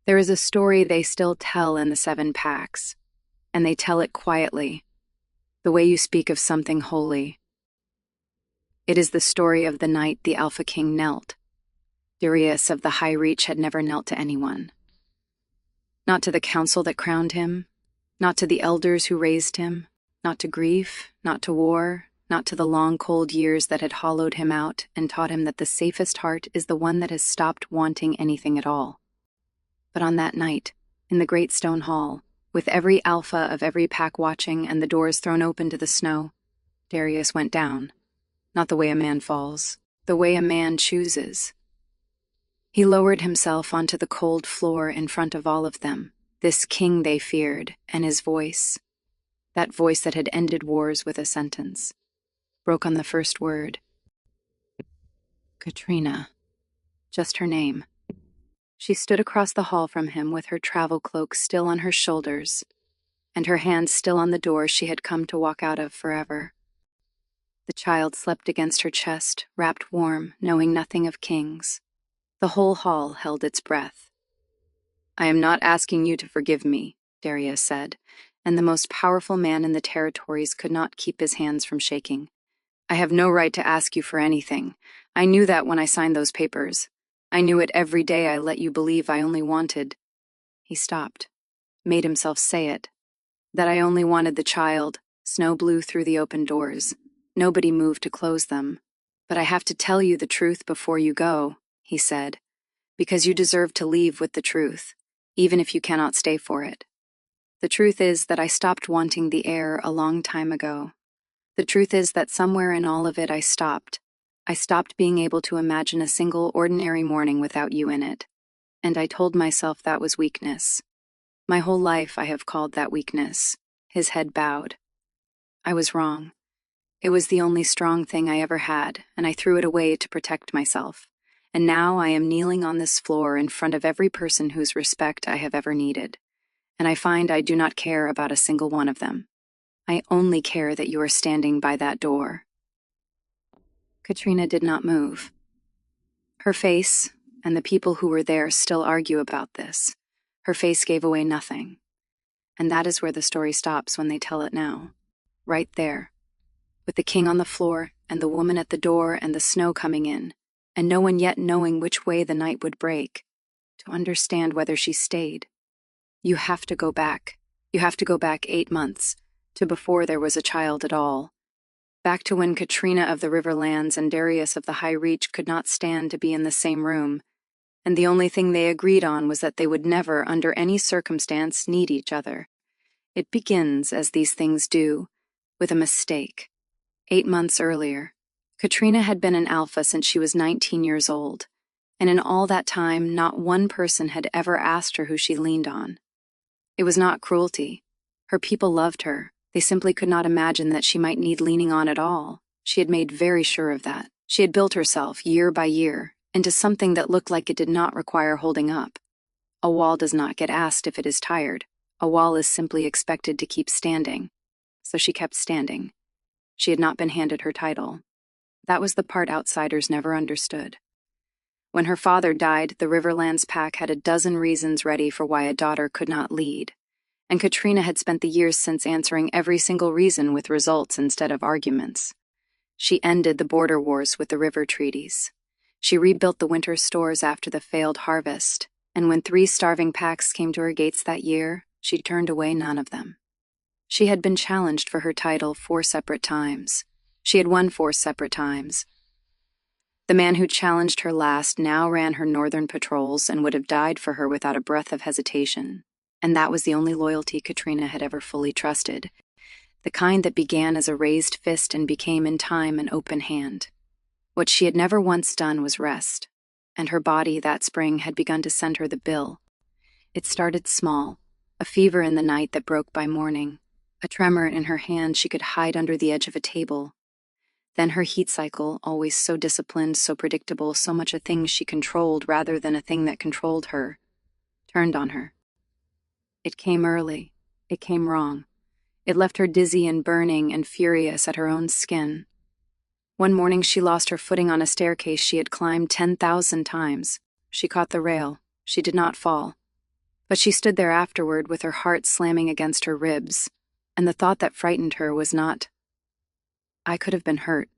There is a story they still tell in the Seven Packs, and they tell it quietly, the way you speak of something holy. It is the story of the night the alphaking knelt. Darius of the High Reach had never knelt to anyone. Not to the council that crowned him, not to the elders who raised him, not to grief, not to war, not to the long cold years that had hollowed him out and taught him that the safest heart is the one that has stopped wanting anything at all. But on that night, in the great stone hall, with every alpha of every pack watching and the doors thrown open to the snow, Darius went down, not the way a man falls, the way a man chooses. He lowered himself onto the cold floor in front of all of them, this king they feared, and his voice, that voice that had ended wars with a sentence, broke on the first word. Katrina. Just her name. She stood across the hall from him with her travel cloak still on her shoulders, and her hand still on the door she had come to walk out of forever. The child slept against her chest, wrapped warm, knowing nothing of kings. The whole hall held its breath. "I am not asking you to forgive me," Darius said, and the most powerful man in the territories could not keep his hands from shaking. "I have no right to ask you for anything. I knew that when I signed those papers. I knew it every day I let you believe I only wanted—" He stopped, made himself say it, "that I only wanted the child." Snow blew through the open doors. Nobody moved to close them. "But I have to tell you the truth before you go," he said, "because you deserve to leave with the truth, even if you cannot stay for it. The truth is that I stopped wanting the heir a long time ago. The truth is that somewhere in all of it I stopped. I stopped being able to imagine a single ordinary morning without you in it. And I told myself that was weakness. My whole life I have called that weakness." His head bowed. "I was wrong. It was the only strong thing I ever had, and I threw it away to protect myself. And now I am kneeling on this floor in front of every person whose respect I have ever needed. And I find I do not care about a single one of them. I only care that you are standing by that door." Katrina did not move. Her face, and the people who were there still argue about this, her face gave away nothing. And that is where the story stops when they tell it now. Right there. With the king on the floor, and the woman at the door, and the snow coming in, and no one yet knowing which way the night would break, to understand whether she stayed. You have to go back. You have to go back 8 months, to before there was a child at all. Back to when Katrina of the Riverlands and Darius of the High Reach could not stand to be in the same room, and the only thing they agreed on was that they would never, under any circumstance, need each other. It begins, as these things do, with a mistake. 8 months earlier, Katrina had been an alpha since she was 19 years old, and in all that time not one person had ever asked her who she leaned on. It was not cruelty. Her people loved her. They simply could not imagine that she might need leaning on at all. She had made very sure of that. She had built herself, year by year, into something that looked like it did not require holding up. A wall does not get asked if it is tired. A wall is simply expected to keep standing. So she kept standing. She had not been handed her title. That was the part outsiders never understood. When her father died, the Riverlands pack had a dozen reasons ready for why a daughter could not lead, and Katrina had spent the years since answering every single reason with results instead of arguments. She ended the border wars with the river treaties. She rebuilt the winter stores after the failed harvest, and when 3 starving packs came to her gates that year, she turned away none of them. She had been challenged for her title 4 separate times. She had won 4 separate times. The man who challenged her last now ran her northern patrols and would have died for her without a breath of hesitation. And that was the only loyalty Katrina had ever fully trusted, the kind that began as a raised fist and became in time an open hand. What she had never once done was rest, and her body that spring had begun to send her the bill. It started small, a fever in the night that broke by morning, a tremor in her hand she could hide under the edge of a table. Then her heat cycle, always so disciplined, so predictable, so much a thing she controlled rather than a thing that controlled her, turned on her. It came early. It came wrong. It left her dizzy and burning and furious at her own skin. One morning she lost her footing on a staircase she had climbed 10,000 times. She caught the rail. She did not fall. But she stood there afterward with her heart slamming against her ribs, and the thought that frightened her was not, "I could have been hurt."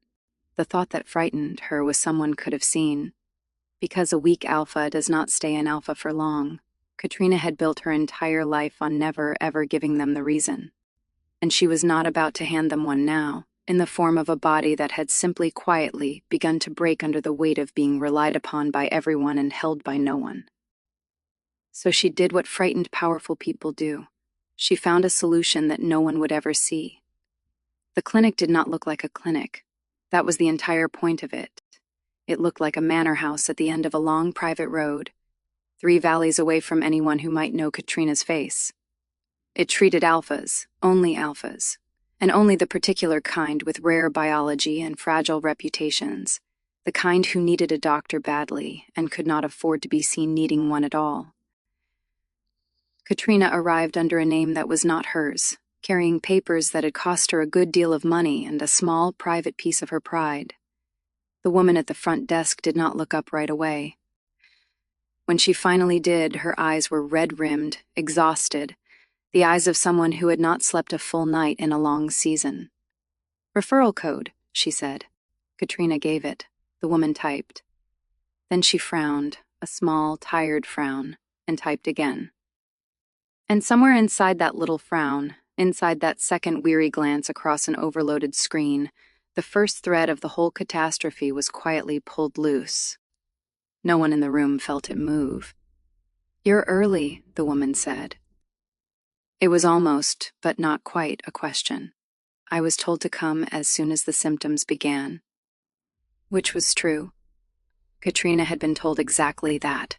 The thought that frightened her was someone could have seen. Because a weak alpha does not stay an alpha for long, Katrina had built her entire life on never, ever giving them the reason. And she was not about to hand them one now, in the form of a body that had simply quietly begun to break under the weight of being relied upon by everyone and held by no one. So she did what frightened, powerful people do. She found a solution that no one would ever see. The clinic did not look like a clinic. That was the entire point of it. It looked like a manor house at the end of a long private road, 3 valleys away from anyone who might know Katrina's face. It treated alphas, and only the particular kind with rare biology and fragile reputations, the kind who needed a doctor badly and could not afford to be seen needing one at all. Katrina arrived under a name that was not hers, carrying papers that had cost her a good deal of money and a small private piece of her pride. The woman at the front desk did not look up right away. When she finally did, her eyes were red-rimmed, exhausted, the eyes of someone who had not slept a full night in a long season. "Referral code," she said. Katrina gave it. The woman typed. Then she frowned, a small, tired frown, and typed again. And somewhere inside that little frown, inside that second weary glance across an overloaded screen, the first thread of the whole catastrophe was quietly pulled loose. No one in the room felt it move. "You're early," the woman said. It was almost, but not quite, a question. "I was told to come as soon as the symptoms began." Which was true. Katrina had been told exactly that.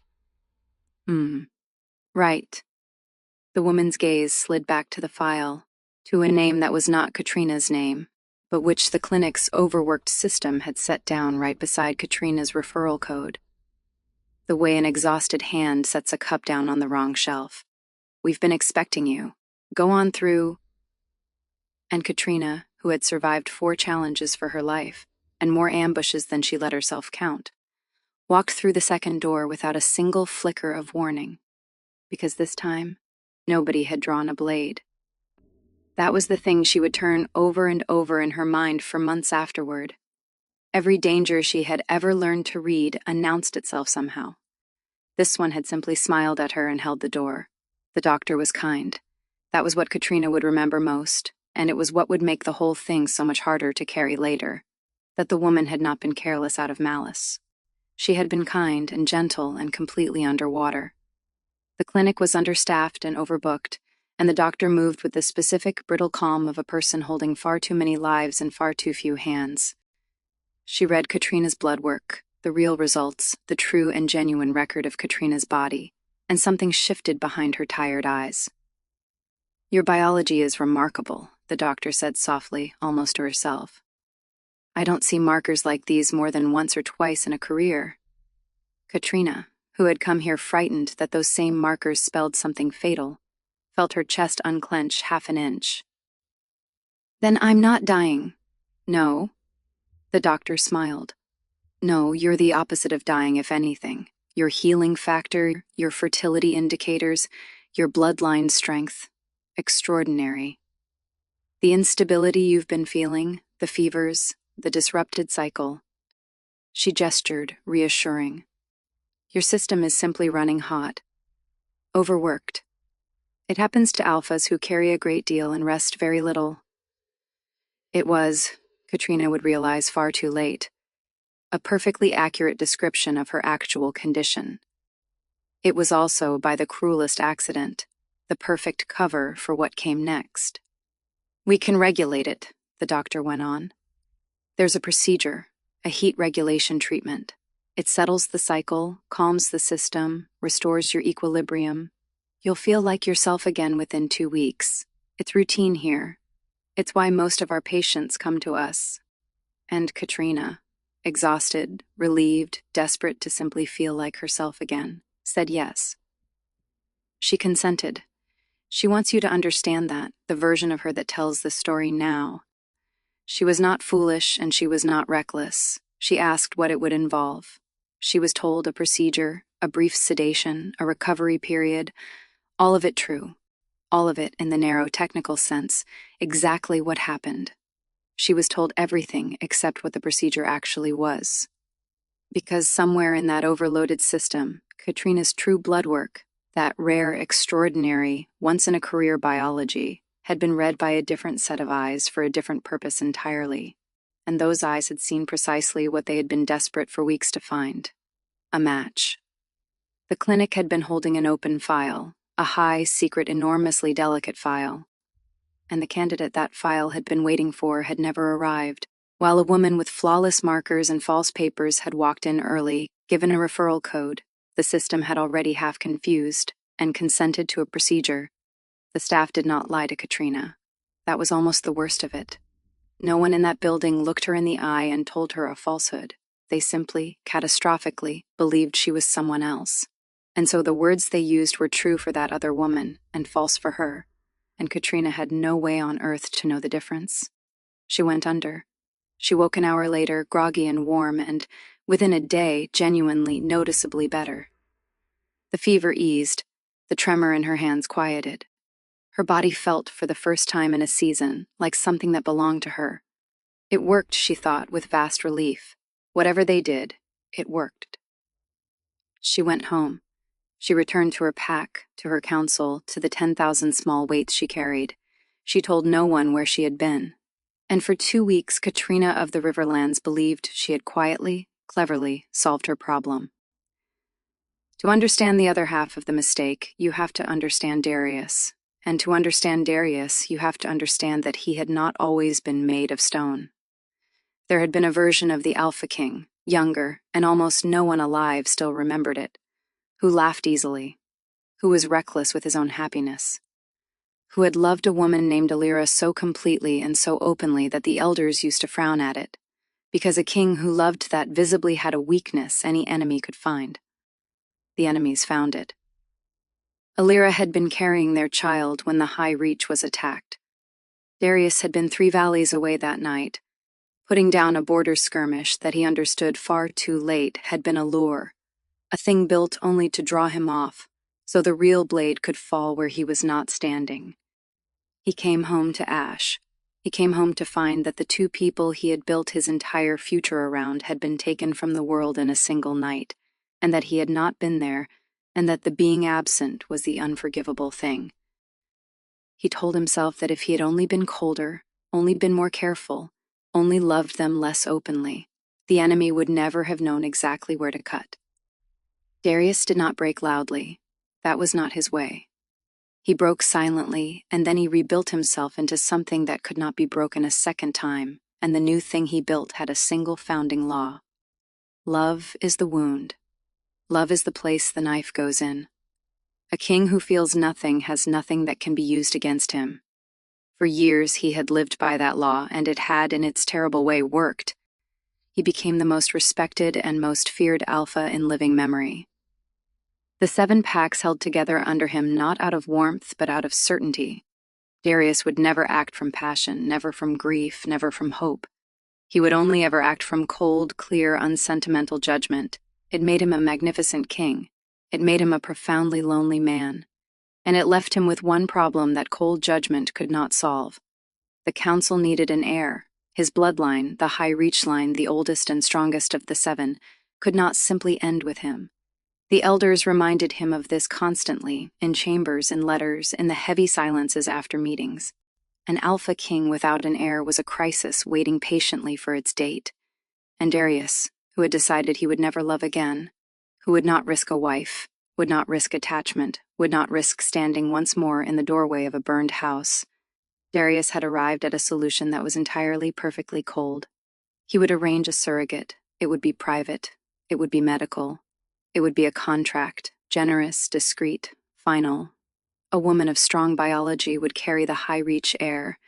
Right. The woman's gaze slid back to the file, to a name that was not Katrina's name, but which the clinic's overworked system had set down right beside Katrina's referral code. The way an exhausted hand sets a cup down on the wrong shelf. "We've been expecting you. Go on through." And Katrina, who had survived 4 challenges for her life, and more ambushes than she let herself count, walked through the second door without a single flicker of warning, because this time, nobody had drawn a blade. That was the thing she would turn over and over in her mind for months afterward. Every danger she had ever learned to read announced itself somehow. This one had simply smiled at her and held the door. The doctor was kind. That was what Katrina would remember most, and it was what would make the whole thing so much harder to carry later, that the woman had not been careless out of malice. She had been kind and gentle and completely underwater. The clinic was understaffed and overbooked, and the doctor moved with the specific, brittle calm of a person holding far too many lives in far too few hands. She read Katrina's blood work, the real results, the true and genuine record of Katrina's body, and something shifted behind her tired eyes. "Your biology is remarkable," the doctor said softly, almost to herself. "I don't see markers like these more than once or twice in a career." Katrina, who had come here frightened that those same markers spelled something fatal, felt her chest unclench half an inch. "Then I'm not dying." "No." The doctor smiled. "No, you're the opposite of dying, if anything. Your healing factor, your fertility indicators, your bloodline strength. Extraordinary. The instability you've been feeling, the fevers, the disrupted cycle." She gestured, reassuring. "Your system is simply running hot. Overworked. It happens to alphas who carry a great deal and rest very little." It was, Katrina would realize far too late, a perfectly accurate description of her actual condition. It was also, by the cruelest accident, the perfect cover for what came next. "We can regulate it," the doctor went on. "There's a procedure, a heat regulation treatment. It settles the cycle, calms the system, restores your equilibrium. You'll feel like yourself again within 2 weeks. It's routine here. It's why most of our patients come to us." And Katrina, exhausted, relieved, desperate to simply feel like herself again, said yes. She consented. She wants you to understand that, the version of her that tells the story now. She was not foolish and she was not reckless. She asked what it would involve. She was told a procedure, a brief sedation, a recovery period, All of it true. All of it, in the narrow technical sense, exactly what happened. She was told everything except what the procedure actually was. Because somewhere in that overloaded system, Katrina's true blood work, that rare, extraordinary, once-in-a-career biology, had been read by a different set of eyes for a different purpose entirely. And those eyes had seen precisely what they had been desperate for weeks to find: a match. The clinic had been holding an open file, a high, secret, enormously delicate file. And the candidate that file had been waiting for had never arrived, while a woman with flawless markers and false papers had walked in early, given a referral code. The system had already half confused, and consented to a procedure. The staff did not lie to Katrina. That was almost the worst of it. No one in that building looked her in the eye and told her a falsehood. They simply, catastrophically, believed she was someone else. And so the words they used were true for that other woman, and false for her. And Katrina had no way on earth to know the difference. She went under. She woke an hour later, groggy and warm, and, within a day, genuinely, noticeably better. The fever eased. The tremor in her hands quieted. Her body felt, for the first time in a season, like something that belonged to her. It worked, she thought, with vast relief. Whatever they did, it worked. She went home. She returned to her pack, to her council, to the 10,000 small weights she carried. She told no one where she had been. And for 2 weeks, Katrina of the Riverlands believed she had quietly, cleverly solved her problem. To understand the other half of the mistake, you have to understand Darius. And to understand Darius, you have to understand that he had not always been made of stone. There had been a version of the alphaking, younger, and almost no one alive still remembered it, who laughed easily, who was reckless with his own happiness, who had loved a woman named Alira so completely and so openly that the elders used to frown at it, because a king who loved that visibly had a weakness any enemy could find. The enemies found it. Alira had been carrying their child when the High Reach was attacked. Darius had been 3 valleys away that night. Putting down a border skirmish that he understood far too late had been a lure, a thing built only to draw him off, so the real blade could fall where he was not standing. He came home to Ash. He came home to find that the 2 people he had built his entire future around had been taken from the world in a single night, and that he had not been there, and that the being absent was the unforgivable thing. He told himself that if he had only been colder, only been more careful, only loved them less openly, the enemy would never have known exactly where to cut. Darius did not break loudly. That was not his way. He broke silently, and then he rebuilt himself into something that could not be broken a second time, and the new thing he built had a single founding law. Love is the wound. Love is the place the knife goes in. A king who feels nothing has nothing that can be used against him. For years he had lived by that law, and it had, in its terrible way, worked. He became the most respected and most feared alpha in living memory. The 7 packs held together under him not out of warmth but out of certainty. Darius would never act from passion, never from grief, never from hope. He would only ever act from cold, clear, unsentimental judgment. It made him a magnificent king. It made him a profoundly lonely man. And it left him with one problem that cold judgment could not solve. The council needed an heir. His bloodline, the High Reach line, the oldest and strongest of the 7, could not simply end with him. The elders reminded him of this constantly, in chambers, in letters, in the heavy silences after meetings. An alpha king without an heir was a crisis waiting patiently for its date. And Darius, who had decided he would never love again, who would not risk a wife, would not risk attachment, would not risk standing once more in the doorway of a burned house, Darius had arrived at a solution that was entirely perfectly cold. He would arrange a surrogate. It would be private. It would be medical. It would be a contract, generous, discreet, final. A woman of strong biology would carry the High Reach heir,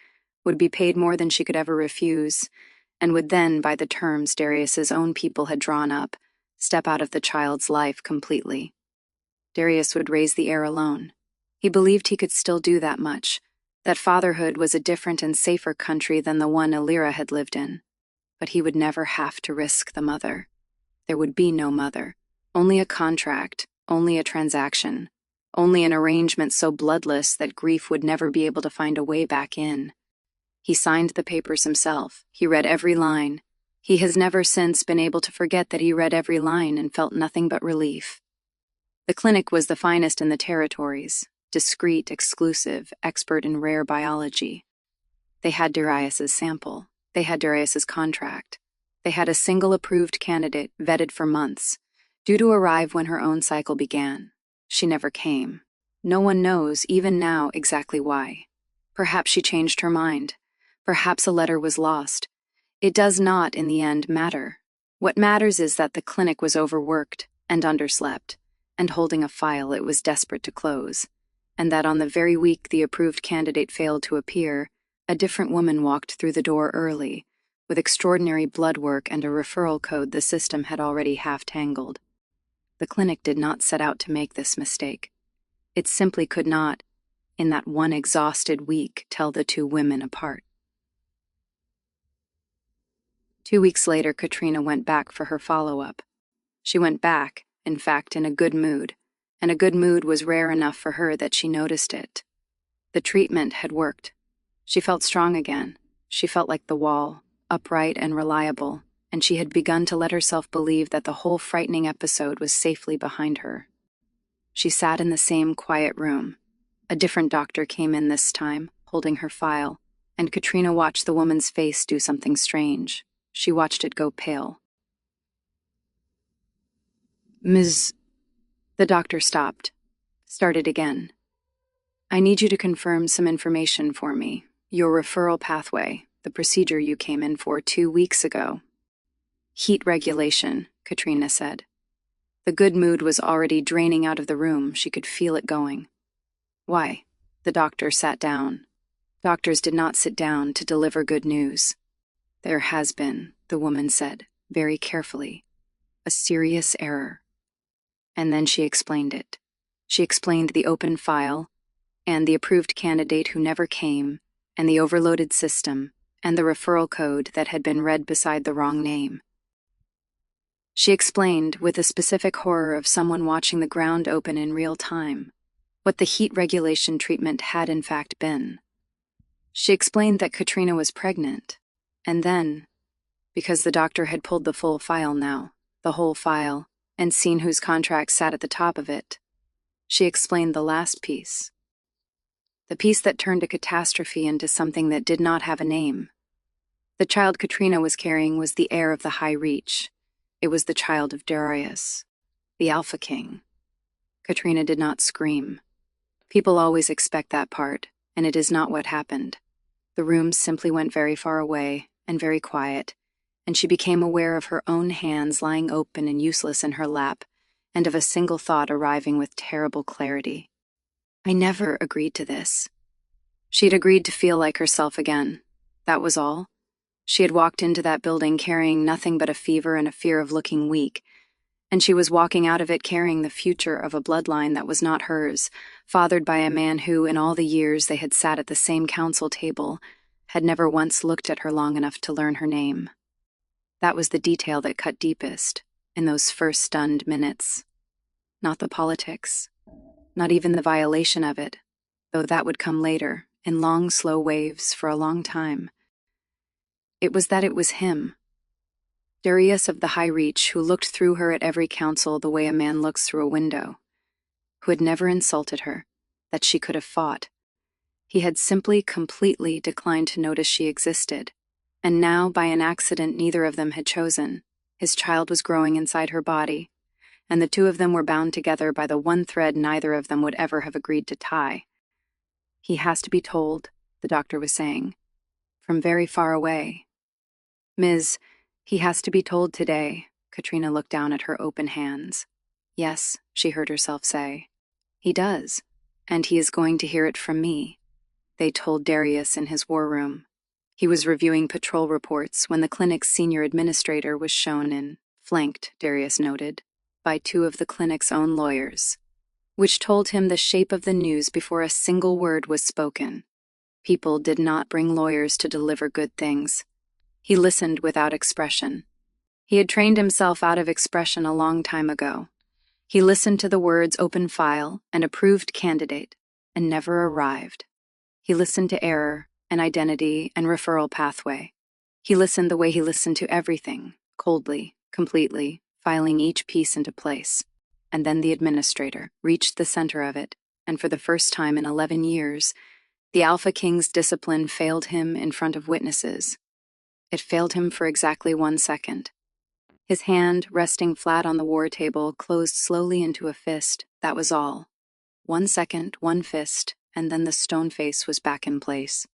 would be paid more than she could ever refuse, and would then, by the terms Darius's own people had drawn up, step out of the child's life completely. Darius would raise the heir alone. He believed he could still do that much, that fatherhood was a different and safer country than the one Alira had lived in. But he would never have to risk the mother. There would be no mother, only a contract, only a transaction, only an arrangement so bloodless that grief would never be able to find a way back in. He signed the papers himself. He read every line. He has never since been able to forget that he read every line and felt nothing but relief. The clinic was the finest in the territories, discreet, exclusive, expert in rare biology. They had Darius's sample. They had Darius's contract. They had a single approved candidate, vetted for months, due to arrive when her own cycle began. She never came. No one knows, even now, exactly why. Perhaps she changed her mind. Perhaps a letter was lost. It does not, in the end, matter. What matters is that the clinic was overworked and underslept, and holding a file it was desperate to close, and that on the very week the approved candidate failed to appear, a different woman walked through the door early, with extraordinary blood work and a referral code the system had already half-tangled. The clinic did not set out to make this mistake. It simply could not, in that one exhausted week, tell the two women apart. 2 weeks later, Katrina went back for her follow-up. She went back, in fact, in a good mood, and a good mood was rare enough for her that she noticed it. The treatment had worked. She felt strong again. She felt like the wall, upright and reliable, and she had begun to let herself believe that the whole frightening episode was safely behind her. She sat in the same quiet room. A different doctor came in this time, holding her file, and Katrina watched the woman's face do something strange. She watched it go pale. Ms. The doctor stopped, started again. I need you to confirm some information for me. Your referral pathway, the procedure you came in for 2 weeks ago. Heat regulation, Katrina said. The good mood was already draining out of the room. She could feel it going. Why? The doctor sat down. Doctors did not sit down to deliver good news. There has been, the woman said, very carefully, a serious error. And then she explained it. She explained the open file, and the approved candidate who never came, and the overloaded system, and the referral code that had been read beside the wrong name. She explained, with the specific horror of someone watching the ground open in real time, what the heat regulation treatment had in fact been. She explained that Katrina was pregnant, and then, because the doctor had pulled the full file now, the whole file, and seen whose contract sat at the top of it, she explained the last piece. The piece that turned a catastrophe into something that did not have a name. The child Katrina was carrying was the heir of the High Reach. It was the child of Darius, the alphaking. Katrina did not scream. People always expect that part, and it is not what happened. The room simply went very far away and very quiet, and she became aware of her own hands lying open and useless in her lap, and of a single thought arriving with terrible clarity. I never agreed to this. She'd agreed to feel like herself again. That was all. She had walked into that building carrying nothing but a fever and a fear of looking weak, and she was walking out of it carrying the future of a bloodline that was not hers, fathered by a man who, in all the years they had sat at the same council table, had never once looked at her long enough to learn her name. That was the detail that cut deepest, in those first stunned minutes. Not the politics, not even the violation of it, though that would come later, in long, slow waves for a long time. It was that it was him, Darius of the High Reach, who looked through her at every council the way a man looks through a window, who had never insulted her, that she could have fought. He had simply, completely declined to notice she existed, and now, by an accident neither of them had chosen, his child was growing inside her body, and the two of them were bound together by the one thread neither of them would ever have agreed to tie. He has to be told, the doctor was saying, from very far away. Ms., he has to be told today. Katrina looked down at her open hands. Yes, she heard herself say. He does, and he is going to hear it from me, they told Darius in his war room. He was reviewing patrol reports when the clinic's senior administrator was shown in, flanked, Darius noted, by two of the clinic's own lawyers, which told him the shape of the news before a single word was spoken. People did not bring lawyers to deliver good things. He listened without expression. He had trained himself out of expression a long time ago. He listened to the words open file and approved candidate, and never arrived. He listened to error and identity and referral pathway. He listened the way he listened to everything, coldly, completely, filing each piece into place. And then the administrator reached the center of it, and for the first time in 11 years, the Alpha King's discipline failed him in front of witnesses. It failed him for exactly 1 second. His hand, resting flat on the war table, closed slowly into a fist. That was all. 1 second, one fist, and then the stone face was back in place.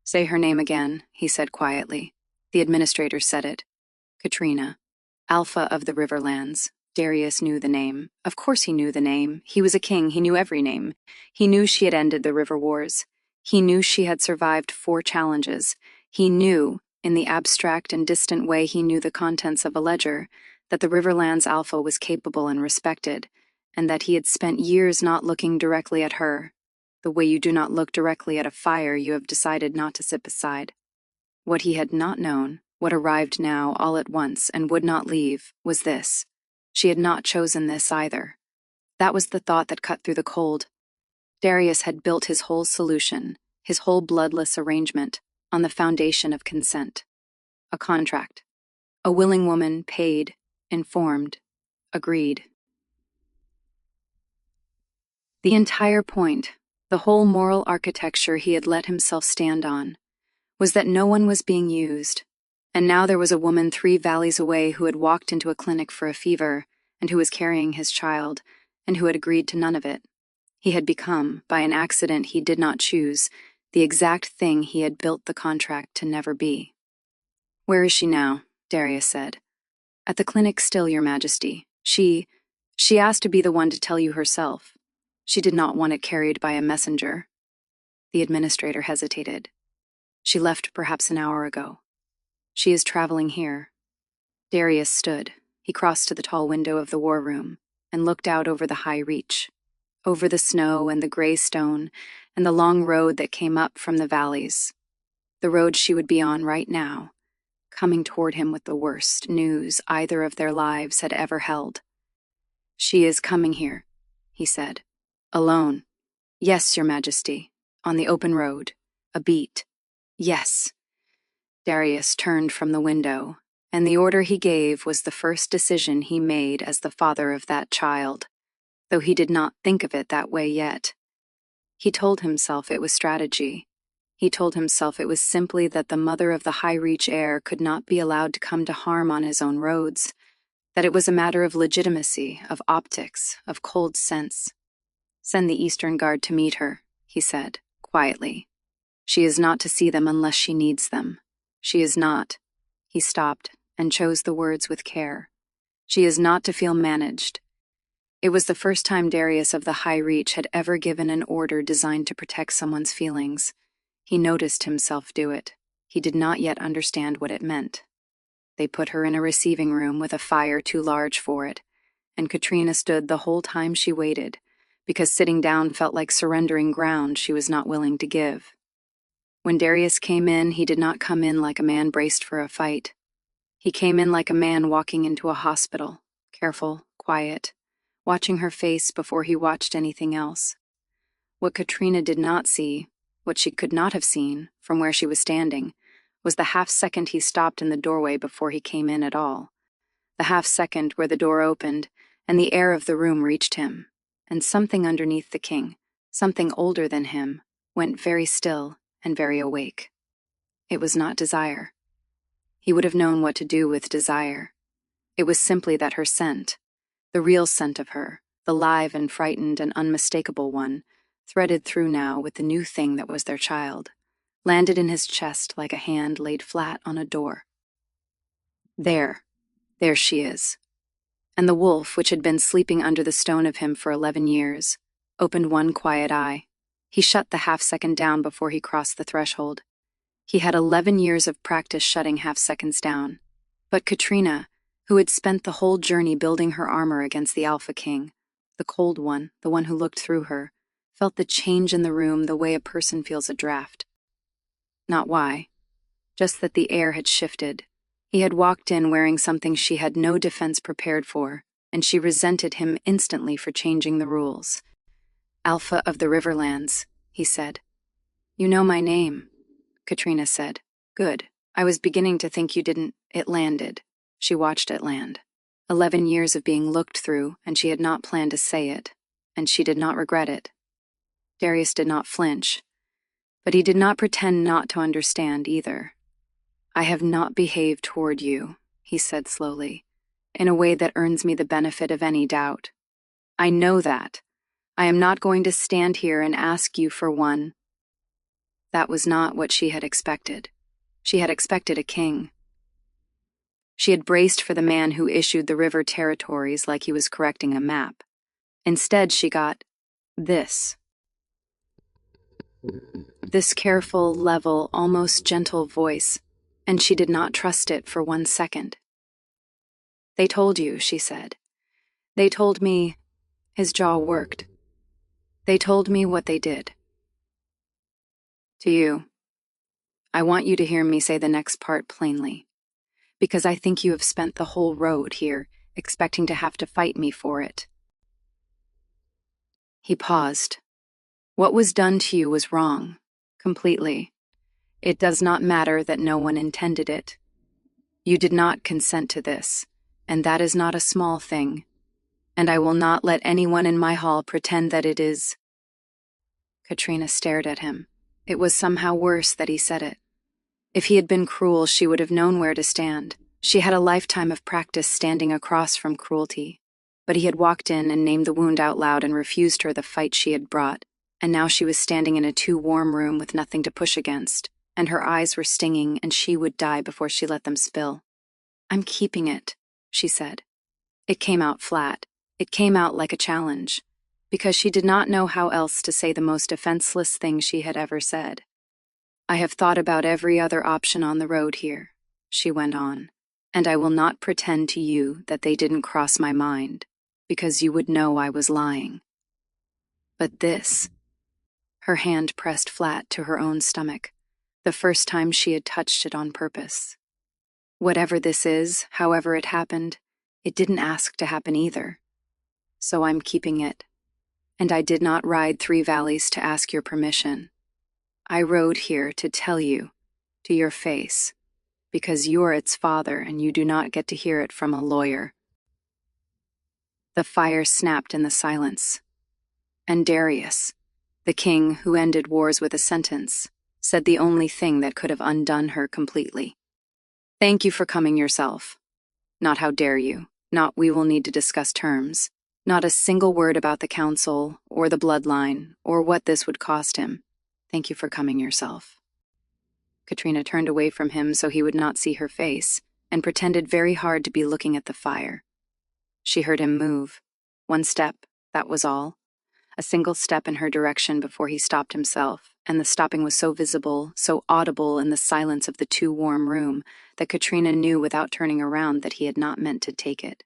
"Say her name again," he said quietly. The administrator said it. Katrina. Alpha of the Riverlands. Darius knew the name. Of course he knew the name. He was a king. He knew every name. He knew she had ended the river wars. He knew she had survived 4 challenges. He knew, in the abstract and distant way he knew the contents of a ledger, that the Riverlands Alpha was capable and respected, and that he had spent years not looking directly at her, the way you do not look directly at a fire you have decided not to sit beside. What he had not known, what arrived now all at once and would not leave, was this. She had not chosen this either. That was the thought that cut through the cold. Darius had built his whole solution, his whole bloodless arrangement, on the foundation of consent. A contract. A willing woman paid, informed, agreed. The entire point, the whole moral architecture he had let himself stand on, was that no one was being used. And now there was a woman 3 valleys away who had walked into a clinic for a fever, and who was carrying his child, and who had agreed to none of it. He had become, by an accident he did not choose, the exact thing he had built the contract to never be. "Where is she now?" Darius said. "At the clinic still, Your Majesty. She asked to be the one to tell you herself. She did not want it carried by a messenger." The administrator hesitated. "She left perhaps an hour ago. She is traveling here." Darius stood. He crossed to the tall window of the war room and looked out over the high reach, over the snow and the gray stone and the long road that came up from the valleys. The road she would be on right now, coming toward him with the worst news either of their lives had ever held. "She is coming here," he said. "Alone." "Yes, Your Majesty. On the open road. A beat. Yes." Darius turned from the window, and the order he gave was the first decision he made as the father of that child, though he did not think of it that way yet. He told himself it was strategy. He told himself it was simply that the mother of the high-reach heir could not be allowed to come to harm on his own roads, that it was a matter of legitimacy, of optics, of cold sense. "Send the Eastern Guard to meet her," he said, quietly. "She is not to see them unless she needs them. She is not." He stopped and chose the words with care. "She is not to feel managed." It was the first time Darius of the High Reach had ever given an order designed to protect someone's feelings. He noticed himself do it. He did not yet understand what it meant. They put her in a receiving room with a fire too large for it, and Katrina stood the whole time she waited, because sitting down felt like surrendering ground she was not willing to give. When Darius came in, he did not come in like a man braced for a fight. He came in like a man walking into a hospital, careful, quiet, watching her face before he watched anything else. What Katrina did not see, what she could not have seen from where she was standing, was the half-second he stopped in the doorway before he came in at all. The half-second where the door opened and the air of the room reached him, and something underneath the king, something older than him, went very still and very awake. It was not desire. He would have known what to do with desire. It was simply that her scent, the real scent of her, the live and frightened and unmistakable one, threaded through now with the new thing that was their child, landed in his chest like a hand laid flat on a door. There she is. And the wolf, which had been sleeping under the stone of him for 11 years, opened one quiet eye. He shut the half-second down before he crossed the threshold. He had 11 years of practice shutting half-seconds down. But Katrina, who had spent the whole journey building her armor against the Alpha King, the cold one, the one who looked through her, felt the change in the room the way a person feels a draft. Not why. Just that the air had shifted. He had walked in wearing something she had no defense prepared for, and she resented him instantly for changing the rules. "Alpha of the Riverlands," he said. "You know my name," Katrina said. "Good. I was beginning to think you didn't." It landed. She watched it land. 11 years of being looked through, and she had not planned to say it, and she did not regret it. Darius did not flinch, but he did not pretend not to understand either. "I have not behaved toward you," he said slowly, "in a way that earns me the benefit of any doubt. I know that. I am not going to stand here and ask you for one." That was not what she had expected. She had expected a king. She had braced for the man who issued the river territories like he was correcting a map. Instead, she got this. This careful, level, almost gentle voice, and she did not trust it for 1 second. "They told you," she said. "They told me." His jaw worked. "They told me what they did." "To you. I want you to hear me say the next part plainly, because I think you have spent the whole road here expecting to have to fight me for it." He paused. "What was done to you was wrong, completely. It does not matter that no one intended it. You did not consent to this, and that is not a small thing. And I will not let anyone in my hall pretend that it is." Katrina stared at him. It was somehow worse that he said it. If he had been cruel, she would have known where to stand. She had a lifetime of practice standing across from cruelty. But he had walked in and named the wound out loud and refused her the fight she had brought, and now she was standing in a too-warm room with nothing to push against, and her eyes were stinging, and she would die before she let them spill. "I'm keeping it," she said. It came out flat. It came out like a challenge, because she did not know how else to say the most defenseless thing she had ever said. "I have thought about every other option on the road here," she went on, "and I will not pretend to you that they didn't cross my mind, because you would know I was lying. But this," her hand pressed flat to her own stomach, the first time she had touched it on purpose. "Whatever this is, however it happened, it didn't ask to happen either. So I'm keeping it. And I did not ride 3 valleys to ask your permission. I rode here to tell you, to your face, because you're its father and you do not get to hear it from a lawyer." The fire snapped in the silence. And Darius, the king who ended wars with a sentence, said the only thing that could have undone her completely. "Thank you for coming yourself. Not how dare you, not we will need to discuss terms, not a single word about the council or the bloodline or what this would cost him. Thank you for coming yourself." Katrina turned away from him so he would not see her face, and pretended very hard to be looking at the fire. She heard him move. 1 step, that was all. A single step in her direction before he stopped himself, and the stopping was so visible, so audible in the silence of the too-warm room, that Katrina knew without turning around that he had not meant to take it.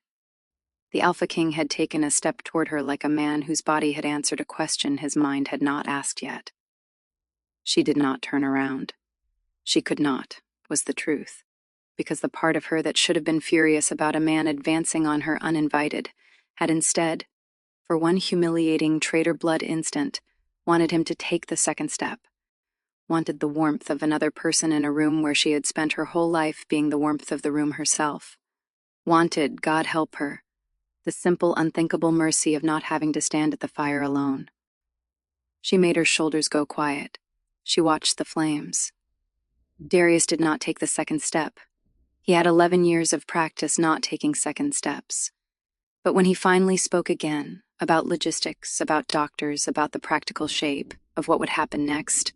The alphaking had taken a step toward her like a man whose body had answered a question his mind had not asked yet. She did not turn around. She could not, was the truth, because the part of her that should have been furious about a man advancing on her uninvited had instead, for one humiliating traitor blood instant, wanted him to take the second step, wanted the warmth of another person in a room where she had spent her whole life being the warmth of the room herself, wanted, God help her, the simple, unthinkable mercy of not having to stand at the fire alone. She made her shoulders go quiet. She watched the flames. Darius did not take the second step. He had 11 years of practice not taking second steps. But when he finally spoke again, about logistics, about doctors, about the practical shape of what would happen next,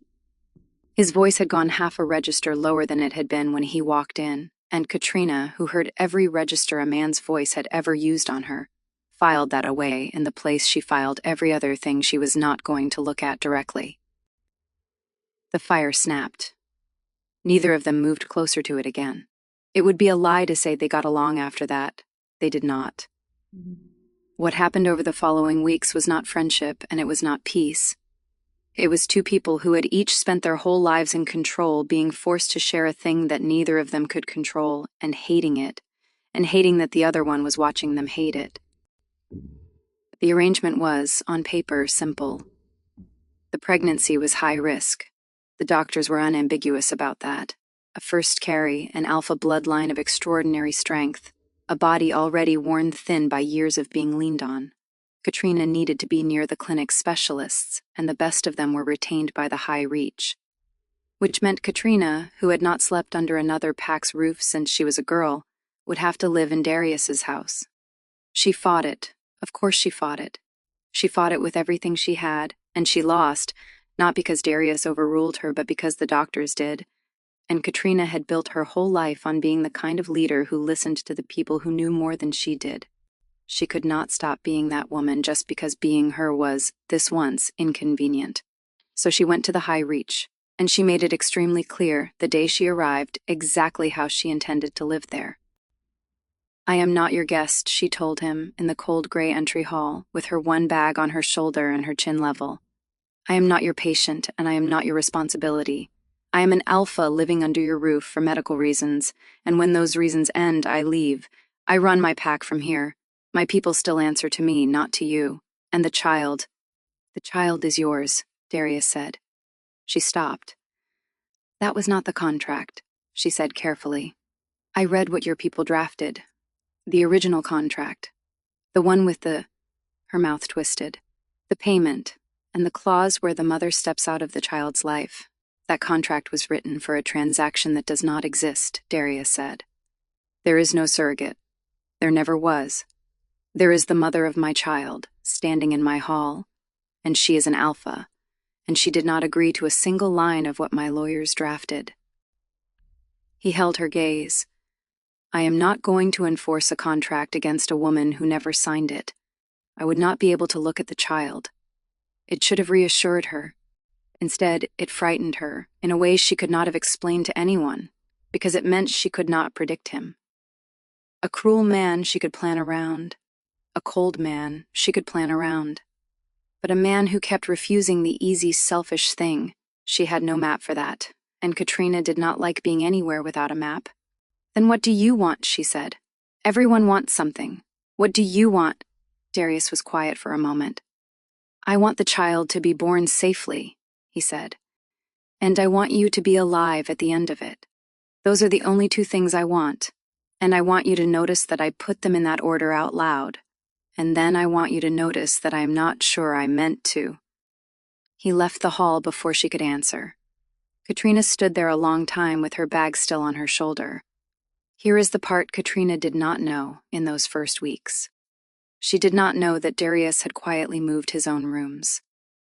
his voice had gone half a register lower than it had been when he walked in, and Katrina, who heard every register a man's voice had ever used on her, filed that away in the place she filed every other thing she was not going to look at directly. The fire snapped. Neither of them moved closer to it again. It would be a lie to say they got along after that. They did not. What happened over the following weeks was not friendship, and it was not peace. It was 2 people who had each spent their whole lives in control being forced to share a thing that neither of them could control, and hating it, and hating that the other one was watching them hate it. The arrangement was, on paper, simple. The pregnancy was high risk. The doctors were unambiguous about that. A first carry, an alpha bloodline of extraordinary strength, a body already worn thin by years of being leaned on. Katrina needed to be near the clinic's specialists, and the best of them were retained by the high reach. Which meant Katrina, who had not slept under another pack's roof since she was a girl, would have to live in Darius's house. She fought it. Of course she fought it. She fought it with everything she had, and she lost, not because Darius overruled her, but because the doctors did. And Katrina had built her whole life on being the kind of leader who listened to the people who knew more than she did. She could not stop being that woman just because being her was, this once, inconvenient. So she went to the high reach, and she made it extremely clear, the day she arrived, exactly how she intended to live there. "I am not your guest," she told him, in the cold gray entry hall, with her one bag on her shoulder and her chin level. "I am not your patient, and I am not your responsibility. I am an alpha living under your roof for medical reasons, and when those reasons end, I leave. I run my pack from here. My people still answer to me, not to you. And the child is yours," Darius said. She stopped. "That was not the contract," she said carefully. "I read what your people drafted. The original contract. The one with the—" her mouth twisted. "The payment, and the clause where the mother steps out of the child's life. That contract was written for a transaction that does not exist," Darius said. "There is no surrogate. There never was. There is the mother of my child, standing in my hall, and she is an alpha, and she did not agree to a single line of what my lawyers drafted." He held her gaze. "I am not going to enforce a contract against a woman who never signed it. I would not be able to look at the child. It should have reassured her. Instead, it frightened her in a way she could not have explained to anyone, because it meant she could not predict him. A cruel man she could plan around. A cold man she could plan around. But a man who kept refusing the easy, selfish thing, she had no map for that, and Katrina did not like being anywhere without a map. "Then what do you want?" she said. "Everyone wants something. What do you want?" Darius was quiet for a moment. "I want the child to be born safely," he said. "And I want you to be alive at the end of it. Those are the only two things I want. And I want you to notice that I put them in that order out loud. And then I want you to notice that I am not sure I meant to." He left the hall before she could answer. Katrina stood there a long time with her bag still on her shoulder. Here is the part Katrina did not know in those first weeks. She did not know that Darius had quietly moved his own rooms.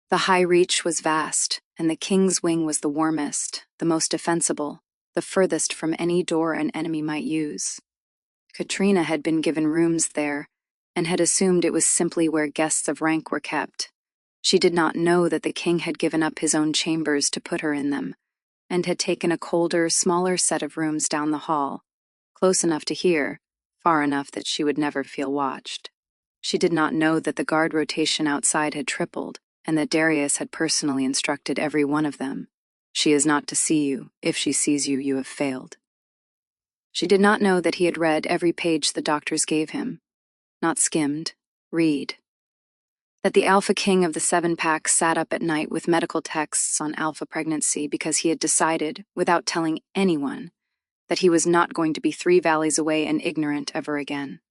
The high reach was vast, and the king's wing was the warmest, the most defensible, the furthest from any door an enemy might use. Katrina had been given rooms there, and had assumed it was simply where guests of rank were kept. She did not know that the king had given up his own chambers to put her in them, and had taken a colder, smaller set of rooms down the hall, close enough to hear, far enough that she would never feel watched. She did not know that the guard rotation outside had tripled, and that Darius had personally instructed every one of them. "She is not to see you. If she sees you, you have failed." She did not know that he had read every page the doctors gave him. Not skimmed, read. That the alpha king of the 7-pack sat up at night with medical texts on alpha pregnancy because he had decided, without telling anyone, that he was not going to be 3 valleys away and ignorant ever again.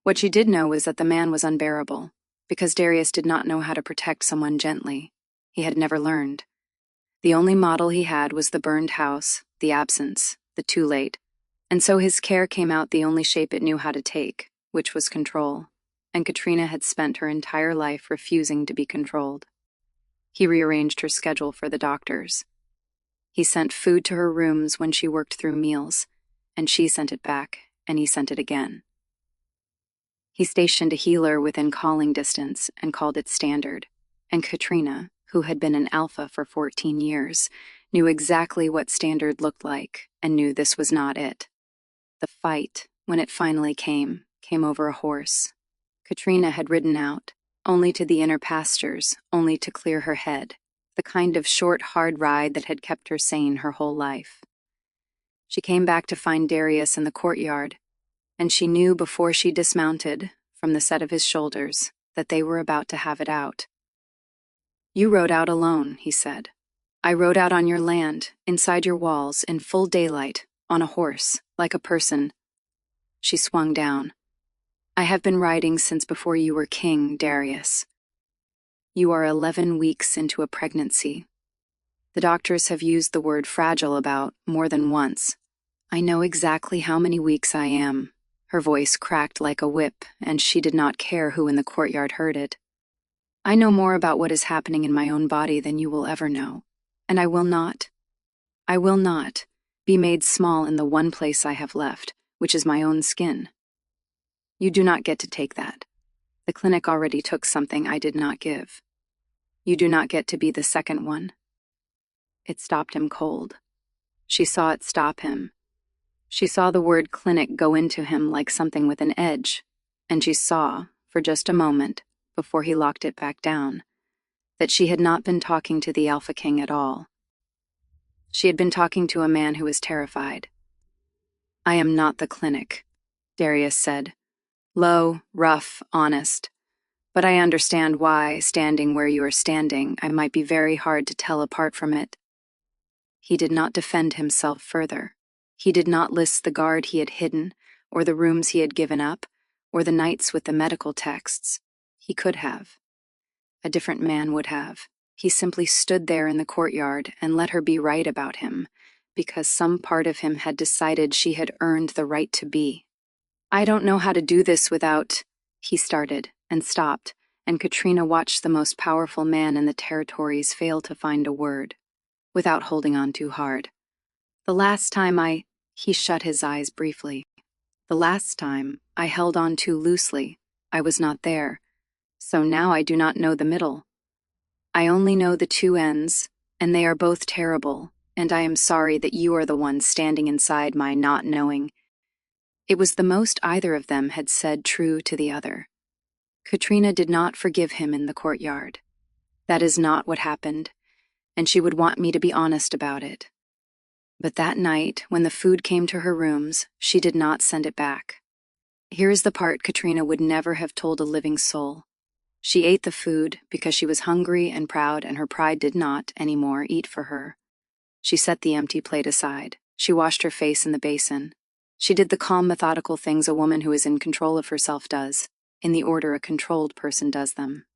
What she did know was that the man was unbearable, because Darius did not know how to protect someone gently. He had never learned. The only model he had was the burned house, the absence, the too late, and so his care came out the only shape it knew how to take, which was control, and Katrina had spent her entire life refusing to be controlled. He rearranged her schedule for the doctors. He sent food to her rooms when she worked through meals, and she sent it back, and he sent it again. He stationed a healer within calling distance and called it Standard, and Katrina, who had been an alpha for 14 years, knew exactly what Standard looked like and knew this was not it. The fight, when it finally came over a horse. Katrina had ridden out, only to the inner pastures, only to clear her head, the kind of short, hard ride that had kept her sane her whole life. She came back to find Darius in the courtyard, and she knew before she dismounted, from the set of his shoulders that they were about to have it out. "You rode out alone," he said. "I rode out on your land, inside your walls, in full daylight, on a horse, like a person." She swung down. "I have been riding since before you were king, Darius. You are 11 weeks into a pregnancy. The doctors have used the word fragile about more than once. I know exactly how many weeks I am." Her voice cracked like a whip, and she did not care who in the courtyard heard it. "I know more about what is happening in my own body than you will ever know, and I will not be made small in the one place I have left, which is my own skin. You do not get to take that. The clinic already took something I did not give. You do not get to be the second one." It stopped him cold. She saw it stop him. She saw the word clinic go into him like something with an edge, and she saw, for just a moment, before he locked it back down, that she had not been talking to the alphaking at all. She had been talking to a man who was terrified. "I am not the clinic," Darius said. Low, rough, honest. "But I understand why, standing where you are standing, I might be very hard to tell apart from it." He did not defend himself further. He did not list the guard he had hidden, or the rooms he had given up, or the nights with the medical texts. He could have. A different man would have. He simply stood there in the courtyard and let her be right about him, because some part of him had decided she had earned the right to be. "I don't know how to do this without—" he started and stopped, and Katrina watched the most powerful man in the territories fail to find a word, without holding on too hard. "The last time he shut his eyes briefly. "The last time I held on too loosely. I was not there. So now I do not know the middle. I only know the two ends, and they are both terrible, and I am sorry that you are the one standing inside my not knowing." It was the most either of them had said true to the other. Katrina did not forgive him in the courtyard. That is not what happened, and she would want me to be honest about it. But that night, when the food came to her rooms, she did not send it back. Here is the part Katrina would never have told a living soul. She ate the food because she was hungry and proud, and her pride did not, anymore, eat for her. She set the empty plate aside. She washed her face in the basin. She did the calm, methodical things a woman who is in control of herself does, in the order a controlled person does them.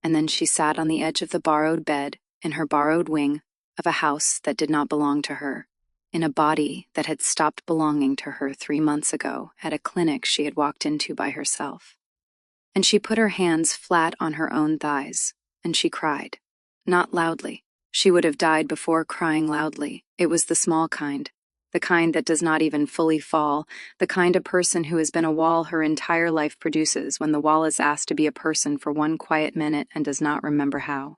And then she sat on the edge of the borrowed bed, in her borrowed wing, of a house that did not belong to her, in a body that had stopped belonging to her 3 months ago at a clinic she had walked into by herself. And she put her hands flat on her own thighs, and she cried. Not loudly. She would have died before crying loudly. It was the small kind, the kind that does not even fully fall, the kind a person who has been a wall her entire life produces when the wall is asked to be a person for one quiet minute and does not remember how.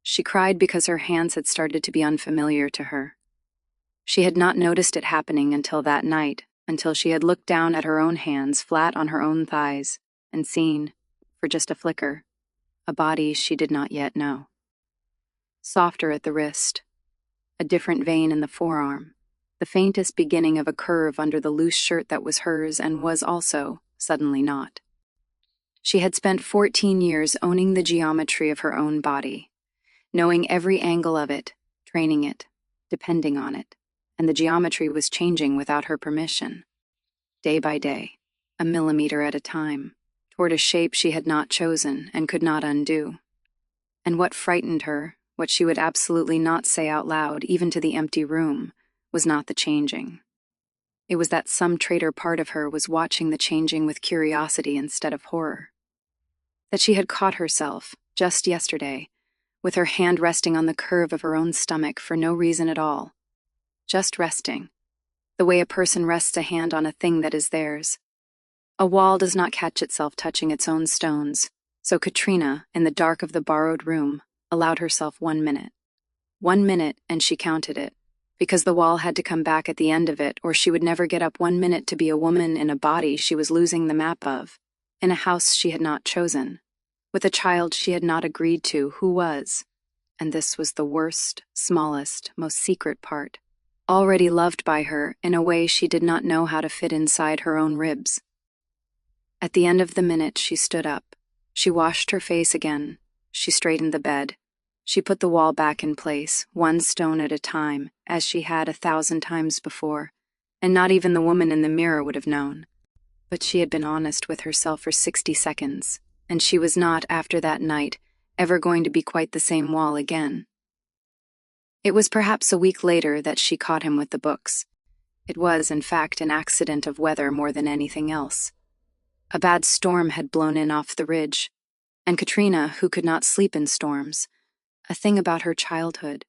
She cried because her hands had started to be unfamiliar to her. She had not noticed it happening until that night, until she had looked down at her own hands flat on her own thighs and seen, for just a flicker, a body she did not yet know. Softer at the wrist, a different vein in the forearm, the faintest beginning of a curve under the loose shirt that was hers and was also, suddenly not. She had spent 14 years owning the geometry of her own body, knowing every angle of it, training it, depending on it, and the geometry was changing without her permission, day by day, a millimeter at a time, toward a shape she had not chosen and could not undo. And what frightened her, what she would absolutely not say out loud, even to the empty room, was not the changing. It was that some traitor part of her was watching the changing with curiosity instead of horror. That she had caught herself, just yesterday, with her hand resting on the curve of her own stomach for no reason at all. Just resting, the way a person rests a hand on a thing that is theirs. A wall does not catch itself touching its own stones, so Katrina, in the dark of the borrowed room, allowed herself 1 minute. 1 minute, and she counted it, because the wall had to come back at the end of it, or she would never get up 1 minute to be a woman in a body she was losing the map of, in a house she had not chosen, with a child she had not agreed to who was, and this was the worst, smallest, most secret part, already loved by her in a way she did not know how to fit inside her own ribs. At the end of the minute, she stood up. She washed her face again. She straightened the bed. She put the wall back in place, one stone at a time, as she had 1,000 times before, and not even the woman in the mirror would have known. But she had been honest with herself for 60 seconds, and she was not, after that night, ever going to be quite the same wall again. It was perhaps a week later that she caught him with the books. It was, in fact, an accident of weather more than anything else. A bad storm had blown in off the ridge, and Katrina, who could not sleep in storms, a thing about her childhood,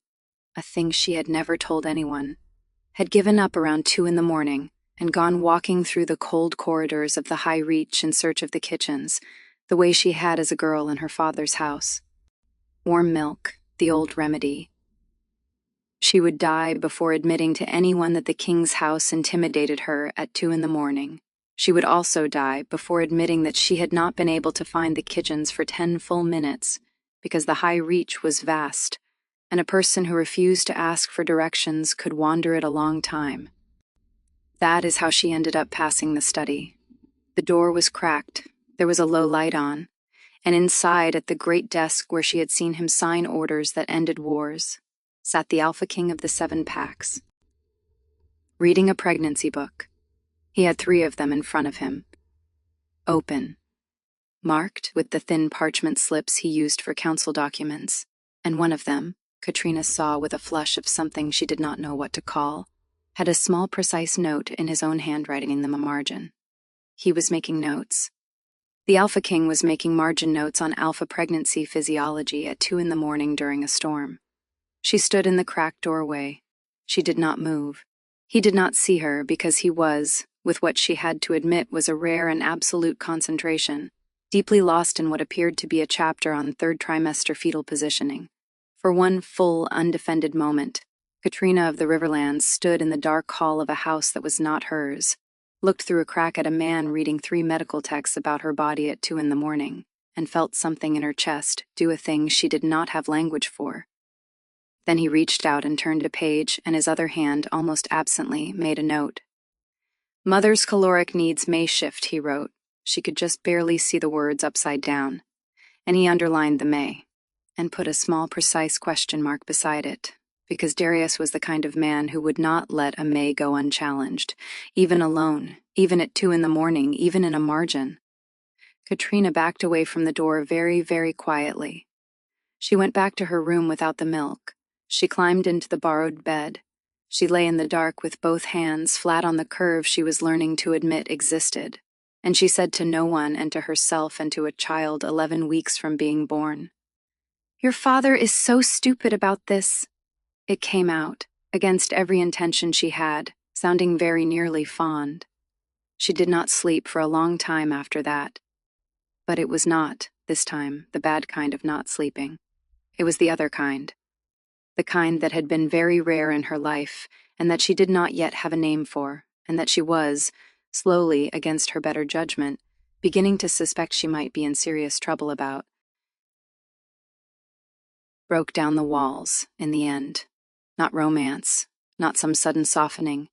a thing she had never told anyone, had given up around 2 in the morning and gone walking through the cold corridors of the high reach in search of the kitchens, the way she had as a girl in her father's house. Warm milk, the old remedy. She would die before admitting to anyone that the king's house intimidated her at 2 in the morning. She would also die before admitting that she had not been able to find the kitchens for 10 full minutes, because the high reach was vast, and a person who refused to ask for directions could wander it a long time. That is how she ended up passing the study. The door was cracked, there was a low light on, and inside, at the great desk where she had seen him sign orders that ended wars, sat the alphaking of the 7 packs, reading a pregnancy book. He had 3 of them in front of him. Open. Marked with the thin parchment slips he used for council documents, and one of them, Katrina saw with a flush of something she did not know what to call, had a small precise note in his own handwriting in the margin. He was making notes. The Alpha King was making margin notes on alpha pregnancy physiology at 2 in the morning during a storm. She stood in the cracked doorway. She did not move. He did not see her because he was, with what she had to admit was a rare and absolute concentration, deeply lost in what appeared to be a chapter on 3rd trimester fetal positioning. For one full, undefended moment, Katrina of the Riverlands stood in the dark hall of a house that was not hers, looked through a crack at a man reading 3 medical texts about her body at 2 in the morning, and felt something in her chest do a thing she did not have language for. Then he reached out and turned a page, and his other hand, almost absently, made a note. Mother's caloric needs may shift, he wrote. She could just barely see the words upside down, and he underlined the may, and put a small precise question mark beside it, because Darius was the kind of man who would not let a may go unchallenged, even alone, even at 2 in the morning, even in a margin. Katrina backed away from the door very, very quietly. She went back to her room without the milk. She climbed into the borrowed bed. She lay in the dark with both hands flat on the curve she was learning to admit existed, and she said to no one and to herself and to a child 11 weeks from being born, "Your father is so stupid about this." It came out, against every intention she had, sounding very nearly fond. She did not sleep for a long time after that. But it was not, this time, the bad kind of not sleeping. It was the other kind. The kind that had been very rare in her life, and that she did not yet have a name for, and that she was, slowly, against her better judgment, beginning to suspect she might be in serious trouble about. Broke down the walls, in the end. Not romance, not some sudden softening.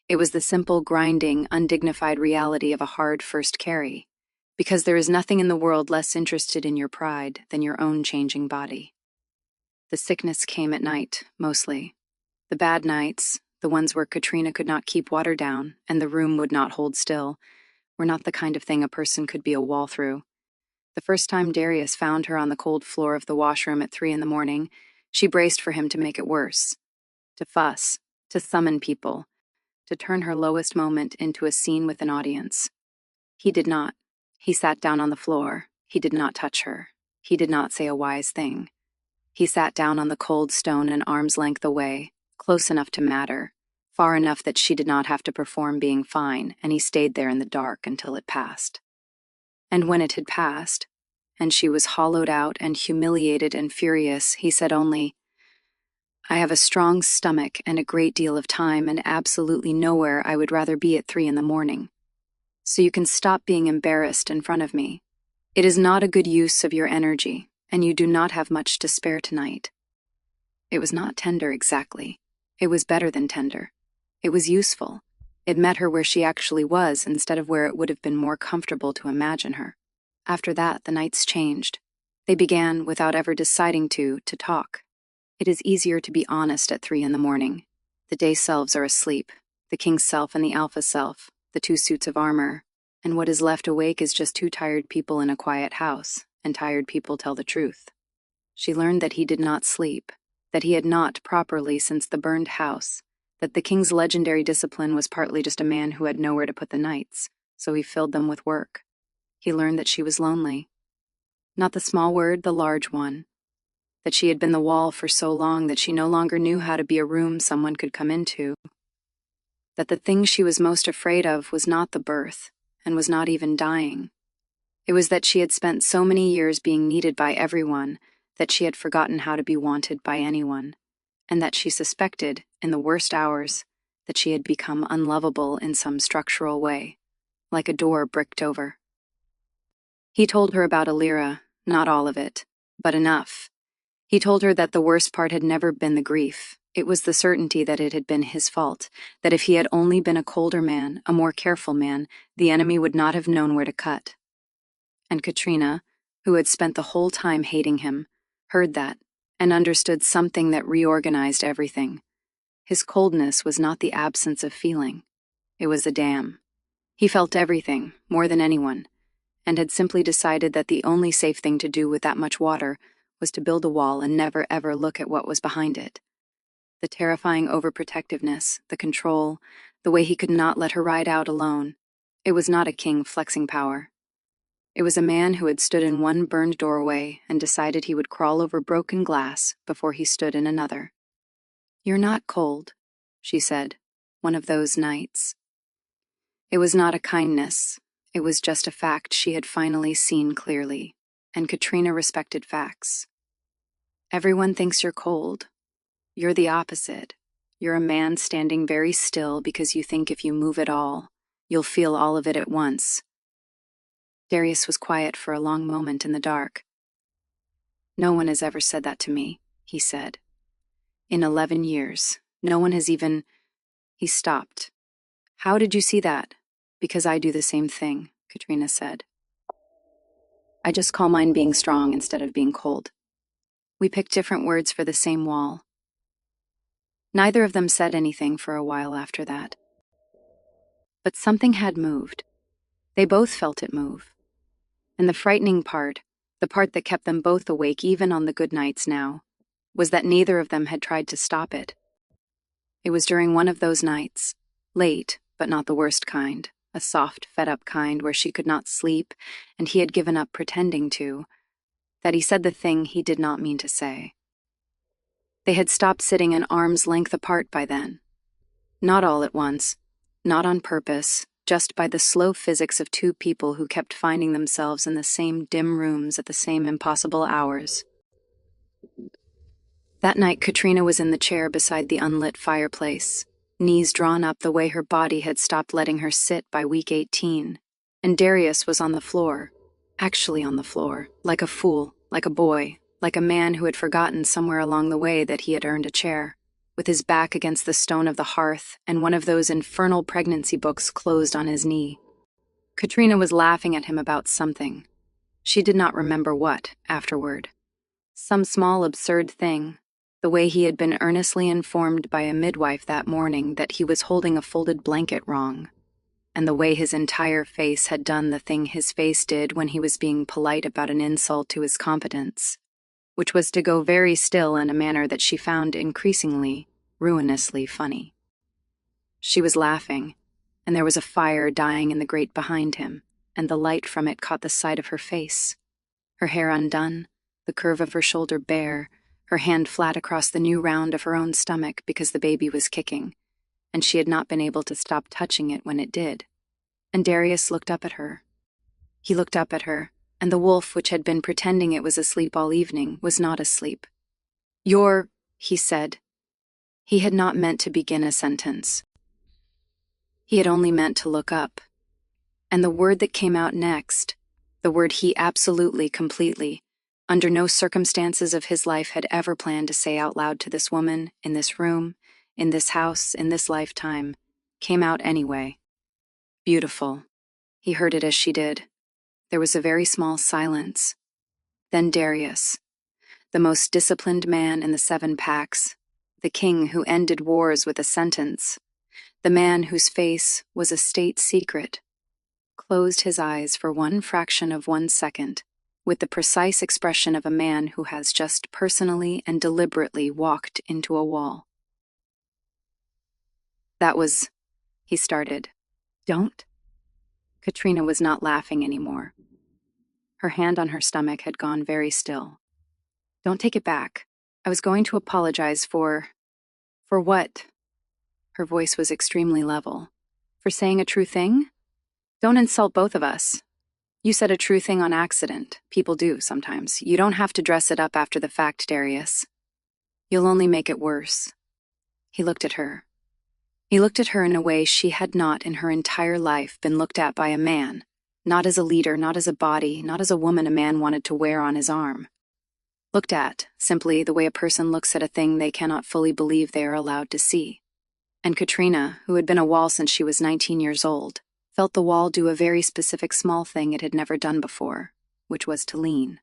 It was the simple, grinding, undignified reality of a hard first carry, because there is nothing in the world less interested in your pride than your own changing body. The sickness came at night, mostly. The bad nights, the ones where Katrina could not keep water down and the room would not hold still, were not the kind of thing a person could be a wall through. The first time Darius found her on the cold floor of the washroom at 3 in the morning, she braced for him to make it worse, to fuss, to summon people, to turn her lowest moment into a scene with an audience. He did not. He sat down on the floor. He did not touch her. He did not say a wise thing. He sat down on the cold stone an arm's length away, close enough to matter, far enough that she did not have to perform being fine, and he stayed there in the dark until it passed. And when it had passed, and she was hollowed out and humiliated and furious, he said only, "I have a strong stomach and a great deal of time and absolutely nowhere I would rather be at 3 in the morning. So you can stop being embarrassed in front of me. It is not a good use of your energy, and you do not have much to spare tonight." It was not tender exactly. It was better than tender. It was useful. It met her where she actually was instead of where it would have been more comfortable to imagine her. After that, the nights changed. They began, without ever deciding to talk. It is easier to be honest at 3 in the morning. The day selves are asleep, the king's self and the alpha self, the 2 suits of armor, and what is left awake is just 2 tired people in a quiet house, and tired people tell the truth. She learned that he did not sleep, that he had not properly since the burned house, that the king's legendary discipline was partly just a man who had nowhere to put the nights, so he filled them with work. He learned that she was lonely. Not the small word, the large one. That she had been the wall for so long that she no longer knew how to be a room someone could come into. That the thing she was most afraid of was not the birth, and was not even dying. It was that she had spent so many years being needed by everyone that she had forgotten how to be wanted by anyone, and that she suspected, in the worst hours, that she had become unlovable in some structural way, like a door bricked over. He told her about Alira, not all of it, but enough. He told her that the worst part had never been the grief. It was the certainty that it had been his fault, that if he had only been a colder man, a more careful man, the enemy would not have known where to cut. And Katrina, who had spent the whole time hating him, heard that, and understood something that reorganized everything. His coldness was not the absence of feeling. It was a dam. He felt everything, more than anyone, and had simply decided that the only safe thing to do with that much water was to build a wall and never ever look at what was behind it. The terrifying overprotectiveness, the control, the way he could not let her ride out alone. It was not a king flexing power. It was a man who had stood in one burned doorway and decided he would crawl over broken glass before he stood in another. "You're not cold," she said, one of those nights. It was not a kindness. It was just a fact she had finally seen clearly, and Katrina respected facts. "Everyone thinks you're cold. You're the opposite. You're a man standing very still because you think if you move at all, you'll feel all of it at once." Darius was quiet for a long moment in the dark. "No one has ever said that to me," he said. "In 11 years, no one has even—" He stopped. "How did you see that?" "Because I do the same thing," Katrina said. "I just call mine being strong instead of being cold." We picked different words for the same wall. Neither of them said anything for a while after that. But something had moved. They both felt it move. And the frightening part, the part that kept them both awake even on the good nights now, was that neither of them had tried to stop it. It was during one of those nights, late, but not the worst kind, a soft, fed-up kind where she could not sleep and he had given up pretending to, that he said the thing he did not mean to say. They had stopped sitting an arm's length apart by then. Not all at once, not on purpose, just by the slow physics of 2 people who kept finding themselves in the same dim rooms at the same impossible hours. That night, Katrina was in the chair beside the unlit fireplace, knees drawn up the way her body had stopped letting her sit by week 18, and Darius was on the floor, actually on the floor, like a fool, like a boy, like a man who had forgotten somewhere along the way that he had earned a chair, with his back against the stone of the hearth and one of those infernal pregnancy books closed on his knee. Katrina was laughing at him about something. She did not remember what, afterward. Some small absurd thing, the way he had been earnestly informed by a midwife that morning that he was holding a folded blanket wrong, and the way his entire face had done the thing his face did when he was being polite about an insult to his competence, which was to go very still in a manner that she found increasingly, ruinously funny. She was laughing, and there was a fire dying in the grate behind him, and the light from it caught the side of her face, her hair undone, the curve of her shoulder bare, her hand flat across the new round of her own stomach because the baby was kicking, and she had not been able to stop touching it when it did. And Darius looked up at her. He looked up at her, and the wolf, which had been pretending it was asleep all evening, was not asleep. "You're," he said. He had not meant to begin a sentence. He had only meant to look up. And the word that came out next, the word he absolutely, completely, under no circumstances of his life had ever planned to say out loud to this woman, in this room, in this house, in this lifetime, came out anyway. Beautiful. He heard it as she did. There was a very small silence. Then Darius, the most disciplined man in the 7 packs, the king who ended wars with a sentence, the man whose face was a state secret, closed his eyes for one fraction of 1 second, with the precise expression of a man who has just personally and deliberately walked into a wall. That was, he started. Don't? Katrina was not laughing anymore. Her hand on her stomach had gone very still. Don't take it back. I was going to apologize for what? Her voice was extremely level. For saying a true thing? Don't insult both of us. You said a true thing on accident. People do sometimes. You don't have to dress it up after the fact, Darius. You'll only make it worse. He looked at her. He looked at her in a way she had not in her entire life been looked at by a man, not as a leader, not as a body, not as a woman a man wanted to wear on his arm. Looked at, simply, the way a person looks at a thing they cannot fully believe they are allowed to see. And Katrina, who had been a wall since she was 19 years old, felt the wall do a very specific small thing it had never done before, which was to lean.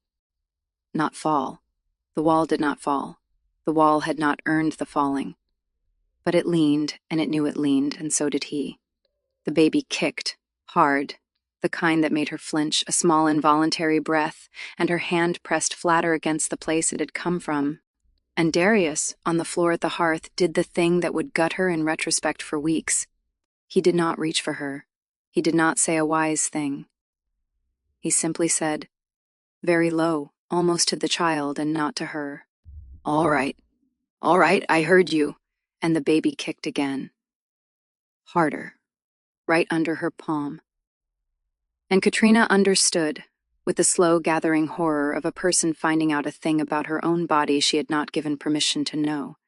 Not fall. The wall did not fall. The wall had not earned the falling. But it leaned, and it knew it leaned, and so did he. The baby kicked, hard, the kind that made her flinch, a small involuntary breath, and her hand pressed flatter against the place it had come from. And Darius, on the floor at the hearth, did the thing that would gut her in retrospect for weeks. He did not reach for her. He did not say a wise thing. He simply said, very low, almost to the child and not to her, All right, I heard you. And the baby kicked again. Harder, right under her palm. And Katrina understood, with the slow gathering horror of a person finding out a thing about her own body she had not given permission to know,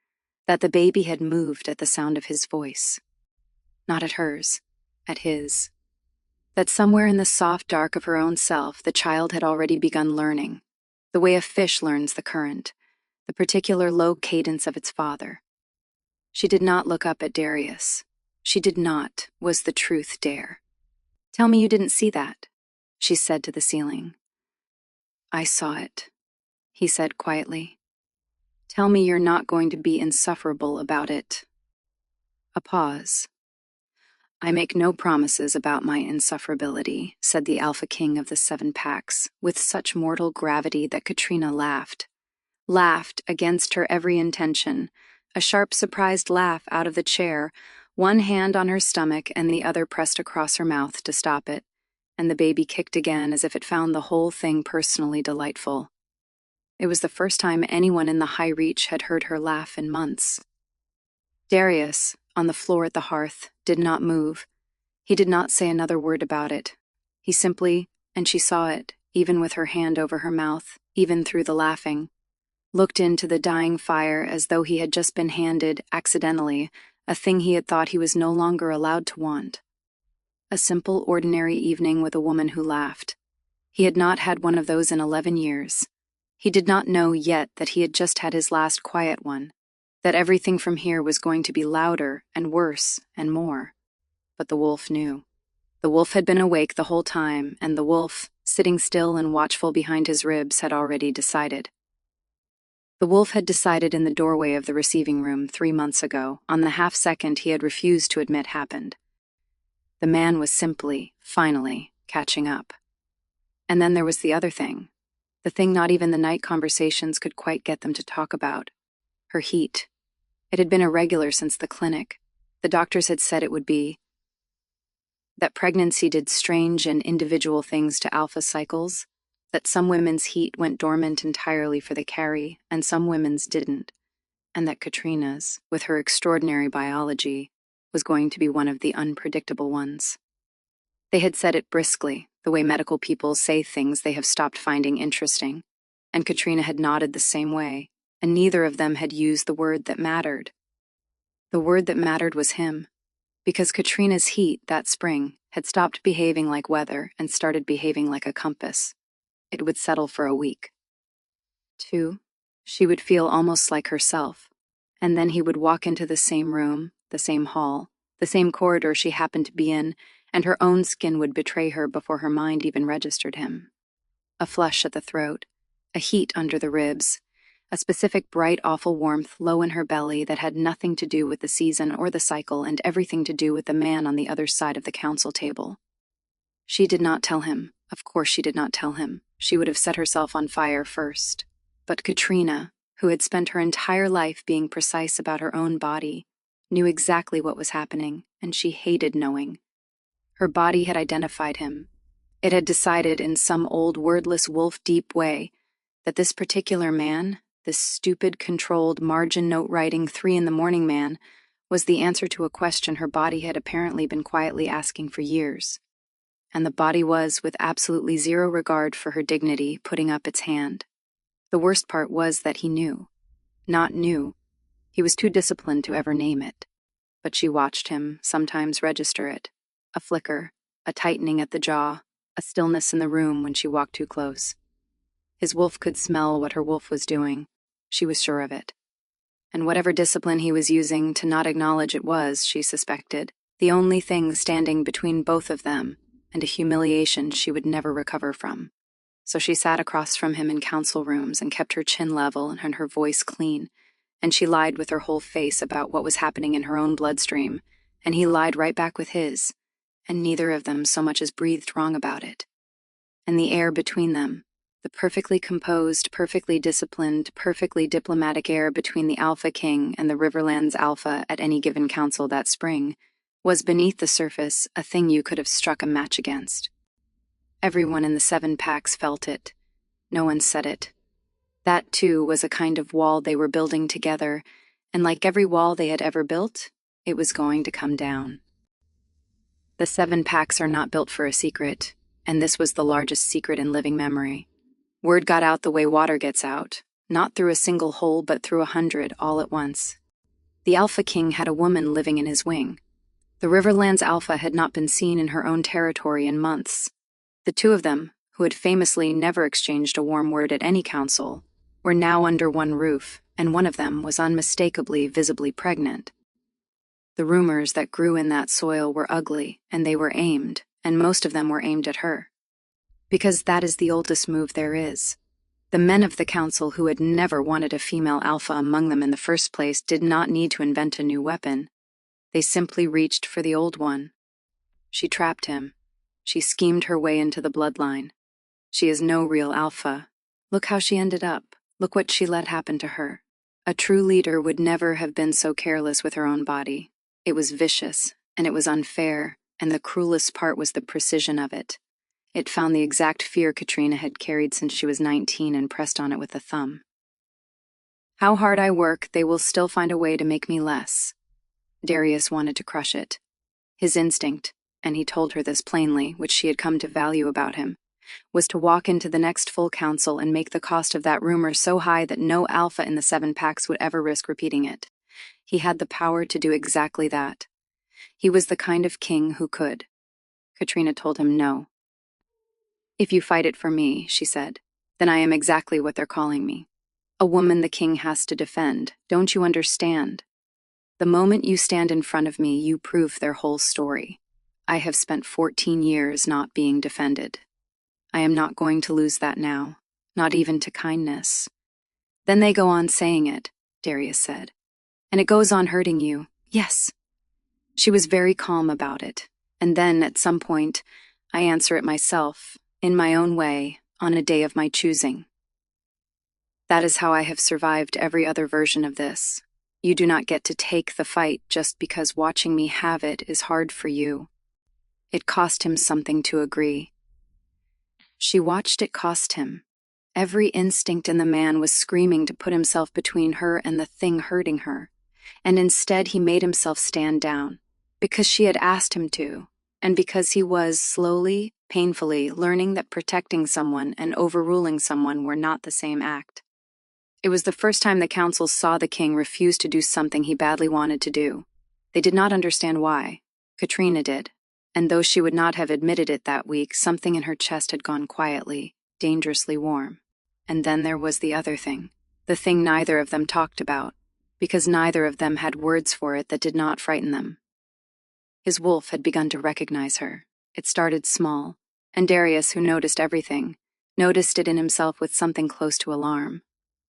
that the baby had moved at the sound of his voice. Not at hers, at his. That somewhere in the soft dark of her own self the child had already begun learning, the way a fish learns the current, the particular low cadence of its father. She did not look up at Darius. She did not, was the truth dare. Tell me you didn't see that, she said to the ceiling. I saw it, he said quietly. Tell me you're not going to be insufferable about it. A pause. I make no promises about my insufferability, said the Alpha King of the 7 packs, with such mortal gravity that Katrina laughed. Laughed against her every intention, a sharp, surprised laugh out of the chair, one hand on her stomach and the other pressed across her mouth to stop it, and the baby kicked again as if it found the whole thing personally delightful. It was the first time anyone in the High Reach had heard her laugh in months. Darius, on the floor at the hearth, did not move. He did not say another word about it. He simply, and she saw it, even with her hand over her mouth, even through the laughing, looked into the dying fire as though he had just been handed, accidentally, a thing he had thought he was no longer allowed to want. A simple, ordinary evening with a woman who laughed. He had not had one of those in 11 years. He did not know yet that he had just had his last quiet one, that everything from here was going to be louder and worse and more. But the wolf knew. The wolf had been awake the whole time, and the wolf, sitting still and watchful behind his ribs, had already decided. The wolf had decided in the doorway of the receiving room 3 months ago, on the half-second he had refused to admit happened. The man was simply, finally, catching up. And then there was the other thing, the thing not even the night conversations could quite get them to talk about, her heat. It had been irregular since the clinic. The doctors had said it would be. That pregnancy did strange and individual things to alpha cycles, that some women's heat went dormant entirely for the carry, and some women's didn't, and that Katrina's, with her extraordinary biology, was going to be one of the unpredictable ones. They had said it briskly, the way medical people say things they have stopped finding interesting, and Katrina had nodded the same way, and neither of them had used the word that mattered. The word that mattered was him, because Katrina's heat that spring had stopped behaving like weather and started behaving like a compass. It would settle for a week. 2, she would feel almost like herself, and then he would walk into the same room, the same hall, the same corridor she happened to be in, and her own skin would betray her before her mind even registered him. A flush at the throat, a heat under the ribs, a specific bright, awful warmth low in her belly that had nothing to do with the season or the cycle and everything to do with the man on the other side of the council table. She did not tell him. Of course she did not tell him. She would have set herself on fire first. But Katrina, who had spent her entire life being precise about her own body, knew exactly what was happening, and she hated knowing. Her body had identified him. It had decided in some old wordless wolf-deep way that this particular man, this stupid, controlled, margin-note-writing 3-in-the-morning man, was the answer to a question her body had apparently been quietly asking for years. And the body was, with absolutely zero regard for her dignity, putting up its hand. The worst part was that he knew. Not knew. He was too disciplined to ever name it. But she watched him sometimes register it. A flicker, a tightening at the jaw, a stillness in the room when she walked too close. His wolf could smell what her wolf was doing. She was sure of it. And whatever discipline he was using to not acknowledge it was, she suspected, the only thing standing between both of them and a humiliation she would never recover from. So she sat across from him in council rooms and kept her chin level and her voice clean, and she lied with her whole face about what was happening in her own bloodstream, and he lied right back with his, and neither of them so much as breathed wrong about it. And the air between them, the perfectly composed, perfectly disciplined, perfectly diplomatic air between the Alpha King and the Riverlands Alpha at any given council that spring, was beneath the surface a thing you could have struck a match against. Everyone in the 7 packs felt it. No one said it. That, too, was a kind of wall they were building together, and like every wall they had ever built, it was going to come down. The 7 packs are not built for a secret, and this was the largest secret in living memory. Word got out the way water gets out, not through a single hole but through 100 all at once. The Alpha King had a woman living in his wing. The Riverlands Alpha had not been seen in her own territory in months. The two of them, who had famously never exchanged a warm word at any council, were now under one roof, and one of them was unmistakably, visibly pregnant. The rumors that grew in that soil were ugly, and they were aimed, and most of them were aimed at her. Because that is the oldest move there is. The men of the council who had never wanted a female alpha among them in the first place did not need to invent a new weapon. They simply reached for the old one. She trapped him. She schemed her way into the bloodline. She is no real alpha. Look how she ended up. Look what she let happen to her. A true leader would never have been so careless with her own body. It was vicious, and it was unfair, and the cruelest part was the precision of it. It found the exact fear Katrina had carried since she was 19 and pressed on it with a thumb. How hard I work, they will still find a way to make me less. Darius wanted to crush it. His instinct, and he told her this plainly, which she had come to value about him, was to walk into the next full council and make the cost of that rumor so high that no alpha in the 7 packs would ever risk repeating it. He had the power to do exactly that. He was the kind of king who could. Katrina told him no. If you fight it for me, she said, then I am exactly what they're calling me. A woman the king has to defend. Don't you understand? The moment you stand in front of me, you prove their whole story. I have spent 14 years not being defended. I am not going to lose that now, not even to kindness. Then they go on saying it, Darius said. And it goes on hurting you. Yes. She was very calm about it. And then, at some point, I answer it myself, in my own way, on a day of my choosing. That is how I have survived every other version of this. You do not get to take the fight just because watching me have it is hard for you. It cost him something to agree. She watched it cost him. Every instinct in the man was screaming to put himself between her and the thing hurting her, and instead he made himself stand down, because she had asked him to, and because he was slowly, painfully learning that protecting someone and overruling someone were not the same act. It was the first time the council saw the king refuse to do something he badly wanted to do. They did not understand why. Katrina did. And though she would not have admitted it that week, something in her chest had gone quietly, dangerously warm. And then there was the other thing, the thing neither of them talked about, because neither of them had words for it that did not frighten them. His wolf had begun to recognize her. It started small, and Darius, who noticed everything, noticed it in himself with something close to alarm.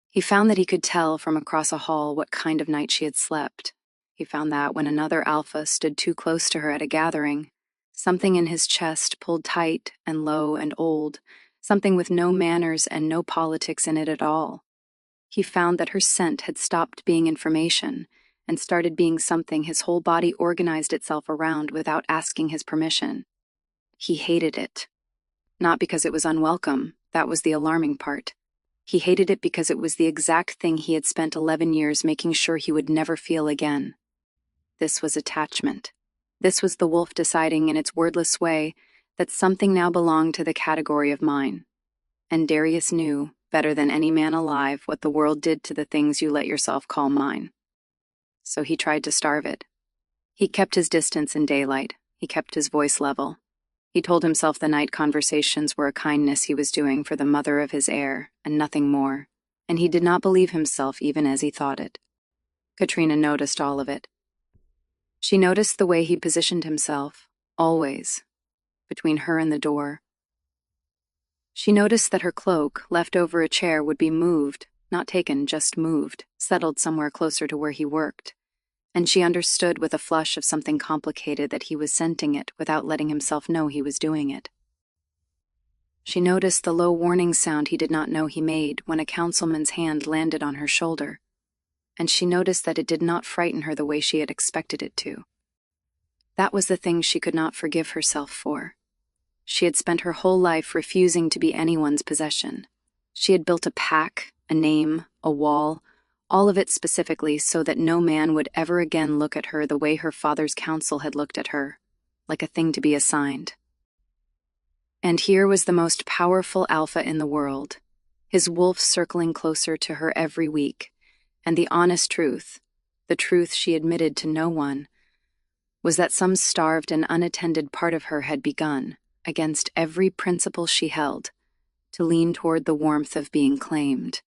He found that he could tell from across a hall what kind of night she had slept. He found that when another alpha stood too close to her at a gathering, something in his chest pulled tight and low and old, something with no manners and no politics in it at all. He found that her scent had stopped being information and started being something his whole body organized itself around without asking his permission. He hated it. Not because it was unwelcome, that was the alarming part. He hated it because it was the exact thing he had spent 11 years making sure he would never feel again. This was attachment. This was the wolf deciding in its wordless way that something now belonged to the category of mine. And Darius knew, better than any man alive, what the world did to the things you let yourself call mine. So he tried to starve it. He kept his distance in daylight. He kept his voice level. He told himself the night conversations were a kindness he was doing for the mother of his heir, and nothing more, and he did not believe himself even as he thought it. Katrina noticed all of it. She noticed the way he positioned himself, always, between her and the door. She noticed that her cloak, left over a chair, would be moved, not taken, just moved, settled somewhere closer to where he worked. And she understood with a flush of something complicated that he was scenting it without letting himself know he was doing it. She noticed the low warning sound he did not know he made when a councilman's hand landed on her shoulder, and she noticed that it did not frighten her the way she had expected it to. That was the thing she could not forgive herself for. She had spent her whole life refusing to be anyone's possession. She had built a pack, a name, a wall, all of it specifically so that no man would ever again look at her the way her father's council had looked at her, like a thing to be assigned. And here was the most powerful alpha in the world, his wolf circling closer to her every week, and the honest truth, the truth she admitted to no one, was that some starved and unattended part of her had begun, against every principle she held, to lean toward the warmth of being claimed,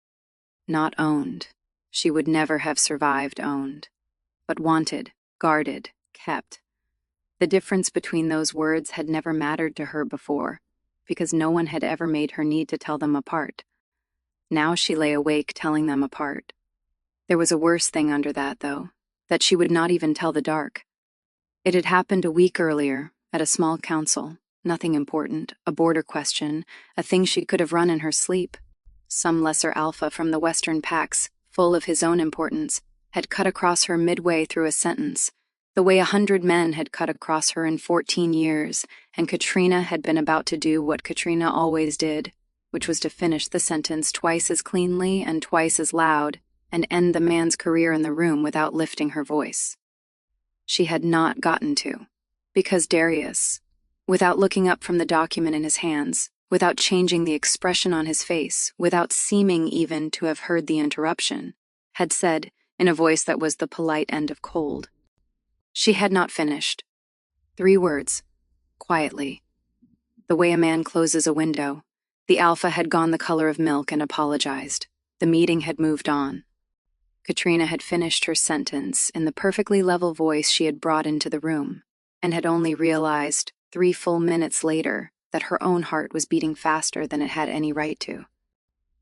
not owned. She would never have survived owned, but wanted, guarded, kept. The difference between those words had never mattered to her before, because no one had ever made her need to tell them apart. Now she lay awake telling them apart. There was a worse thing under that, though, that she would not even tell the dark. It had happened a week earlier, at a small council, nothing important, a border question, a thing she could have run in her sleep. Some lesser alpha from the Western packs, full of his own importance, had cut across her midway through a sentence, the way 100 men had cut across her in 14 years, and Katrina had been about to do what Katrina always did, which was to finish the sentence twice as cleanly and twice as loud, and end the man's career in the room without lifting her voice. She had not gotten to, because Darius, without looking up from the document in his hands, without changing the expression on his face, without seeming even to have heard the interruption, had said, in a voice that was the polite end of cold. She had not finished. 3 words, quietly. The way a man closes a window. The alpha had gone the color of milk and apologized. The meeting had moved on. Katrina had finished her sentence in the perfectly level voice she had brought into the room, and had only realized 3 full minutes later that her own heart was beating faster than it had any right to.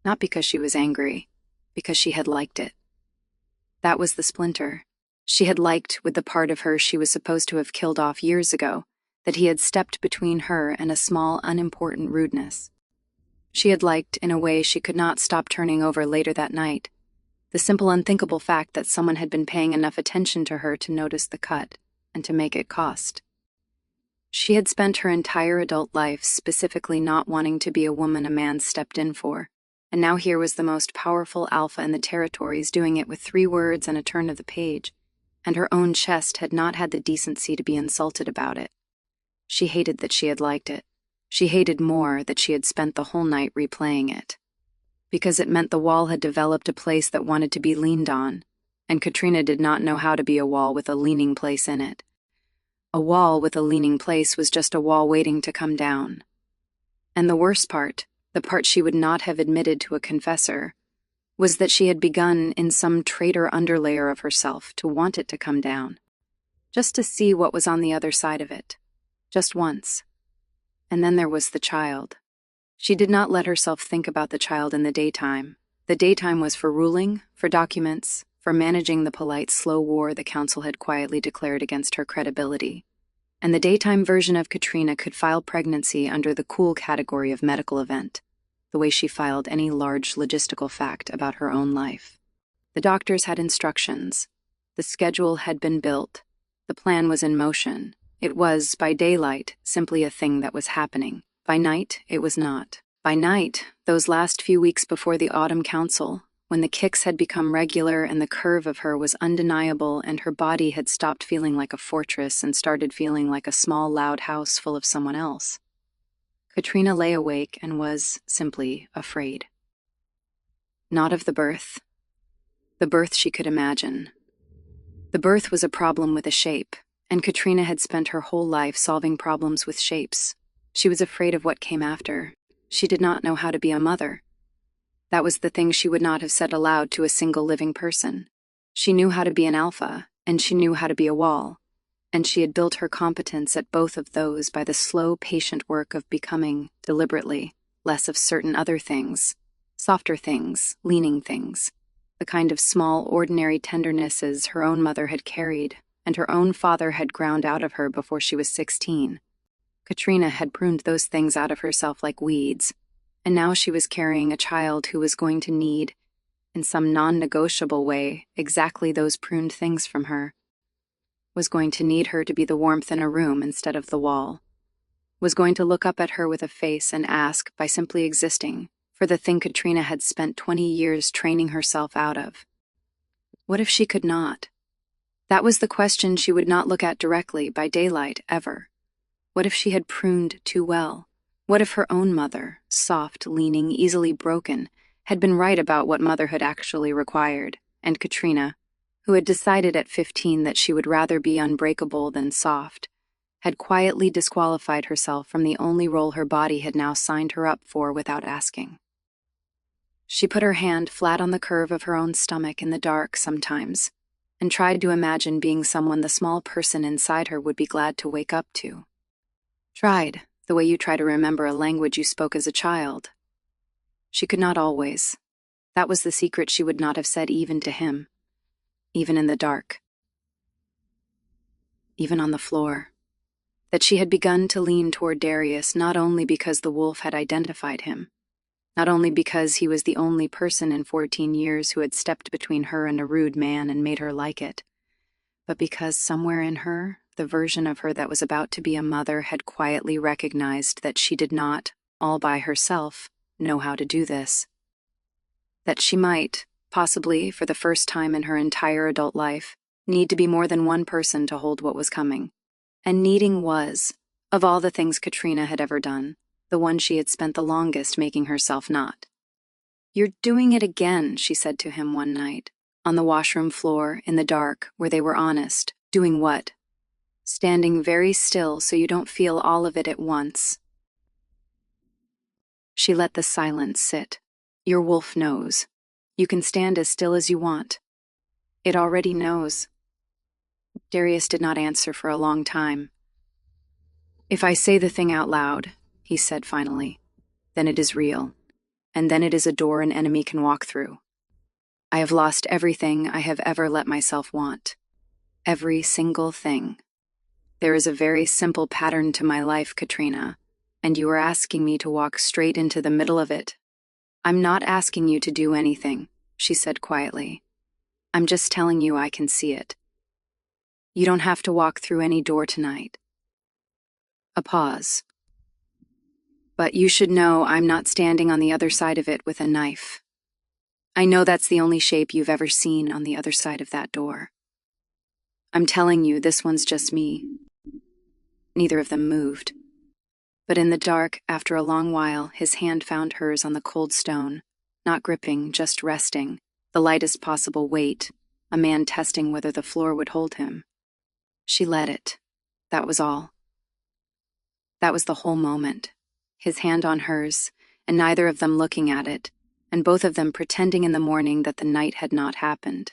Not because she was angry, because she had liked it. That was the splinter. She had liked, with the part of her she was supposed to have killed off years ago, that he had stepped between her and a small, unimportant rudeness. She had liked, in a way she could not stop turning over later that night, the simple unthinkable fact that someone had been paying enough attention to her to notice the cut, and to make it cost. She had spent her entire adult life specifically not wanting to be a woman a man stepped in for, and now here was the most powerful alpha in the territories doing it with 3 words and a turn of the page, and her own chest had not had the decency to be insulted about it. She hated that she had liked it. She hated more that she had spent the whole night replaying it. Because it meant the wall had developed a place that wanted to be leaned on, and Katrina did not know how to be a wall with a leaning place in it. A wall with a leaning place was just a wall waiting to come down. And the worst part, the part she would not have admitted to a confessor, was that she had begun in some traitor underlayer of herself to want it to come down. just to see what was on the other side of it. Just once. And then there was the child. She did not let herself think about the child in the daytime. The daytime was for ruling, for documents, for managing the polite, slow war the council had quietly declared against her credibility. And the daytime version of Katrina could file pregnancy under the cool category of medical event, the way she filed any large logistical fact about her own life. The doctors had instructions. The schedule had been built. The plan was in motion. It was, by daylight, simply a thing that was happening. By night, it was not. By night, those last few weeks before the autumn council, when the kicks had become regular and the curve of her was undeniable and her body had stopped feeling like a fortress and started feeling like a small, loud house full of someone else, Katrina lay awake and was, simply, afraid. Not of the birth. The birth she could imagine. The birth was a problem with a shape, and Katrina had spent her whole life solving problems with shapes. She was afraid of what came after. She did not know how to be a mother. That was the thing she would not have said aloud to a single living person. She knew how to be an alpha, and she knew how to be a wall, and she had built her competence at both of those by the slow, patient work of becoming, deliberately, less of certain other things, softer things, leaning things, the kind of small, ordinary tendernesses her own mother had carried, and her own father had ground out of her before she was 16. Katrina had pruned those things out of herself like weeds, and now she was carrying a child who was going to need, in some non-negotiable way, exactly those pruned things from her. Was going to need her to be the warmth in a room instead of the wall. Was going to look up at her with a face and ask, by simply existing, for the thing Katrina had spent 20 years training herself out of. What if she could not? That was the question she would not look at directly, by daylight, ever. What if she had pruned too well? What if her own mother, soft, leaning, easily broken, had been right about what motherhood actually required, and Katrina, who had decided at 15 that she would rather be unbreakable than soft, had quietly disqualified herself from the only role her body had now signed her up for without asking? She put her hand flat on the curve of her own stomach in the dark sometimes, and tried to imagine being someone the small person inside her would be glad to wake up to. Tried, the way you try to remember a language you spoke as a child. She could not always. That was the secret she would not have said even to him. Even in the dark. Even on the floor. That she had begun to lean toward Darius not only because the wolf had identified him, not only because he was the only person in 14 years who had stepped between her and a rude man and made her like it, but because somewhere in her, the version of her that was about to be a mother had quietly recognized that she did not, all by herself, know how to do this. That she might, possibly for the first time in her entire adult life, need to be more than one person to hold what was coming. And needing was, of all the things Katrina had ever done, the one she had spent the longest making herself not. "You're doing it again," she said to him one night, on the washroom floor, in the dark, where they were honest. Doing what? Standing very still so you don't feel all of it at once. She let the silence sit. Your wolf knows. You can stand as still as you want. It already knows. Darius did not answer for a long time. "If I say the thing out loud," he said finally, "then it is real, and then it is a door an enemy can walk through. I have lost everything I have ever let myself want. Every single thing. There is a very simple pattern to my life, Katrina, and you are asking me to walk straight into the middle of it." "I'm not asking you to do anything," she said quietly. "I'm just telling you I can see it. You don't have to walk through any door tonight." A pause. "But you should know I'm not standing on the other side of it with a knife. I know that's the only shape you've ever seen on the other side of that door. I'm telling you, this one's just me." Neither of them moved. But in the dark, after a long while, his hand found hers on the cold stone, not gripping, just resting, the lightest possible weight, a man testing whether the floor would hold him. She let it. That was all. That was the whole moment. His hand on hers, and neither of them looking at it, and both of them pretending in the morning that the night had not happened.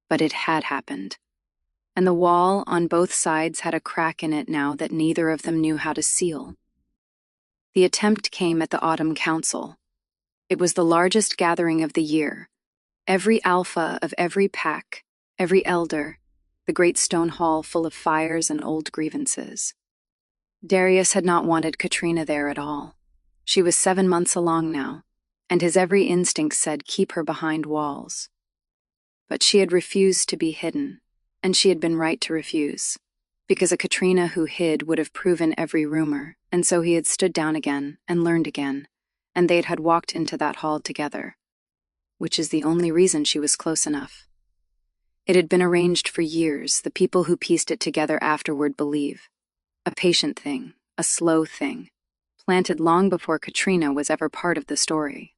But it had happened. and the wall on both sides had a crack in it now that neither of them knew how to seal. The attempt came at the Autumn Council. It was the largest gathering of the year. Every alpha of every pack, every elder, the great stone hall full of fires and old grievances. Darius had not wanted Katrina there at all. She was 7 months along now, and his every instinct said keep her behind walls. But she had refused to be hidden, and she had been right to refuse, because a Katrina who hid would have proven every rumor, and so he had stood down again and learned again, and they had walked into that hall together, which is the only reason she was close enough. It had been arranged for years, the people who pieced it together afterward believe. A patient thing, a slow thing, planted long before Katrina was ever part of the story.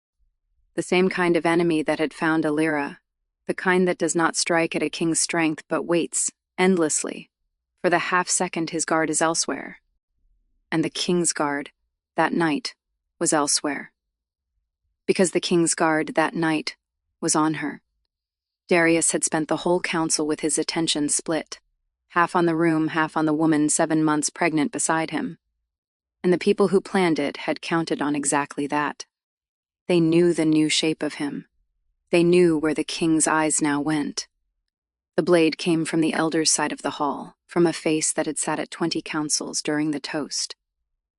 The same kind of enemy that had found Alira, the kind that does not strike at a king's strength but waits, endlessly, for the half-second his guard is elsewhere. And the king's guard, that night, was elsewhere. Because the king's guard, that night, was on her. Darius had spent the whole council with his attention split, half on the room, half on the woman 7 months pregnant beside him. And the people who planned it had counted on exactly that. They knew the new shape of him. They knew where the king's eyes now went. The blade came from the elder's side of the hall, from a face that had sat at 20 councils during the toast.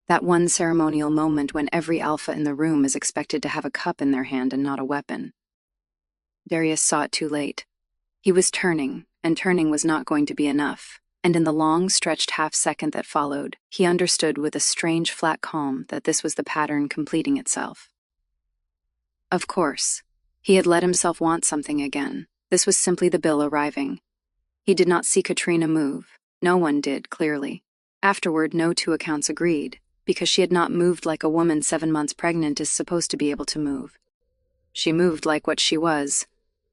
That one ceremonial moment when every alpha in the room is expected to have a cup in their hand and not a weapon. Darius saw it too late. He was turning, and turning was not going to be enough, and in the long, stretched half-second that followed, he understood with a strange flat calm that this was the pattern completing itself. Of course, he had let himself want something again. This was simply the bill arriving. He did not see Katrina move. No one did, clearly. Afterward, no two accounts agreed, because she had not moved like a woman 7 months pregnant is supposed to be able to move. She moved like what she was,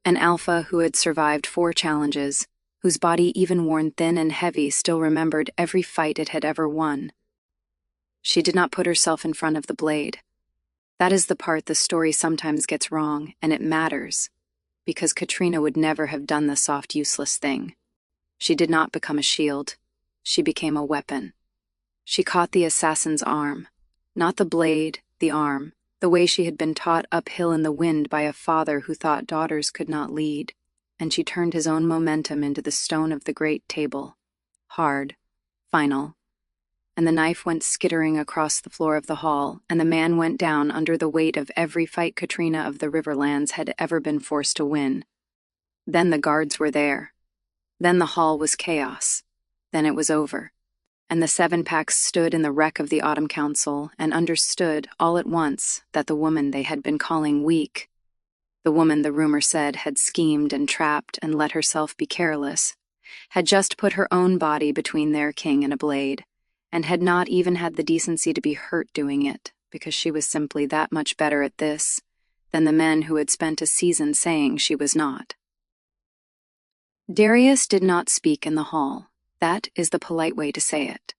an alpha who had survived 4 challenges, whose body, even worn thin and heavy, still remembered every fight it had ever won. She did not put herself in front of the blade. That is the part the story sometimes gets wrong, and it matters, because Katrina would never have done the soft, useless thing. She did not become a shield. She became a weapon. She caught the assassin's arm, not the blade, the arm, the way she had been taught uphill in the wind by a father who thought daughters could not lead, and she turned his own momentum into the stone of the great table, hard, final, and the knife went skittering across the floor of the hall, and the man went down under the weight of every fight Katrina of the Riverlands had ever been forced to win. Then the guards were there. Then the hall was chaos. Then it was over. And the 7 packs stood in the wreck of the Autumn Council and understood all at once that the woman they had been calling weak, the woman the rumor said had schemed and trapped and let herself be careless, had just put her own body between their king and a blade, and had not even had the decency to be hurt doing it, because she was simply that much better at this than the men who had spent a season saying she was not. Darius did not speak in the hall. That is the polite way to say it.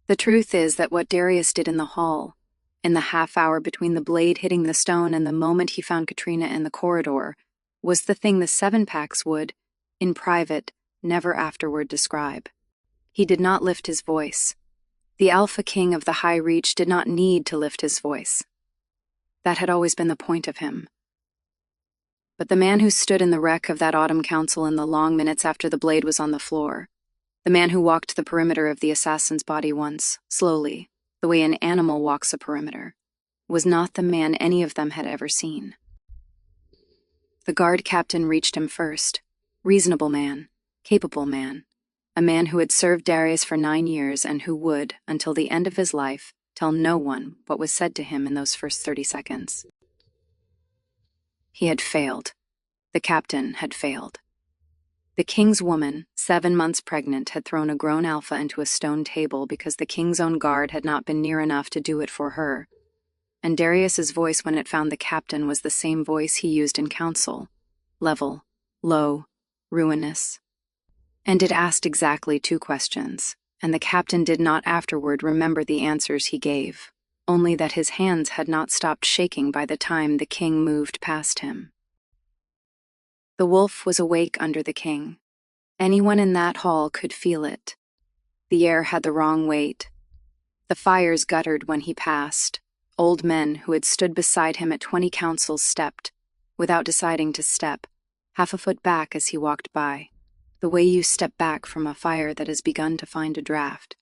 The truth is that what Darius did in the hall, in the half hour between the blade hitting the stone and the moment he found Katrina in the corridor, was the thing the 7 packs would, in private, never afterward describe. He did not lift his voice. The Alpha King of the High Reach did not need to lift his voice. That had always been the point of him. But the man who stood in the wreck of that Autumn Council in the long minutes after the blade was on the floor, the man who walked the perimeter of the assassin's body once, slowly, the way an animal walks a perimeter, was not the man any of them had ever seen. The guard captain reached him first. Reasonable man, capable man, a man who had served Darius for 9 years and who would, until the end of his life, tell no one what was said to him in those first 30 seconds. He had failed. The captain had failed. The king's woman, 7 months pregnant, had thrown a grown alpha into a stone table because the king's own guard had not been near enough to do it for her. And Darius's voice when it found the captain was the same voice he used in council. Level, low, ruinous. And it asked exactly 2 questions, and the captain did not afterward remember the answers he gave, only that his hands had not stopped shaking by the time the king moved past him. The wolf was awake under the king. Anyone in that hall could feel it. The air had the wrong weight. The fires guttered when he passed. Old men who had stood beside him at 20 councils stepped, without deciding to step, half a foot back as he walked by, the way you step back from a fire that has begun to find a draft.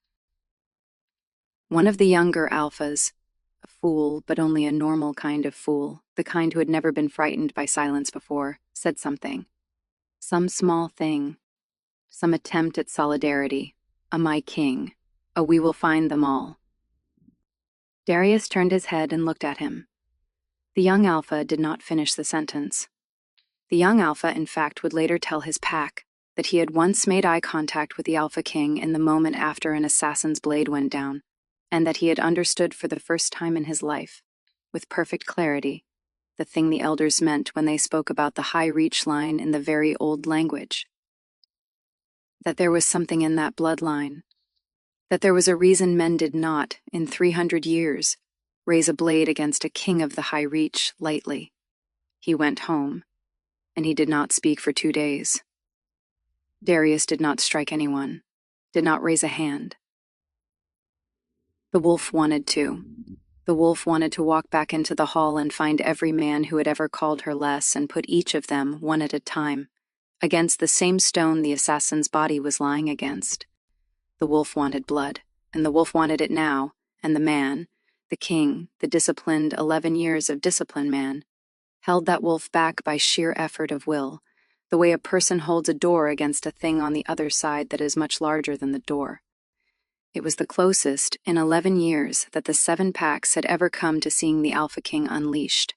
One of the younger alphas, a fool, but only a normal kind of fool, the kind who had never been frightened by silence before, said something. Some small thing. Some attempt at solidarity. A my king. A we will find them all. Darius turned his head and looked at him. The young alpha did not finish the sentence. The young alpha, in fact, would later tell his pack that he had once made eye contact with the Alpha King in the moment after an assassin's blade went down, and that he had understood for the first time in his life, with perfect clarity, the thing the elders meant when they spoke about the high reach line in the very old language. That there was something in that bloodline. That there was a reason men did not, in 300 years, raise a blade against a king of the high reach lightly. He went home, and he did not speak for 2 days. Darius did not strike anyone, did not raise a hand. The wolf wanted to. The wolf wanted to walk back into the hall and find every man who had ever called her less and put each of them, one at a time, against the same stone the assassin's body was lying against. The wolf wanted blood, and the wolf wanted it now, and the man, the king, the disciplined 11 years of discipline man, held that wolf back by sheer effort of will, the way a person holds a door against a thing on the other side that is much larger than the door. It was the closest, in 11 years, that the 7 packs had ever come to seeing the Alpha King unleashed,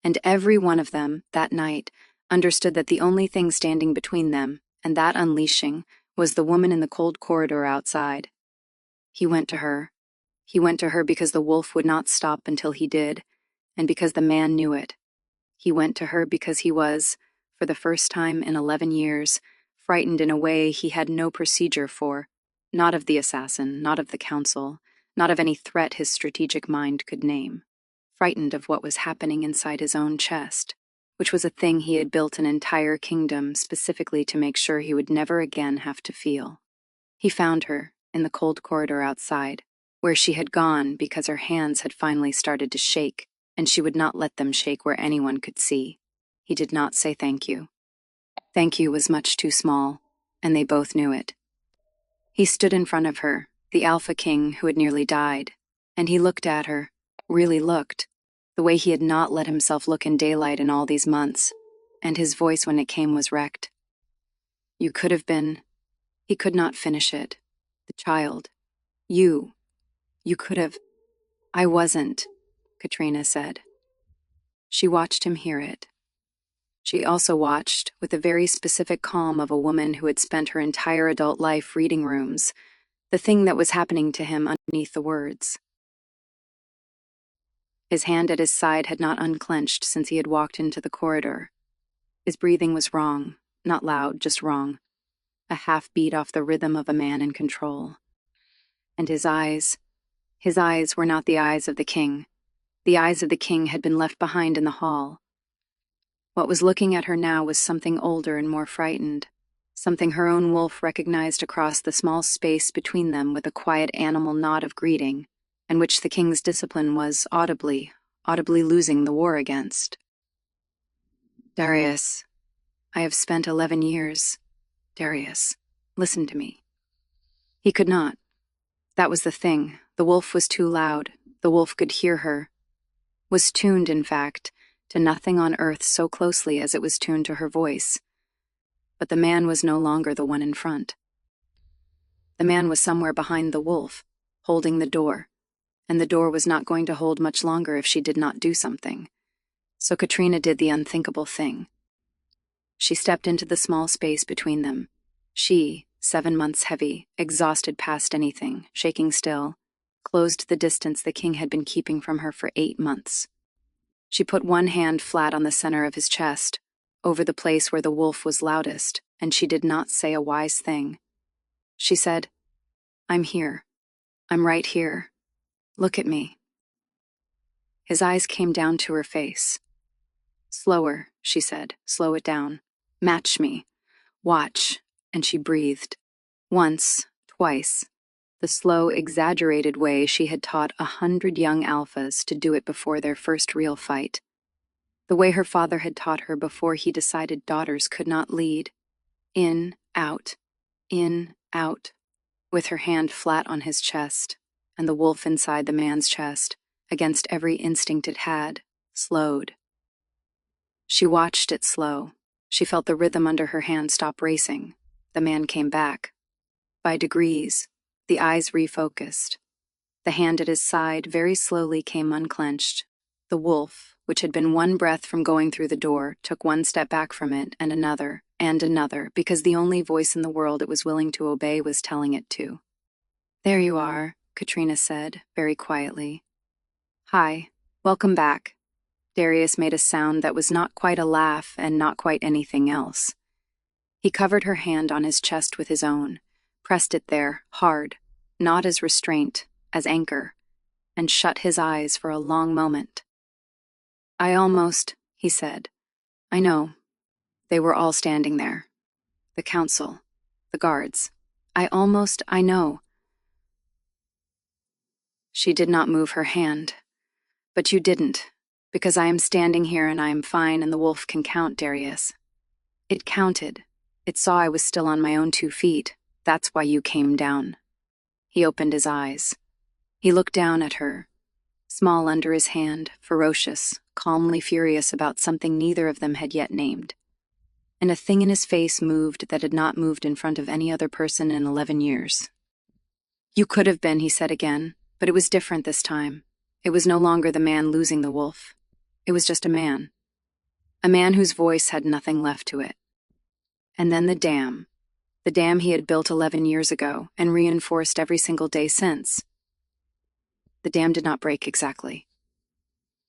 and every one of them, that night, understood that the only thing standing between them, and that unleashing, was the woman in the cold corridor outside. He went to her. He went to her because the wolf would not stop until he did, and because the man knew it. He went to her because he was, for the first time in 11 years, frightened in a way he had no procedure for, not of the assassin, not of the council, not of any threat his strategic mind could name. Frightened of what was happening inside his own chest, which was a thing he had built an entire kingdom specifically to make sure he would never again have to feel. He found her in the cold corridor outside, where she had gone because her hands had finally started to shake, and she would not let them shake where anyone could see. He did not say thank you. Thank you was much too small, and they both knew it. He stood in front of her, the Alpha King who had nearly died, and he looked at her, really looked, the way he had not let himself look in daylight in all these months, and his voice when it came was wrecked. You could have been. He could not finish it. The child. You could have. I wasn't, Katrina said. She watched him hear it. She also watched, with the very specific calm of a woman who had spent her entire adult life reading rooms, the thing that was happening to him underneath the words. His hand at his side had not unclenched since he had walked into the corridor. His breathing was wrong, not loud, just wrong. A half beat off the rhythm of a man in control. And his eyes were not the eyes of the king. The eyes of the king had been left behind in the hall. What was looking at her now was something older and more frightened, something her own wolf recognized across the small space between them with a quiet animal nod of greeting, and which the king's discipline was audibly losing the war against. Darius, I have spent 11 years. Darius, listen to me. He could not. That was the thing. The wolf was too loud. The wolf could hear her. Was tuned, in fact, to nothing on earth so closely as it was tuned to her voice. But the man was no longer the one in front. The man was somewhere behind the wolf, holding the door, and the door was not going to hold much longer if she did not do something. So Katrina did the unthinkable thing. She stepped into the small space between them. She, 7 months heavy, exhausted past anything, shaking still, closed the distance the king had been keeping from her for 8 months. She put one hand flat on the center of his chest, over the place where the wolf was loudest, and she did not say a wise thing. She said, I'm here. I'm right here. Look at me. His eyes came down to her face. Slower, she said. Slow it down. Match me. Watch. and she breathed. Once, twice, the slow, exaggerated way she had taught 100 young alphas to do it before their first real fight. The way her father had taught her before he decided daughters could not lead. In, out, with her hand flat on his chest, and the wolf inside the man's chest, against every instinct it had, slowed. She watched it slow. She felt the rhythm under her hand stop racing. The man came back. By degrees, the eyes refocused. The hand at his side very slowly came unclenched. The wolf, which had been one breath from going through the door, took one step back from it, and another, because the only voice in the world it was willing to obey was telling it to. "There you are," Katrina said, very quietly. "Hi, welcome back." Darius made a sound that was not quite a laugh and not quite anything else. He covered her hand on his chest with his own, pressed it there, hard, not as restraint, as anchor, and shut his eyes for a long moment. "I almost," he said. "I know." They were all standing there. The council, the guards. I know." She did not move her hand. "But you didn't, because I am standing here and I am fine and the wolf can count, Darius." "It counted. It saw I was still on my own 2 feet. That's why you came down." He opened his eyes. He looked down at her, small under his hand, ferocious, calmly furious about something neither of them had yet named. And a thing in his face moved that had not moved in front of any other person in 11 years. "You could have been," he said again, "but it was different this time. It was no longer the man losing the wolf. It was just a man whose voice had nothing left to it. And then the dam he had built 11 years ago and reinforced every single day since. The dam did not break exactly,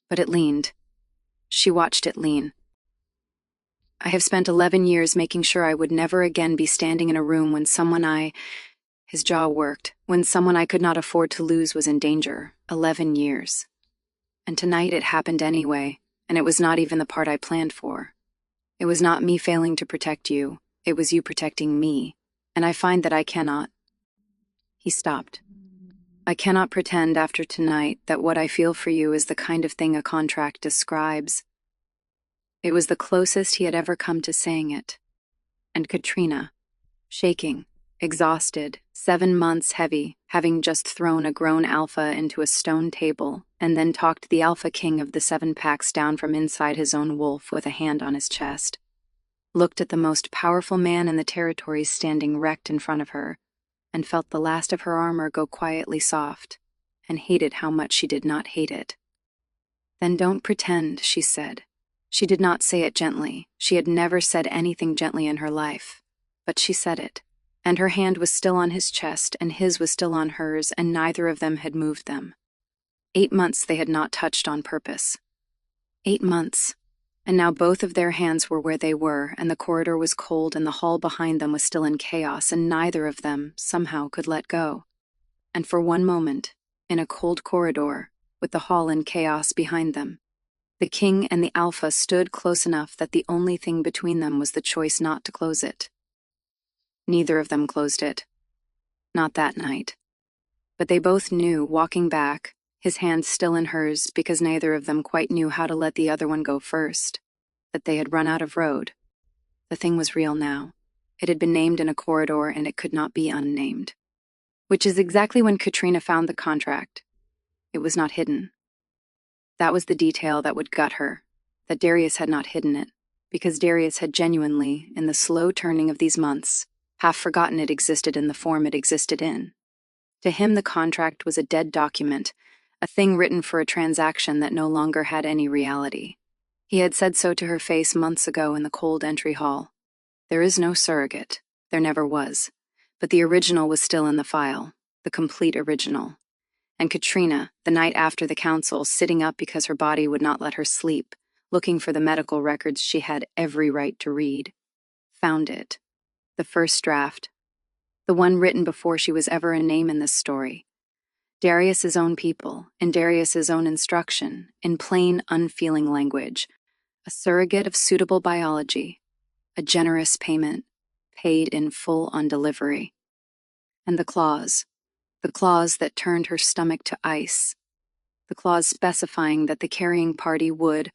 but it leaned. She watched it lean. I have spent 11 years making sure I would never again be standing in a room when his jaw worked, when someone I could not afford to lose was in danger. 11 years. And tonight it happened anyway, and it was not even the part I planned for. It was not me failing to protect you, it was you protecting me, and I find that I cannot." He stopped. "I cannot pretend after tonight that what I feel for you is the kind of thing a contract describes." It was the closest he had ever come to saying it. And Katrina, shaking, exhausted, 7 months heavy, having just thrown a grown alpha into a stone table, and then talked the alpha king of the 7 packs down from inside his own wolf with a hand on his chest, looked at the most powerful man in the territories standing wrecked in front of her, and felt the last of her armor go quietly soft, and hated how much she did not hate it. "Then don't pretend," she said. She did not say it gently. She had never said anything gently in her life. But she said it, and her hand was still on his chest, and his was still on hers, and neither of them had moved them. 8 months they had not touched on purpose. 8 months. And now both of their hands were where they were, and the corridor was cold, and the hall behind them was still in chaos, and neither of them, somehow, could let go. And for one moment, in a cold corridor, with the hall in chaos behind them, the king and the alpha stood close enough that the only thing between them was the choice not to close it. Neither of them closed it. Not that night. But they both knew, walking back, his hand still in hers because neither of them quite knew how to let the other one go first, that they had run out of road. The thing was real now. It had been named in a corridor and it could not be unnamed. Which is exactly when Katrina found the contract. It was not hidden. That was the detail that would gut her, that Darius had not hidden it, because Darius had genuinely, in the slow turning of these months, half forgotten it existed in the form it existed in. To him the contract was a dead document, a thing written for a transaction that no longer had any reality. He had said so to her face months ago in the cold entry hall. There is no surrogate. There never was. But the original was still in the file, the complete original. And Katrina, the night after the council, sitting up because her body would not let her sleep, looking for the medical records she had every right to read, found it. The first draft. The one written before she was ever a name in this story. Darius's own people, in Darius's own instruction, in plain, unfeeling language. A surrogate of suitable biology. A generous payment. paid in full on delivery. And the clause that turned her stomach to ice, the clause specifying that the carrying party would,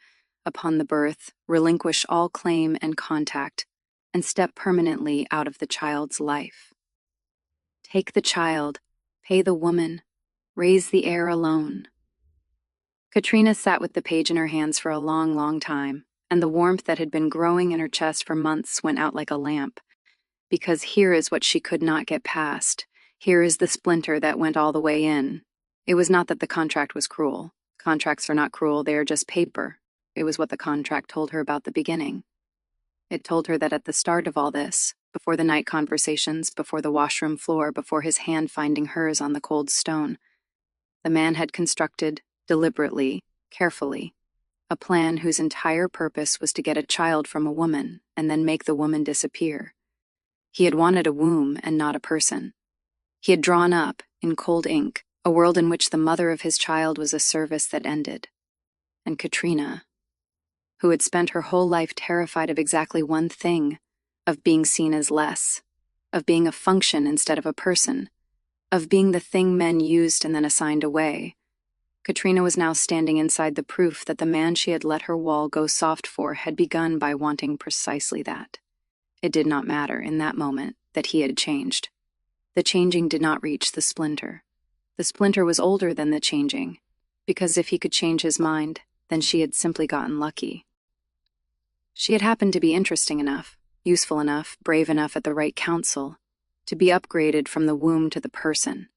upon the birth, relinquish all claim and contact and step permanently out of the child's life. Take the child, pay the woman, raise the heir alone. Katrina sat with the page in her hands for a long, long time, and the warmth that had been growing in her chest for months went out like a lamp. Because here is what she could not get past. Here is the splinter that went all the way in. It was not that the contract was cruel. Contracts are not cruel, they are just paper. It was what the contract told her about the beginning. It told her that at the start of all this, before the night conversations, before the washroom floor, before his hand finding hers on the cold stone, the man had constructed, deliberately, carefully, a plan whose entire purpose was to get a child from a woman and then make the woman disappear. He had wanted a womb and not a person. He had drawn up, in cold ink, a world in which the mother of his child was a service that ended. And Katrina, who had spent her whole life terrified of exactly one thing, of being seen as less, of being a function instead of a person, of being the thing men used and then assigned away, Katrina was now standing inside the proof that the man she had let her wall go soft for had begun by wanting precisely that. It did not matter in that moment that he had changed. The changing did not reach the splinter. The splinter was older than the changing, because if he could change his mind, then she had simply gotten lucky. She had happened to be interesting enough, useful enough, brave enough at the right counsel, to be upgraded from the womb to the person.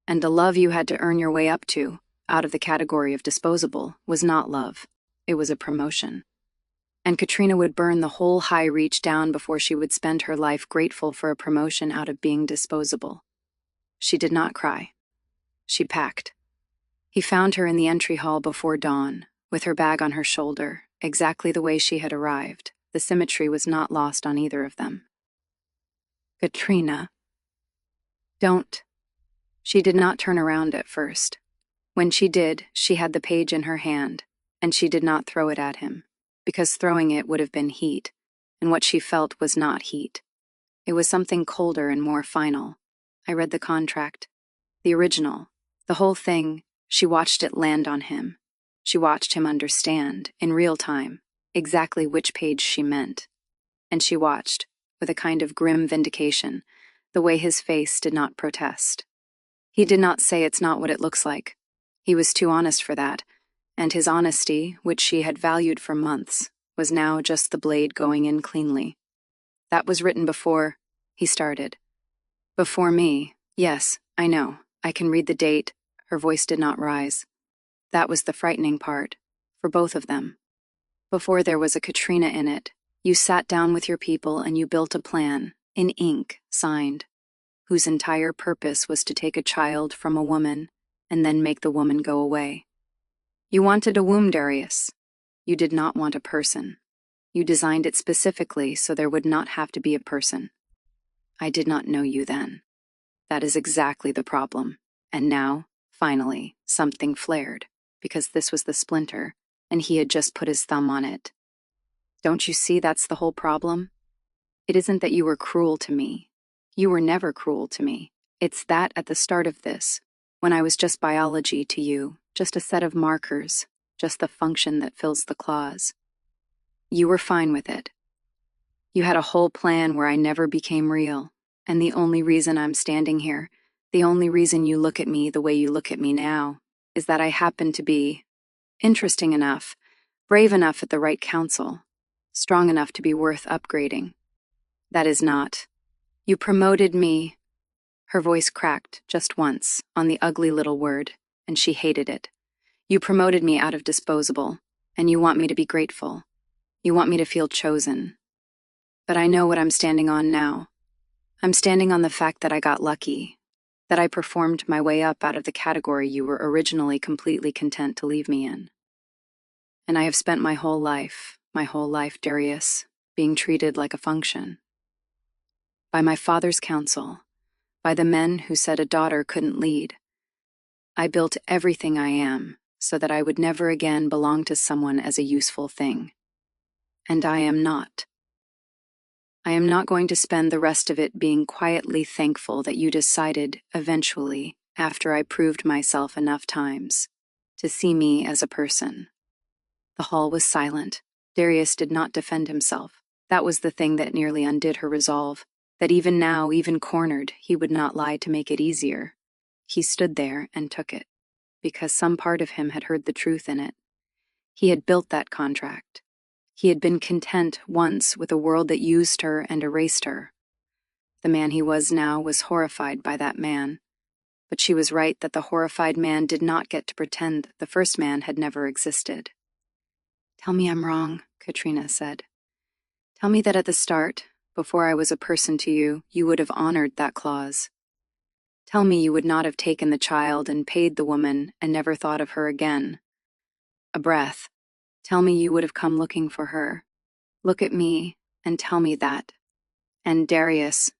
And the love you had to earn your way up to, out of the category of disposable, was not love. It was a promotion. And Katrina would burn the whole high reach down before she would spend her life grateful for a promotion out of being disposable. She did not cry. She packed. He found her in the entry hall before dawn, with her bag on her shoulder, exactly the way she had arrived. The symmetry was not lost on either of them. Katrina. Don't. She did not turn around at first. When she did, she had the page in her hand, and she did not throw it at him, because throwing it would have been heat, and what she felt was not heat. It was something colder and more final. I read the contract. The original. The whole thing. She watched it land on him. She watched him understand, in real time, exactly which page she meant. And she watched, with a kind of grim vindication, the way his face did not protest. He did not say it's not what it looks like. He was too honest for that, and his honesty, which she had valued for months, was now just the blade going in cleanly. That was written before, he started. Before me, yes, I know. I can read the date. Her voice did not rise. That was the frightening part, for both of them. Before there was a Katrina in it, you sat down with your people and you built a plan, in ink, signed, whose entire purpose was to take a child from a woman and then make the woman go away. You wanted a womb, Darius. You did not want a person. You designed it specifically so there would not have to be a person. I did not know you then. That is exactly the problem. And now, finally, something flared, because this was the splinter, and he had just put his thumb on it. Don't you see that's the whole problem? It isn't that you were cruel to me. You were never cruel to me. It's that at the start of this, when I was just biology to you, just a set of markers, just the function that fills the clause. You were fine with it. You had a whole plan where I never became real, and the only reason I'm standing here, the only reason you look at me the way you look at me now, is that I happen to be interesting enough, brave enough at the right counsel, strong enough to be worth upgrading. That is not. You promoted me. Her voice cracked just once on the ugly little word, and she hated it. You promoted me out of disposable, and you want me to be grateful. You want me to feel chosen. But I know what I'm standing on now. I'm standing on the fact that I got lucky, that I performed my way up out of the category you were originally completely content to leave me in. And I have spent my whole life, Darius, being treated like a function. By my father's counsel, by the men who said a daughter couldn't lead. I built everything I am so that I would never again belong to someone as a useful thing. And I am not. I am not going to spend the rest of it being quietly thankful that you decided, eventually, after I proved myself enough times, to see me as a person." The hall was silent. Darius did not defend himself. That was the thing that nearly undid her resolve, that even now, even cornered, he would not lie to make it easier. He stood there and took it, because some part of him had heard the truth in it. He had built that contract. He had been content once with a world that used her and erased her. The man he was now was horrified by that man, but she was right that the horrified man did not get to pretend the first man had never existed. "Tell me I'm wrong," Katrina said. "Tell me that at the start, before I was a person to you, you would have honored that clause. Tell me you would not have taken the child and paid the woman and never thought of her again. A breath. Tell me you would have come looking for her. Look at me and tell me that." And Darius,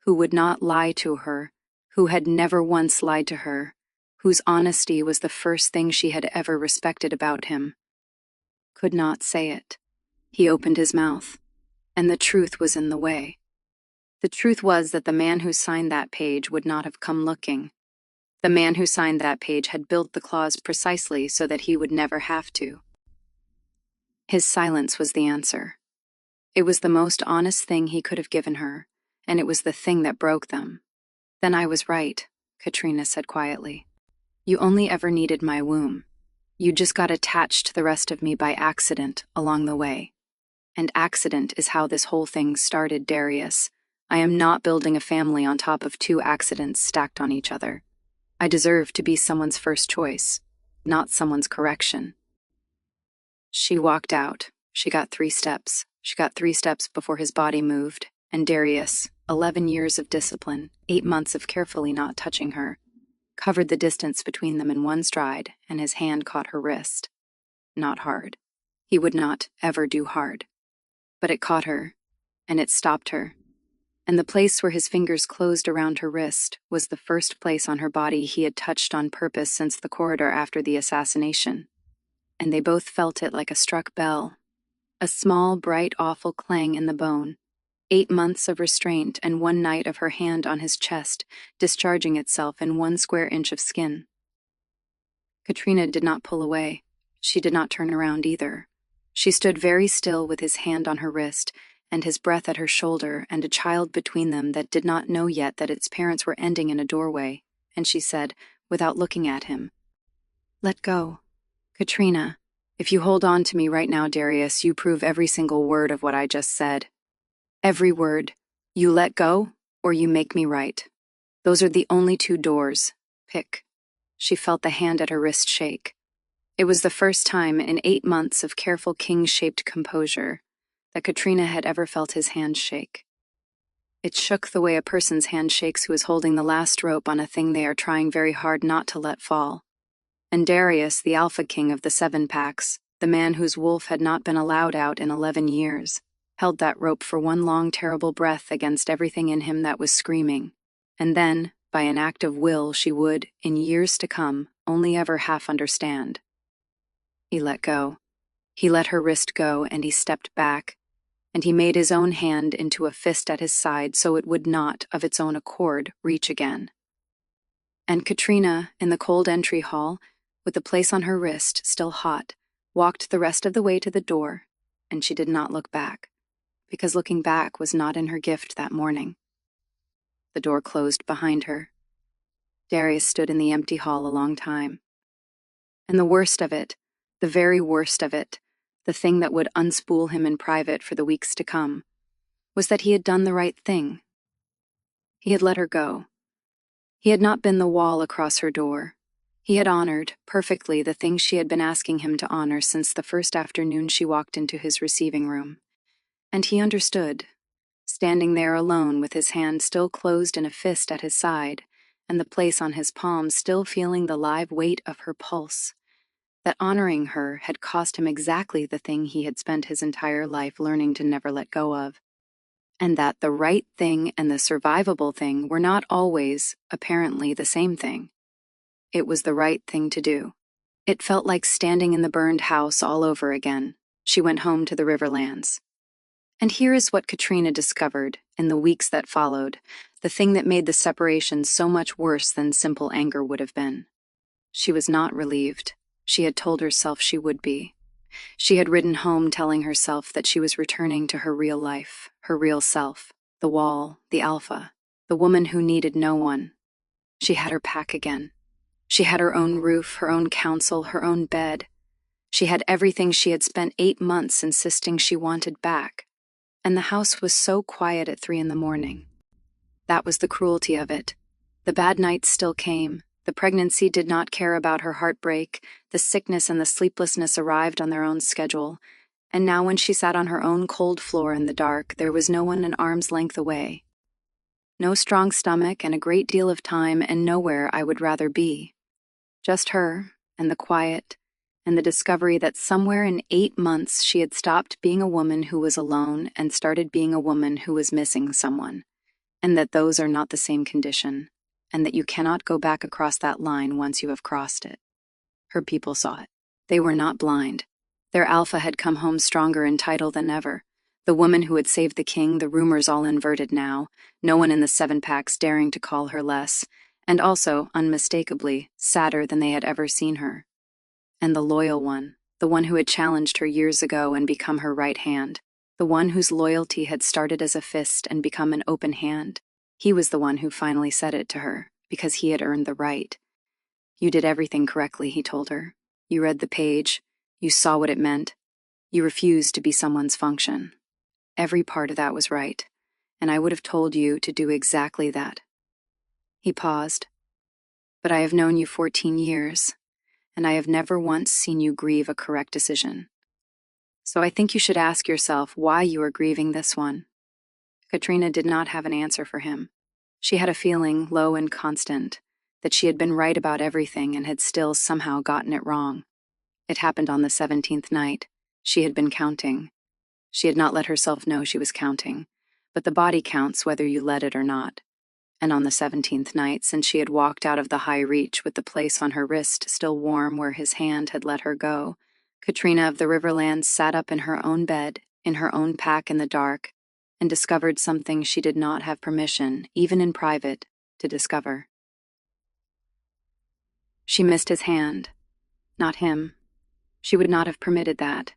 who would not lie to her, who had never once lied to her, whose honesty was the first thing she had ever respected about him, could not say it. He opened his mouth, and the truth was in the way. The truth was that the man who signed that page would not have come looking. The man who signed that page had built the clause precisely so that he would never have to. His silence was the answer. It was the most honest thing he could have given her, and it was the thing that broke them. "Then I was right," Katrina said quietly. "You only ever needed my womb. You just got attached to the rest of me by accident along the way. And accident is how this whole thing started, Darius. I am not building a family on top of two accidents stacked on each other. I deserve to be someone's first choice, not someone's correction." She walked out. She got 3 steps. She got 3 steps before his body moved, and Darius, 11 years of discipline, 8 months of carefully not touching her, covered the distance between them in one stride, and his hand caught her wrist. Not hard. He would not ever do hard. But it caught her, and it stopped her. And the place where his fingers closed around her wrist was the first place on her body he had touched on purpose since the corridor after the assassination. And they both felt it like a struck bell. A small, bright, awful clang in the bone. 8 months of restraint and 1 night of her hand on his chest, discharging itself in 1 square inch of skin. Katrina did not pull away. She did not turn around either. She stood very still with his hand on her wrist, and his breath at her shoulder, and a child between them that did not know yet that its parents were ending in a doorway, and she said, without looking at him, "Let go. Katrina, if you hold on to me right now, Darius, you prove every single word of what I just said. Every word. You let go, or you make me right. Those are the only 2 doors. Pick." She felt the hand at her wrist shake. It was the first time in 8 months of careful king-shaped composure that Katrina had ever felt his hand shake. It shook the way a person's hand shakes who is holding the last rope on a thing they are trying very hard not to let fall. And Darius, the alphaking of the 7 packs, the man whose wolf had not been allowed out in 11 years, held that rope for 1 long terrible breath against everything in him that was screaming. And then, by an act of will, she would, in years to come, only ever half understand. He let go. He let her wrist go, and he stepped back, and he made his own hand into a fist at his side so it would not, of its own accord, reach again. And Katrina, in the cold entry hall, with the place on her wrist still hot, walked the rest of the way to the door, and she did not look back, because looking back was not in her gift that morning. The door closed behind her. Darius stood in the empty hall a long time. And the worst of it, the very worst of it, the thing that would unspool him in private for the weeks to come, was that he had done the right thing. He had let her go. He had not been the wall across her door. He had honored, perfectly, the thing she had been asking him to honor since the first afternoon she walked into his receiving room. And he understood, standing there alone with his hand still closed in a fist at his side, and the place on his palm still feeling the live weight of her pulse, that honoring her had cost him exactly the thing he had spent his entire life learning to never let go of, and that the right thing and the survivable thing were not always, apparently, the same thing. It was the right thing to do. It felt like standing in the burned house all over again. She went home to the Riverlands. And here is what Katrina discovered in the weeks that followed, the thing that made the separation so much worse than simple anger would have been. She was not relieved. She had told herself she would be. She had ridden home telling herself that she was returning to her real life, her real self, the wall, the alpha, the woman who needed no one. She had her pack again. She had her own roof, her own counsel, her own bed. She had everything she had spent 8 months insisting she wanted back. And the house was so quiet at 3 a.m. That was the cruelty of it. The bad nights still came. The pregnancy did not care about her heartbreak. The sickness and the sleeplessness arrived on their own schedule. And now when she sat on her own cold floor in the dark, there was no one an arm's length away. No strong stomach and a great deal of time and nowhere I would rather be. Just her, and the quiet, and the discovery that somewhere in 8 months she had stopped being a woman who was alone and started being a woman who was missing someone, and that those are not the same condition, and that you cannot go back across that line once you have crossed it. Her people saw it. They were not blind. Their alpha had come home stronger in title than ever. The woman who had saved the king, the rumors all inverted now, no one in the 7-packs daring to call her less, and also, unmistakably, sadder than they had ever seen her. And the loyal one, the one who had challenged her years ago and become her right hand, the one whose loyalty had started as a fist and become an open hand, he was the one who finally said it to her, because he had earned the right. You did everything correctly, he told her. You read the page. You saw what it meant. You refused to be someone's function. Every part of that was right, and I would have told you to do exactly that. He paused. But I have known you 14 years, and I have never once seen you grieve a correct decision. So I think you should ask yourself why you are grieving this one. Katrina did not have an answer for him. She had a feeling, low and constant, that she had been right about everything and had still somehow gotten it wrong. It happened on the 17th night. She had been counting. She had not let herself know she was counting, but the body counts whether you let it or not. And on the 17th night, since she had walked out of the high reach with the place on her wrist still warm where his hand had let her go, Katrina of the Riverlands sat up in her own bed, in her own pack in the dark, and discovered something she did not have permission, even in private, to discover. She missed his hand, not him. She would not have permitted that.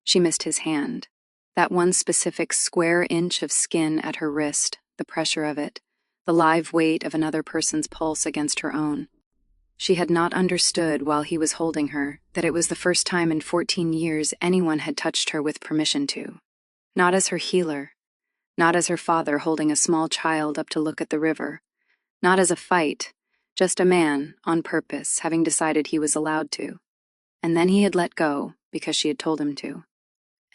She missed his hand, that one specific square inch of skin at her wrist, the pressure of it, the live weight of another person's pulse against her own. She had not understood while he was holding her that it was the first time in 14 years anyone had touched her with permission to. Not as her healer, not as her father holding a small child up to look at the river, not as a fight, just a man, on purpose, having decided he was allowed to. And then he had let go because she had told him to.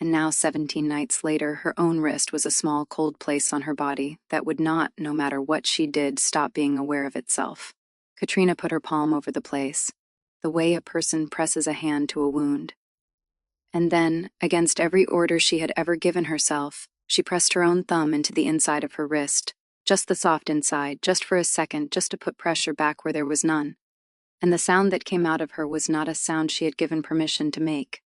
And now 17 nights later, her own wrist was a small cold place on her body that would not, no matter what she did, stop being aware of itself. Katrina put her palm over the place, the way a person presses a hand to a wound. And then, against every order she had ever given herself, she pressed her own thumb into the inside of her wrist, just the soft inside, just for a second, just to put pressure back where there was none. And the sound that came out of her was not a sound she had given permission to make.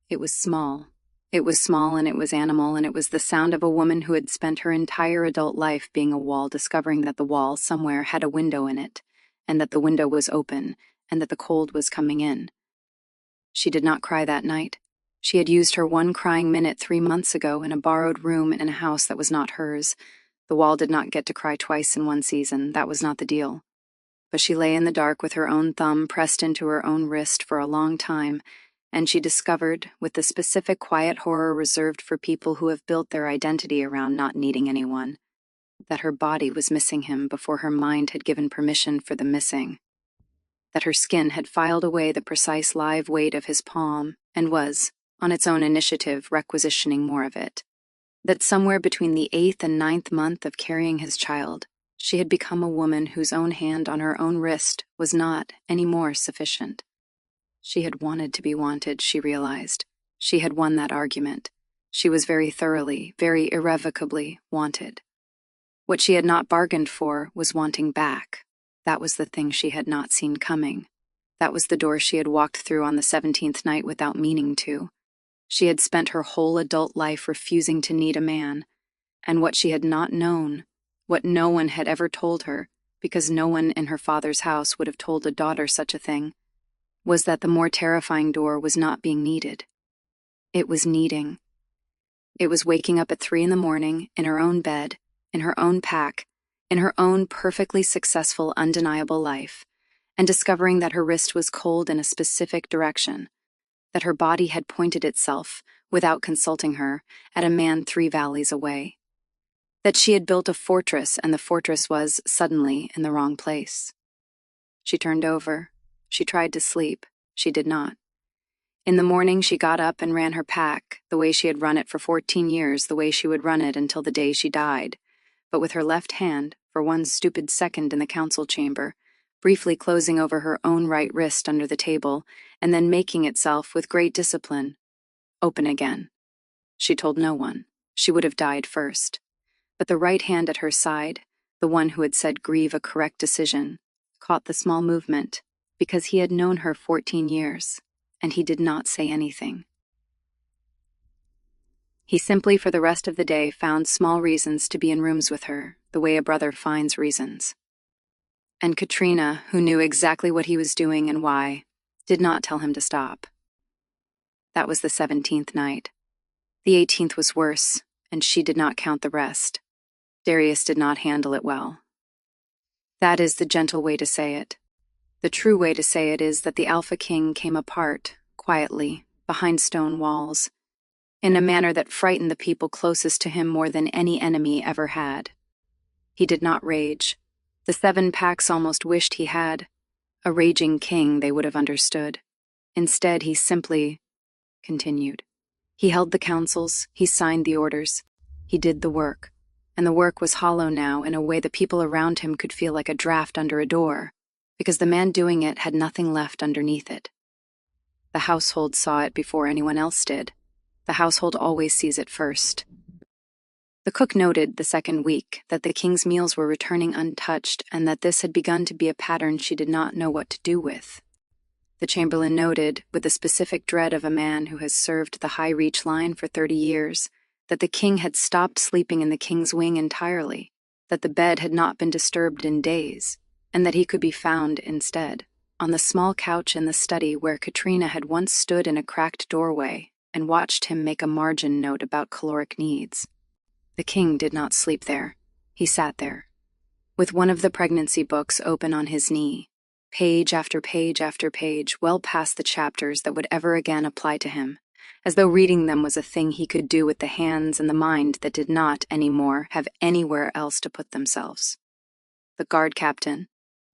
It was small. It was small and it was animal, and it was the sound of a woman who had spent her entire adult life being a wall, discovering that the wall somewhere had a window in it, and that the window was open, and that the cold was coming in. She did not cry that night. She had used her one crying minute 3 months ago in a borrowed room in a house that was not hers. The wall did not get to cry twice in one season. That was not the deal. But she lay in the dark with her own thumb pressed into her own wrist for a long time, and she discovered, with the specific quiet horror reserved for people who have built their identity around not needing anyone, that her body was missing him before her mind had given permission for the missing. That her skin had filed away the precise live weight of his palm and was, on its own initiative, requisitioning more of it. That somewhere between the 8th and 9th month of carrying his child, she had become a woman whose own hand on her own wrist was not any more sufficient. She had wanted to be wanted, she realized. She had won that argument. She was very thoroughly, very irrevocably wanted. What she had not bargained for was wanting back. That was the thing she had not seen coming. That was the door she had walked through on the 17th night without meaning to. She had spent her whole adult life refusing to need a man, and what she had not known, what no one had ever told her, because no one in her father's house would have told a daughter such a thing, was that the more terrifying door was not being needed. It was needing. It was waking up at 3 a.m, in her own bed, in her own pack, in her own perfectly successful, undeniable life, and discovering that her wrist was cold in a specific direction, that her body had pointed itself, without consulting her, at a man 3 valleys away, that she had built a fortress and the fortress was, suddenly, in the wrong place. She turned over. She tried to sleep. She did not. In the morning, she got up and ran her pack, the way she had run it for 14 years, the way she would run it until the day she died, but with her left hand, for one stupid second in the council chamber, briefly closing over her own right wrist under the table, and then making itself, with great discipline, open again. She told no one. She would have died first. But the right hand at her side, the one who had said grieve a correct decision, caught the small movement, because he had known her 14 years, and he did not say anything. He simply, for the rest of the day, found small reasons to be in rooms with her, the way a brother finds reasons. And Katrina, who knew exactly what he was doing and why, did not tell him to stop. That was the 17th night. The 18th was worse, and she did not count the rest. Darius did not handle it well. That is the gentle way to say it. The true way to say it is that the alphaking came apart, quietly, behind stone walls, in a manner that frightened the people closest to him more than any enemy ever had. He did not rage. The 7 packs almost wished he had. A raging king, they would have understood. Instead, he simply continued. He held the councils, he signed the orders, he did the work, and the work was hollow now in a way the people around him could feel like a draft under a door, because the man doing it had nothing left underneath it. The household saw it before anyone else did. The household always sees it first. The cook noted the second week that the king's meals were returning untouched and that this had begun to be a pattern she did not know what to do with. The chamberlain noted, with the specific dread of a man who has served the high reach line for 30 years, that the king had stopped sleeping in the king's wing entirely, that the bed had not been disturbed in days, and that he could be found, instead, on the small couch in the study where Katrina had once stood in a cracked doorway and watched him make a margin note about caloric needs. The king did not sleep there. He sat there, with one of the pregnancy books open on his knee, page after page after page, well past the chapters that would ever again apply to him, as though reading them was a thing he could do with the hands and the mind that did not, anymore, have anywhere else to put themselves. The guard captain,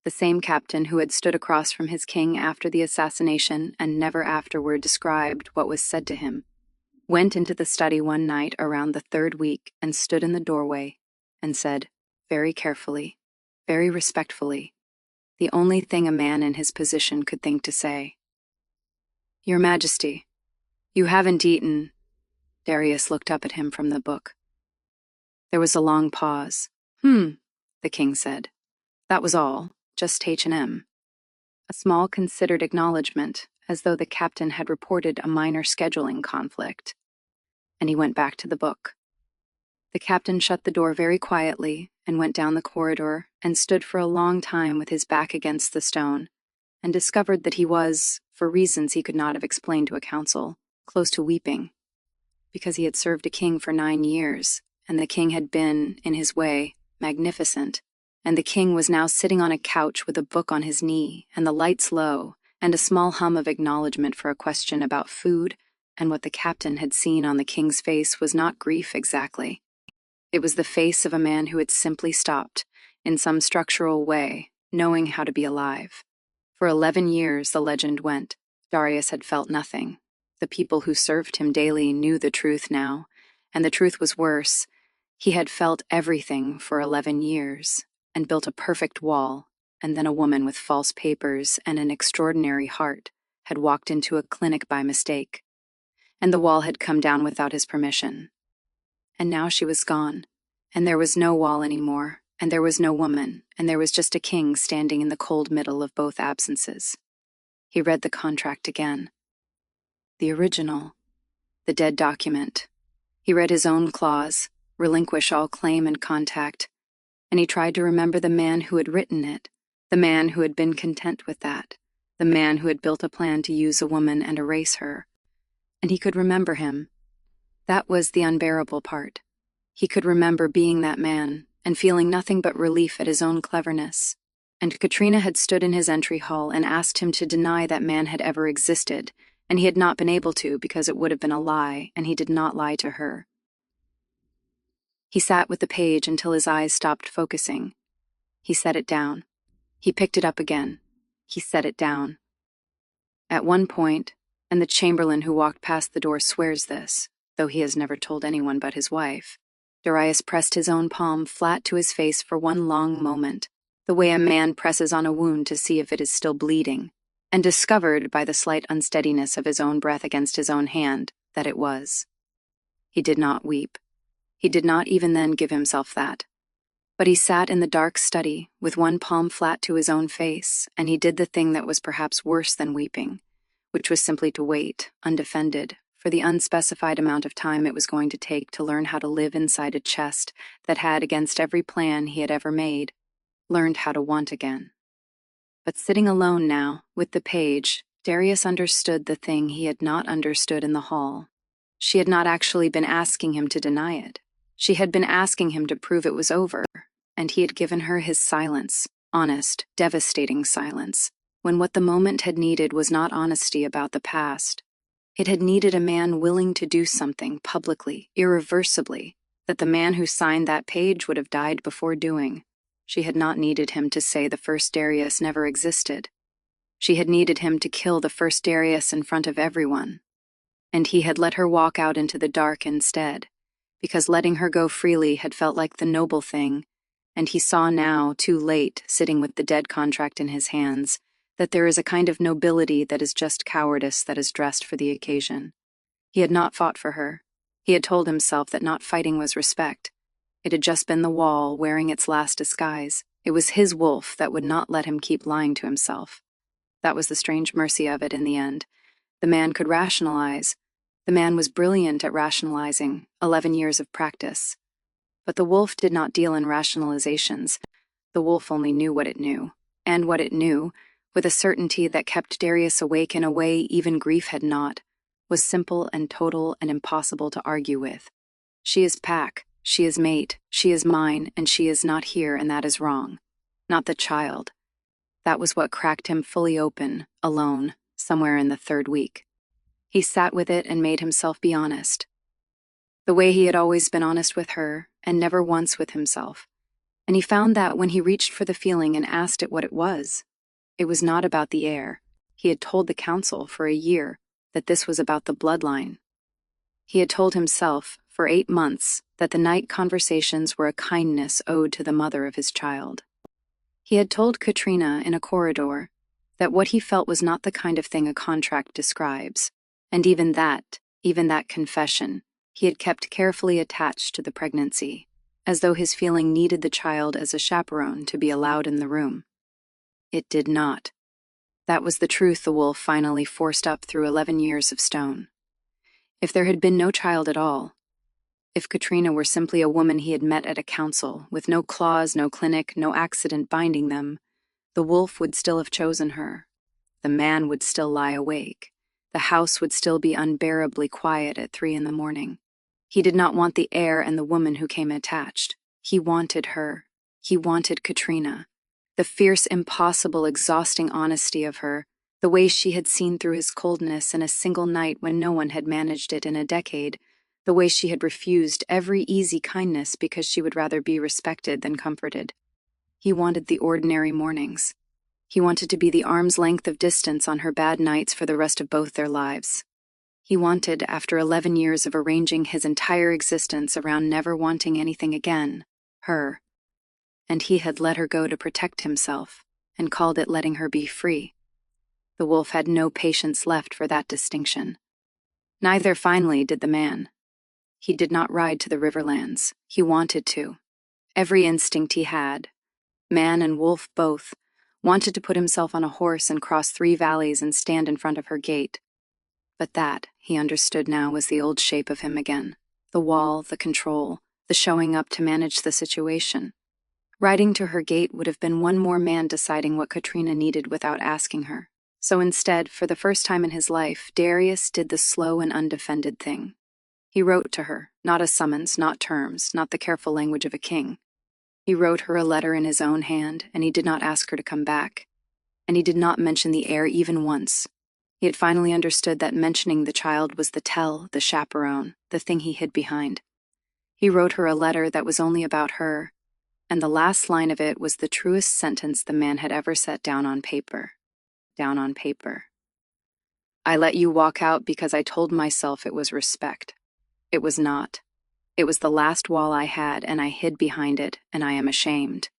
the same captain who had stood across from his king after the assassination and never afterward described what was said to him, went into the study one night around the 3rd week and stood in the doorway and said, very carefully, very respectfully, the only thing a man in his position could think to say. Your Majesty, you haven't eaten. Darius looked up at him from the book. There was a long pause. The king said. That was all, just H&M. A small considered acknowledgement, as though the captain had reported a minor scheduling conflict. And he went back to the book. The captain shut the door very quietly and went down the corridor and stood for a long time with his back against the stone, and discovered that he was, for reasons he could not have explained to a council, close to weeping, because he had served a king for 9 years, and the king had been, in his way, magnificent, and the king was now sitting on a couch with a book on his knee, and the lights low, and a small hum of acknowledgement for a question about food, and what the captain had seen on the king's face was not grief exactly. It was the face of a man who had simply stopped, in some structural way, knowing how to be alive. For 11 years, the legend went, Darius had felt nothing. The people who served him daily knew the truth now, and the truth was worse. He had felt everything for 11 years, and built a perfect wall, and then a woman with false papers and an extraordinary heart had walked into a clinic by mistake, and the wall had come down without his permission. And now she was gone, and there was no wall anymore, and there was no woman, and there was just a king standing in the cold middle of both absences. He read the contract again. The original. the dead document. He read his own clause, relinquish all claim and contact, and he tried to remember the man who had written it, the man who had been content with that, the man who had built a plan to use a woman and erase her. And he could remember him. That was the unbearable part. He could remember being that man and feeling nothing but relief at his own cleverness. And Katrina had stood in his entry hall and asked him to deny that man had ever existed, and he had not been able to because it would have been a lie, and he did not lie to her. He sat with the page until his eyes stopped focusing. He set it down. He picked it up again. He set it down. At one point, and the chamberlain who walked past the door swears this, though he has never told anyone but his wife, Darius pressed his own palm flat to his face for one long moment, the way a man presses on a wound to see if it is still bleeding, and discovered by the slight unsteadiness of his own breath against his own hand that it was. He did not weep. He did not even then give himself that. But he sat in the dark study with one palm flat to his own face, and he did the thing that was perhaps worse than weeping, which was simply to wait, undefended, for the unspecified amount of time it was going to take to learn how to live inside a chest that had, against every plan he had ever made, learned how to want again. But sitting alone now, with the page, Darius understood the thing he had not understood in the hall. She had not actually been asking him to deny it. She had been asking him to prove it was over, and he had given her his silence, honest, devastating silence, when what the moment had needed was not honesty about the past. It had needed a man willing to do something publicly, irreversibly, that the man who signed that page would have died before doing. She had not needed him to say the first Darius never existed. She had needed him to kill the first Darius in front of everyone. And he had let her walk out into the dark instead, because letting her go freely had felt like the noble thing, and he saw now, too late, sitting with the dead contract in his hands, that there is a kind of nobility that is just cowardice that is dressed for the occasion. He had not fought for her. He had told himself that not fighting was respect. It had just been the wall wearing its last disguise. It was his wolf that would not let him keep lying to himself. That was the strange mercy of it in the end. The man could rationalize. The man was brilliant at rationalizing, 11 years of practice. But the wolf did not deal in rationalizations. The wolf only knew what it knew, and what it knew, with a certainty that kept Darius awake in a way even grief had not, was simple and total and impossible to argue with. She is pack, she is mate, she is mine, and she is not here, and that is wrong. Not the child. That was what cracked him fully open, alone, somewhere in the third week. He sat with it and made himself be honest. The way he had always been honest with her, and never once with himself. And he found that when he reached for the feeling and asked it what it was not about the heir. He had told the council for a year that this was about the bloodline. He had told himself for 8 months that the night conversations were a kindness owed to the mother of his child. He had told Katrina in a corridor that what he felt was not the kind of thing a contract describes, and even that confession, he had kept carefully attached to the pregnancy, as though his feeling needed the child as a chaperone to be allowed in the room. It did not. That was the truth the wolf finally forced up through 11 years of stone. If there had been no child at all, if Katrina were simply a woman he had met at a council, with no clause, no clinic, no accident binding them, the wolf would still have chosen her. The man would still lie awake. The house would still be unbearably quiet at 3 a.m. He did not want the heir and the woman who came attached. He wanted her. He wanted Katrina. The fierce, impossible, exhausting honesty of her, the way she had seen through his coldness in a single night when no one had managed it in a decade, the way she had refused every easy kindness because she would rather be respected than comforted. He wanted the ordinary mornings. He wanted to be the arm's length of distance on her bad nights for the rest of both their lives. He wanted, after 11 years of arranging his entire existence around never wanting anything again, her. And he had let her go to protect himself, and called it letting her be free. The wolf had no patience left for that distinction. Neither, finally, did the man. He did not ride to the riverlands. He wanted to. Every instinct he had, man and wolf both, wanted to put himself on a horse and cross 3 valleys and stand in front of her gate. But that, he understood now, was the old shape of him again. The wall, the control, the showing up to manage the situation. Riding to her gate would have been one more man deciding what Katrina needed without asking her. So instead, for the first time in his life, Darius did the slow and undefended thing. He wrote to her, not a summons, not terms, not the careful language of a king. He wrote her a letter in his own hand, and he did not ask her to come back. And he did not mention the heir even once. He had finally understood that mentioning the child was the tell, the chaperone, the thing he hid behind. He wrote her a letter that was only about her, and the last line of it was the truest sentence the man had ever set down on paper. Down on paper. I let you walk out because I told myself it was respect. It was not. It was the last wall I had, and I hid behind it, and I am ashamed.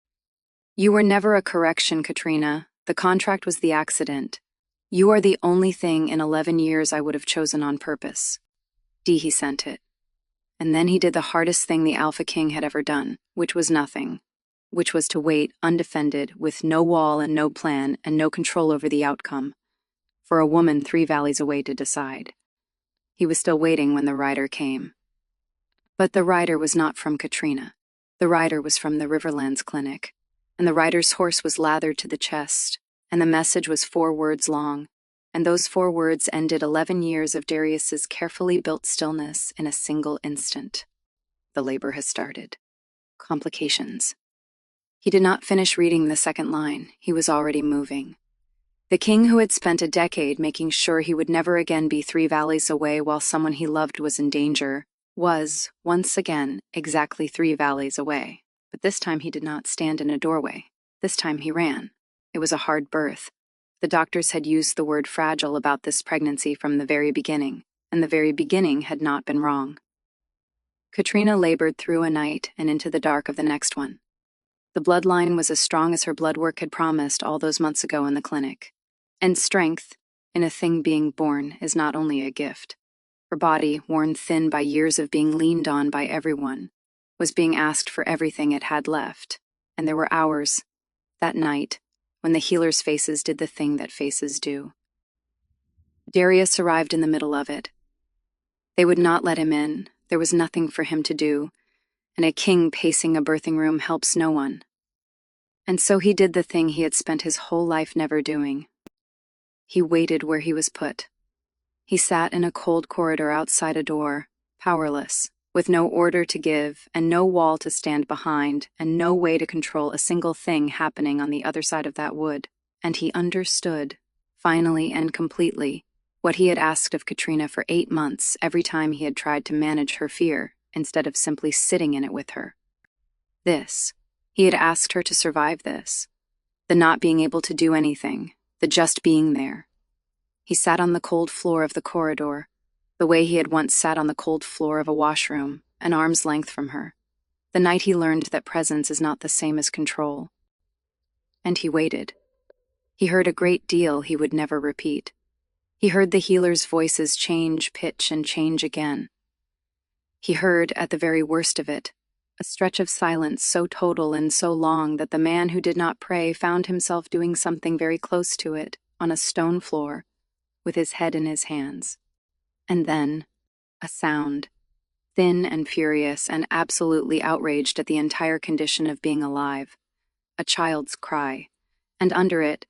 You were never a correction, Katrina. The contract was the accident. You are the only thing in 11 years I would have chosen on purpose. He sent it. And then he did the hardest thing the alphaking had ever done, which was nothing, which was to wait, undefended, with no wall and no plan and no control over the outcome, for a woman 3 valleys away to decide. He was still waiting when the rider came. But the rider was not from Katrina. The rider was from the Riverlands Clinic, and the rider's horse was lathered to the chest, and the message was 4 words long, and those 4 words ended 11 years of Darius's carefully built stillness in a single instant. The labor has started. Complications. He did not finish reading the second line. He was already moving. The king who had spent a decade making sure he would never again be 3 valleys away while someone he loved was in danger, was, once again, exactly 3 valleys away. But this time he did not stand in a doorway. This time he ran. It was a hard birth. The doctors had used the word fragile about this pregnancy from the very beginning, and the very beginning had not been wrong. Katrina labored through a night and into the dark of the next one. The bloodline was as strong as her blood work had promised all those months ago in the clinic. And strength, in a thing being born, is not only a gift. Her body, worn thin by years of being leaned on by everyone, was being asked for everything it had left, and there were hours, that night, when the healers' faces did the thing that faces do. Darius arrived in the middle of it. They would not let him in. There was nothing for him to do, and a king pacing a birthing room helps no one. And so he did the thing he had spent his whole life never doing. He waited where he was put. He sat in a cold corridor outside a door, powerless, with no order to give and no wall to stand behind and no way to control a single thing happening on the other side of that wood. And he understood, finally and completely, what he had asked of Katrina for 8 months every time he had tried to manage her fear instead of simply sitting in it with her. This. He had asked her to survive this. The not being able to do anything, the just being there. He sat on the cold floor of the corridor, the way he had once sat on the cold floor of a washroom, an arm's length from her, the night he learned that presence is not the same as control. And he waited. He heard a great deal he would never repeat. He heard the healers' voices change, pitch, and change again. He heard, at the very worst of it, a stretch of silence so total and so long that the man who did not pray found himself doing something very close to it, on a stone floor, with his head in his hands. And then, a sound, thin and furious and absolutely outraged at the entire condition of being alive. A child's cry, and under it,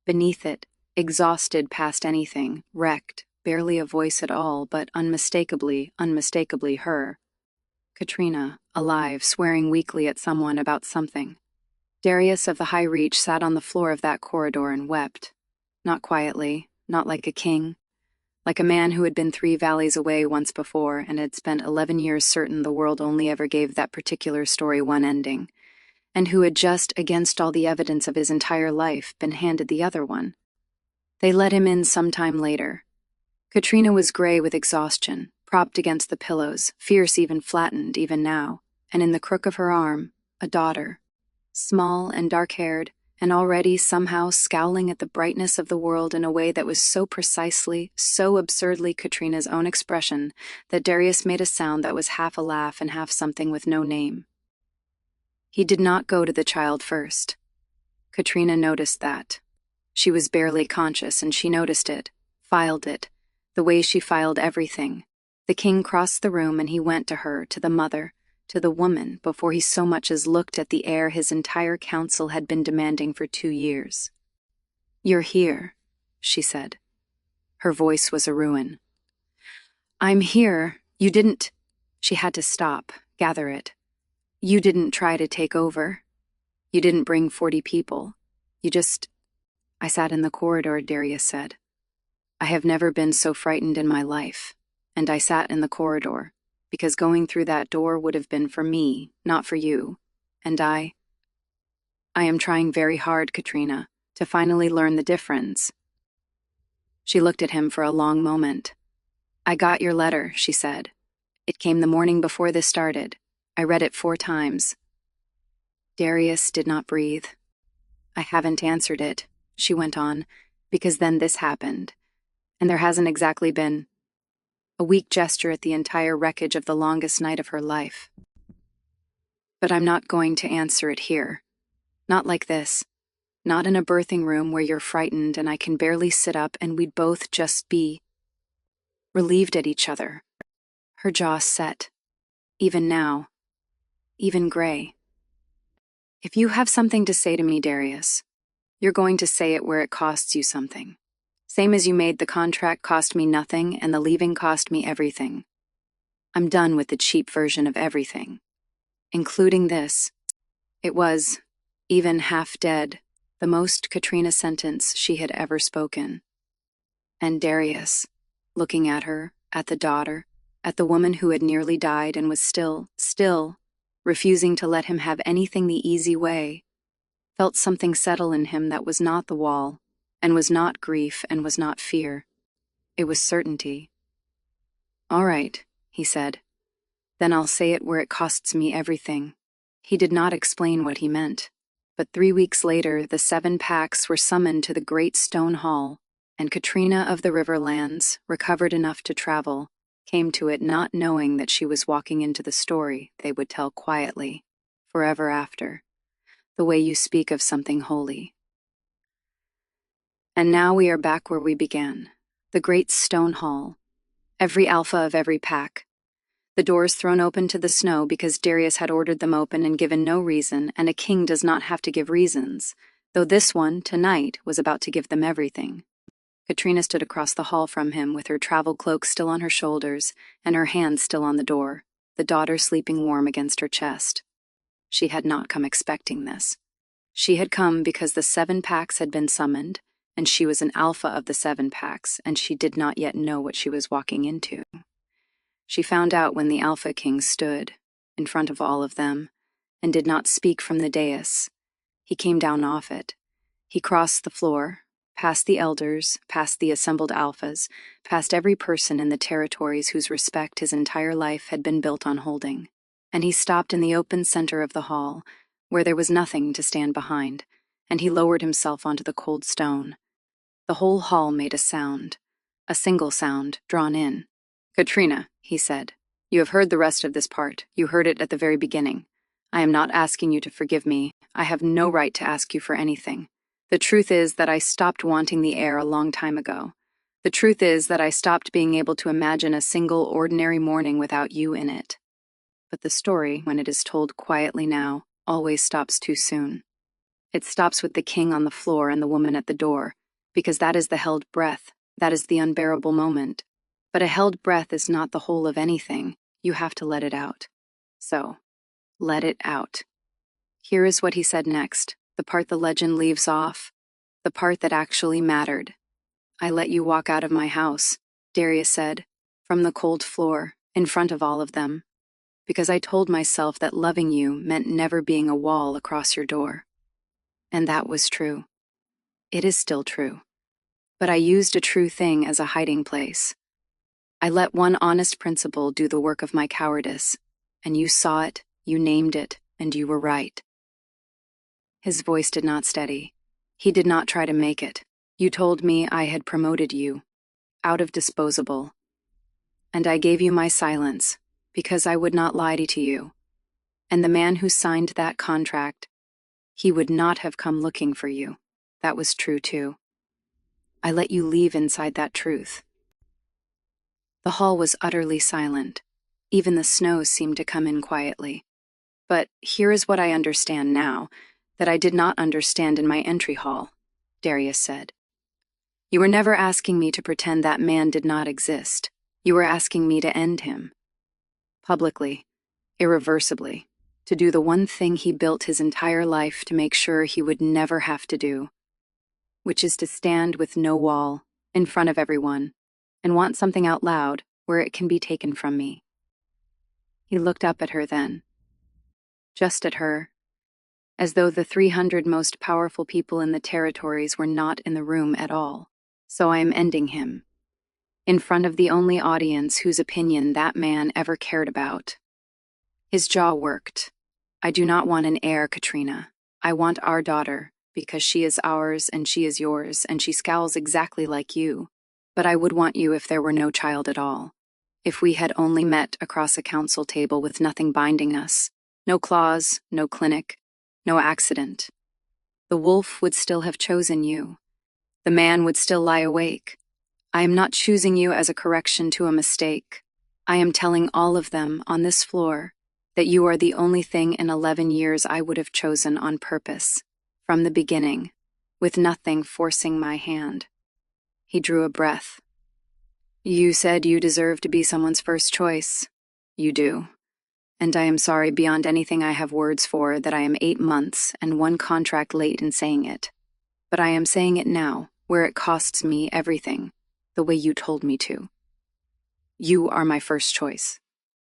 beneath it, exhausted past anything, wrecked, barely a voice at all, but unmistakably her. Katrina, alive, swearing weakly at someone about something. Darius of the High Reach sat on the floor of that corridor and wept. Not quietly, not like a king. Like a man who had been 3 valleys away once before and had spent 11 years certain the world only ever gave that particular story one ending, and who had just, against all the evidence of his entire life, been handed the other one. They let him in some time later. Katrina was gray with exhaustion, propped against the pillows, fierce even flattened, even now, and in the crook of her arm, a daughter, small and dark-haired, and already somehow scowling at the brightness of the world in a way that was so precisely, so absurdly Katrina's own expression that Darius made a sound that was half a laugh and half something with no name. He did not go to the child first. Katrina noticed that. She was barely conscious, and she noticed it, filed it, The way she filed everything. The king crossed the room and he went to her, to the mother, to the woman, before he so much as looked at the heir his entire council had been demanding for 2 years. "You're here," she said. Her voice was a ruin. "I'm here. You didn't—" She had to stop, gather it. "You didn't try to take over. You didn't bring 40 people. You just—" "I sat in the corridor," Darius said. "I have never been so frightened in my life. And I sat in the corridor, because going through that door would have been for me, not for you. And I am trying very hard, Katrina, to finally learn the difference." She looked at him for a long moment. "I got your letter," she said. "It came the morning before this started. I read it 4 times. Darius did not breathe. "I haven't answered it," she went on, "because then this happened. And there hasn't exactly been—" A weak gesture at the entire wreckage of the longest night of her life. "But I'm not going to answer it here. Not like this. Not in a birthing room where you're frightened and I can barely sit up and we'd both just be relieved at each other." Her jaw set. Even now. Even gray. "If you have something to say to me, Darius, you're going to say it where it costs you something. Same as you made the contract cost me nothing and the leaving cost me everything. I'm done with the cheap version of everything. Including this." It was, even half dead, the most Katrina sentence she had ever spoken. And Darius, looking at her, at the daughter, at the woman who had nearly died and was still, refusing to let him have anything the easy way, felt something settle in him that was not the wall, and was not grief and was not fear. It was certainty. "All right," he said. "Then I'll say it where it costs me everything." He did not explain what he meant, but 3 weeks later the 7 packs were summoned to the great stone hall, and Katrina of the Riverlands, recovered enough to travel, came to it not knowing that she was walking into the story they would tell quietly, forever after, the way you speak of something holy. And now we are back where we began, the great stone hall, every alpha of every pack. The doors thrown open to the snow because Darius had ordered them open and given no reason, and a king does not have to give reasons, though this one, tonight, was about to give them everything. Katrina stood across the hall from him with her travel cloak still on her shoulders and her hand still on the door, the daughter sleeping warm against her chest. She had not come expecting this. She had come because the 7 packs had been summoned, and she was an alpha of the 7 packs, and she did not yet know what she was walking into. She found out when the Alpha King stood, in front of all of them, and did not speak from the dais. He came down off it. He crossed the floor, past the elders, past the assembled alphas, past every person in the territories whose respect his entire life had been built on holding, and he stopped in the open center of the hall, where there was nothing to stand behind, and he lowered himself onto the cold stone. The whole hall made a sound, a single sound, drawn in. "Katrina," he said, "you have heard the rest of this part. You heard it at the very beginning. I am not asking you to forgive me. I have no right to ask you for anything. The truth is that I stopped wanting the heir a long time ago. The truth is that I stopped being able to imagine a single ordinary morning without you in it. But the story, when it is told quietly now, always stops too soon. It stops with the king on the floor and the woman at the door, because that is the held breath, that is the unbearable moment. But a held breath is not the whole of anything. You have to let it out. So, let it out." Here is what he said next, the part the legend leaves off, the part that actually mattered. "I let you walk out of my house," Darius said, from the cold floor, in front of all of them, "because I told myself that loving you meant never being a wall across your door. And that was true. It is still true. But I used a true thing as a hiding place. I let one honest principle do the work of my cowardice, and you saw it, you named it, and you were right." His voice did not steady. He did not try to make it. "You told me I had promoted you, out of disposable. And I gave you my silence, because I would not lie to you. And the man who signed that contract, he would not have come looking for you. That was true too. I let you leave inside that truth. The hall was utterly silent. Even the snow seemed to come in quietly. But here is what I understand now, that I did not understand in my entry hall, Darius said. You were never asking me to pretend that man did not exist. You were asking me to end him. Publicly, irreversibly, to do the one thing he built his entire life to make sure he would never have to do, which is to stand with no wall, in front of everyone, and want something out loud where it can be taken from me. He looked up at her then, just at her, as though the 300 most powerful people in the territories were not in the room at all. So I am ending him, in front of the only audience whose opinion that man ever cared about. His jaw worked. I do not want an heir, Katrina. I want our daughter, because she is ours and she is yours, and she scowls exactly like you. But I would want you if there were no child at all. If we had only met across a council table with nothing binding us, no clause, no clinic, no accident. The wolf would still have chosen you. The man would still lie awake. I am not choosing you as a correction to a mistake. I am telling all of them on this floor that you are the only thing in 11 years I would have chosen on purpose, from the beginning, with nothing forcing my hand. He drew a breath. You said you deserve to be someone's first choice. You do. And I am sorry beyond anything I have words for that I am 8 months and 1 contract late in saying it. But I am saying it now, where it costs me everything, the way you told me to. You are my first choice.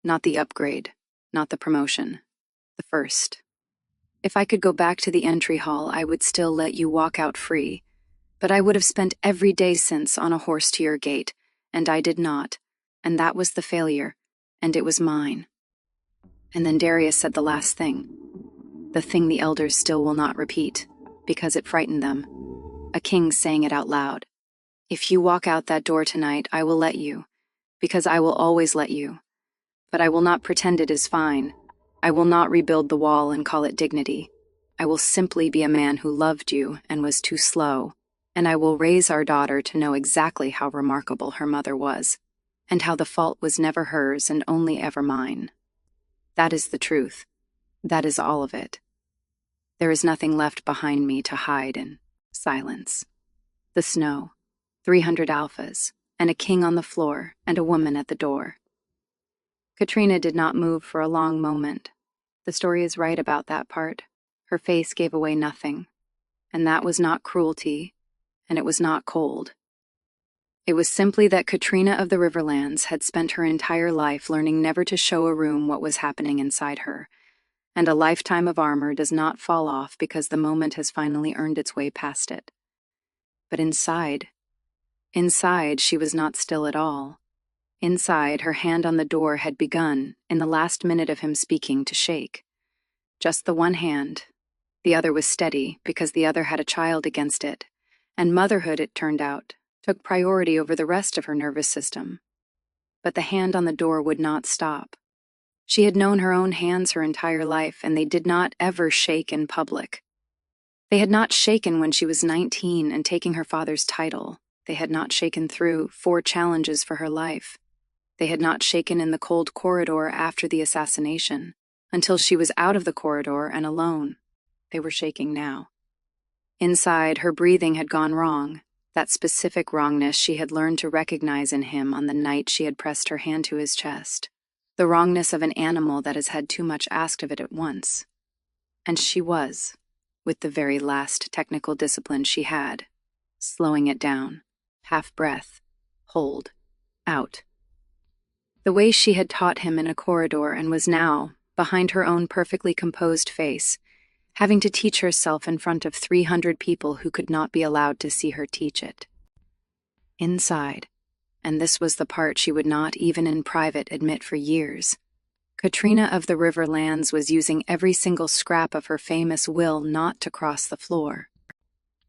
Not the upgrade, not the promotion. The first. If I could go back to the entry hall, I would still let you walk out free. But I would have spent every day since on a horse to your gate, and I did not. And that was the failure, and it was mine. And then Darius said the last thing. The thing the elders still will not repeat, because it frightened them. A king saying it out loud. If you walk out that door tonight, I will let you, because I will always let you. But I will not pretend it is fine. I will not rebuild the wall and call it dignity. I will simply be a man who loved you and was too slow, and I will raise our daughter to know exactly how remarkable her mother was, and how the fault was never hers and only ever mine. That is the truth. That is all of it. There is nothing left behind me to hide in silence. The snow, 300 alphas, and a king on the floor, and a woman at the door. Katrina did not move for a long moment. The story is right about that part. Her face gave away nothing. And that was not cruelty, and it was not cold. It was simply that Katrina of the Riverlands had spent her entire life learning never to show a room what was happening inside her, and a lifetime of armor does not fall off because the moment has finally earned its way past it. But inside she was not still at all. Inside, her hand on the door had begun, in the last minute of him speaking, to shake. Just the one hand. The other was steady, because the other had a child against it, and motherhood, it turned out, took priority over the rest of her nervous system. But the hand on the door would not stop. She had known her own hands her entire life, and they did not ever shake in public. They had not shaken when she was 19 and taking her father's title. They had not shaken through 4 challenges for her life. They had not shaken in the cold corridor after the assassination, until she was out of the corridor and alone. They were shaking now. Inside, her breathing had gone wrong, that specific wrongness she had learned to recognize in him on the night she had pressed her hand to his chest, the wrongness of an animal that has had too much asked of it at once. And she was, with the very last technical discipline she had, slowing it down, half breath, hold, out. The way she had taught him in a corridor and was now, behind her own perfectly composed face, having to teach herself in front of 300 people who could not be allowed to see her teach it. Inside, and this was the part she would not even in private admit for years, Katrina of the Riverlands was using every single scrap of her famous will not to cross the floor.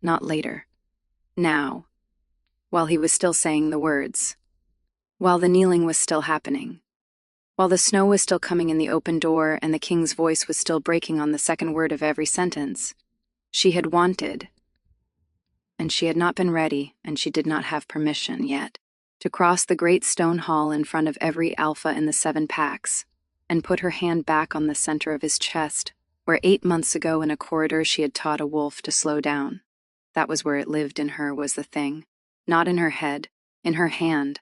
Not later. Now. While he was still saying the words. While the kneeling was still happening. While the snow was still coming in the open door and the king's voice was still breaking on the second word of every sentence, she had wanted, and she had not been ready, and she did not have permission yet, to cross the great stone hall in front of every alpha in the 7 packs, and put her hand back on the center of his chest, where 8 months ago in a corridor she had taught a wolf to slow down. That was where it lived in her, was the thing. Not in her head, in her hand.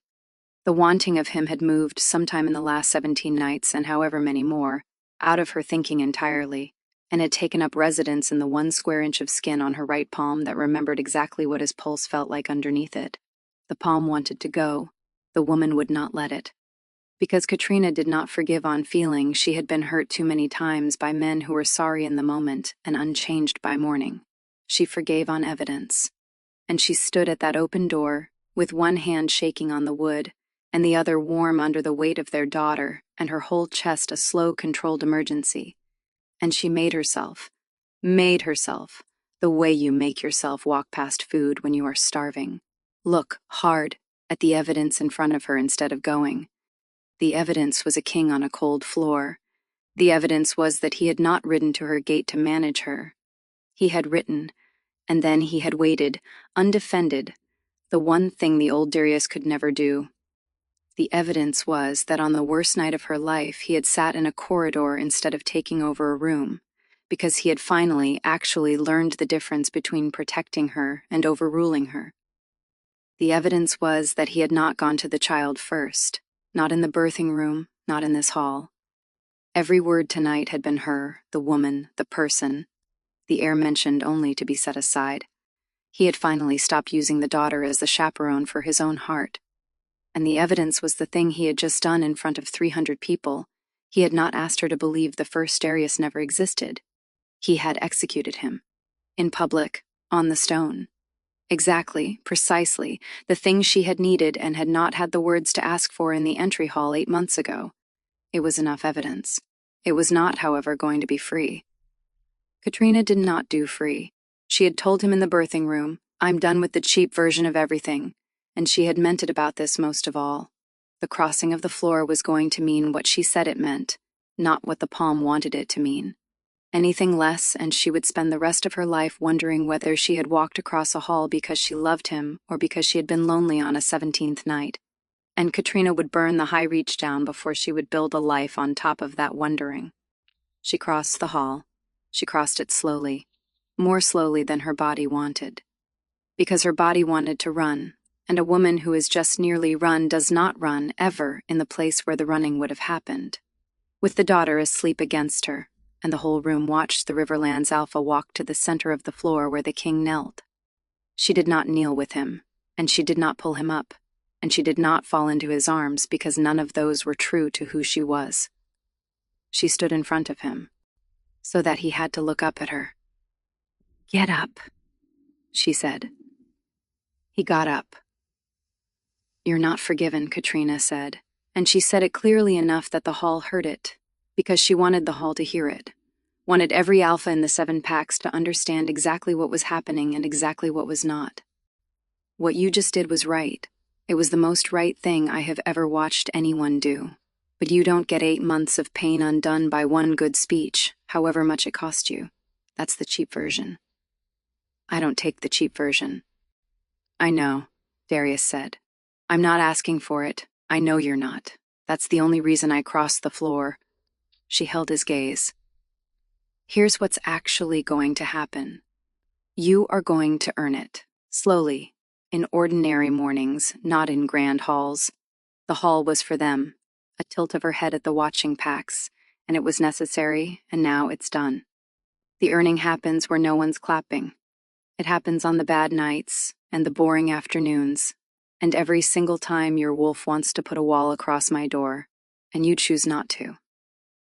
The wanting of him had moved sometime in the last 17 nights, and however many more, out of her thinking entirely, and had taken up residence in the 1 square inch of skin on her right palm that remembered exactly what his pulse felt like underneath it. The palm wanted to go. The woman would not let it. Because Katrina did not forgive on feeling, she had been hurt too many times by men who were sorry in the moment and unchanged by morning. She forgave on evidence. And she stood at that open door, with one hand shaking on the wood, and the other warm under the weight of their daughter, and her whole chest a slow, controlled emergency. And she made herself, the way you make yourself walk past food when you are starving. Look hard at the evidence in front of her instead of going. The evidence was a king on a cold floor. The evidence was that he had not ridden to her gate to manage her. He had written, and then he had waited, undefended, the one thing the old Darius could never do. The evidence was that on the worst night of her life he had sat in a corridor instead of taking over a room, because he had finally actually learned the difference between protecting her and overruling her. The evidence was that he had not gone to the child first, not in the birthing room, not in this hall. Every word tonight had been her, the woman, the person, the heir mentioned only to be set aside. He had finally stopped using the daughter as the chaperone for his own heart. And the evidence was the thing he had just done in front of 300 people. He had not asked her to believe the first Darius never existed. He had executed him. In public, on the stone. Exactly, precisely, the thing she had needed and had not had the words to ask for in the entry hall 8 months ago. It was enough evidence. It was not, however, going to be free. Katrina did not do free. She had told him in the birthing room, "I'm done with the cheap version of everything," and she had meant it about this most of all. The crossing of the floor was going to mean what she said it meant, not what the palm wanted it to mean. Anything less, and she would spend the rest of her life wondering whether she had walked across a hall because she loved him or because she had been lonely on a 17th night. And Katrina would burn the high reach down before she would build a life on top of that wondering. She crossed the hall. She crossed it slowly, more slowly than her body wanted. Because her body wanted to run, and a woman who is just nearly run does not run, ever, in the place where the running would have happened. With the daughter asleep against her, and the whole room watched the Riverlands Alpha walk to the center of the floor where the king knelt. She did not kneel with him, and she did not pull him up, and she did not fall into his arms because none of those were true to who she was. She stood in front of him, so that he had to look up at her. "Get up," she said. He got up. "You're not forgiven," Katrina said, and she said it clearly enough that the hall heard it, because she wanted the hall to hear it, wanted every alpha in the 7 packs to understand exactly what was happening and exactly what was not. What you just did was right. It was the most right thing I have ever watched anyone do. But you don't get 8 months of pain undone by one good speech, however much it cost you. That's the cheap version. I don't take the cheap version. I know, Darius said. I'm not asking for it. I know you're not. That's the only reason I crossed the floor. She held his gaze. Here's what's actually going to happen. You are going to earn it, slowly, in ordinary mornings, not in grand halls. The hall was for them, a tilt of her head at the watching packs, and it was necessary, and now it's done. The earning happens where no one's clapping. It happens on the bad nights and the boring afternoons, and every single time your wolf wants to put a wall across my door, and you choose not to.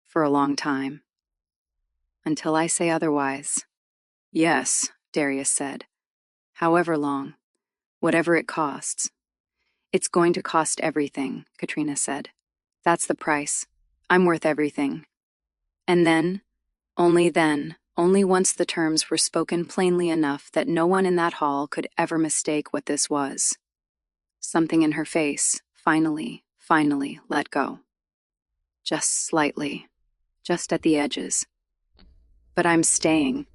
For a long time. Until I say otherwise. Yes, Darius said. However long. Whatever it costs. It's going to cost everything, Katrina said. That's the price. I'm worth everything. And then, only once the terms were spoken plainly enough that no one in that hall could ever mistake what this was. Something in her face, finally, let go. Just slightly. Just at the edges. But I'm staying.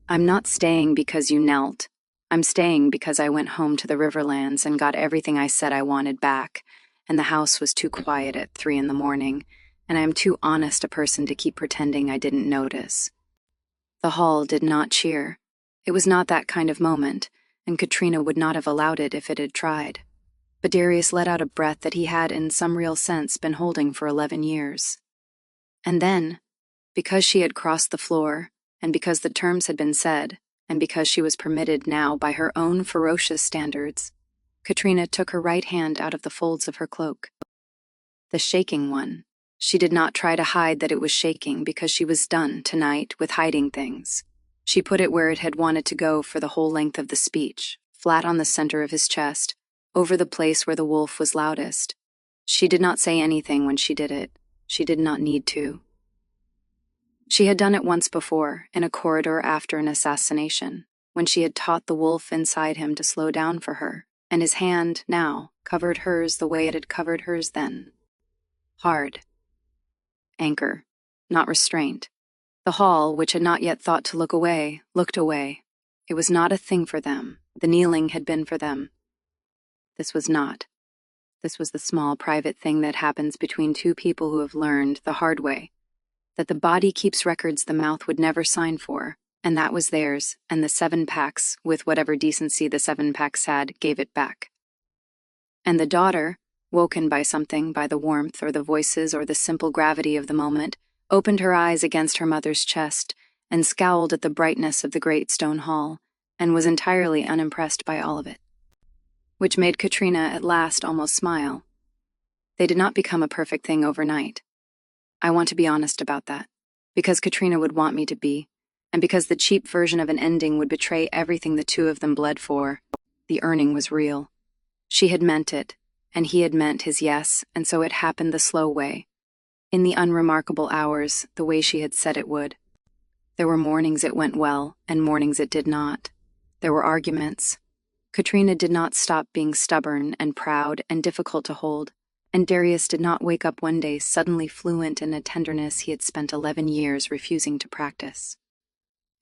I'm not staying because you knelt. I'm staying because I went home to the Riverlands and got everything I said I wanted back, and the house was too quiet at 3 in the morning, and I am too honest a person to keep pretending I didn't notice." The hall did not cheer. It was not that kind of moment, and Katrina would not have allowed it if it had tried. But Darius let out a breath that he had in some real sense been holding for 11 years. And then, because she had crossed the floor, and because the terms had been said, and because she was permitted now by her own ferocious standards, Katrina took her right hand out of the folds of her cloak. The shaking one. She did not try to hide that it was shaking because she was done tonight with hiding things. She put it where it had wanted to go for the whole length of the speech, flat on the center of his chest, over the place where the wolf was loudest. She did not say anything when she did it. She did not need to. She had done it once before, in a corridor after an assassination, when she had taught the wolf inside him to slow down for her, and his hand, now, covered hers the way it had covered hers then. Hard. Anchor, not restraint. The hall, which had not yet thought to look away, looked away. It was not a thing for them. The kneeling had been for them. This was not. This was the small private thing that happens between two people who have learned, the hard way, that the body keeps records the mouth would never sign for, and that was theirs, and the 7 packs, with whatever decency the 7 packs had, gave it back. And the daughter, woken by something, by the warmth or the voices or the simple gravity of the moment, opened her eyes against her mother's chest and scowled at the brightness of the great stone hall, and was entirely unimpressed by all of it. Which made Katrina at last almost smile. They did not become a perfect thing overnight. I want to be honest about that, because Katrina would want me to be, and because the cheap version of an ending would betray everything the two of them bled for. The earning was real. She had meant it, and he had meant his yes, and so it happened the slow way. In the unremarkable hours, the way she had said it would. There were mornings it went well, and mornings it did not. There were arguments. Katrina did not stop being stubborn and proud and difficult to hold, and Darius did not wake up one day suddenly fluent in a tenderness he had spent 11 years refusing to practice.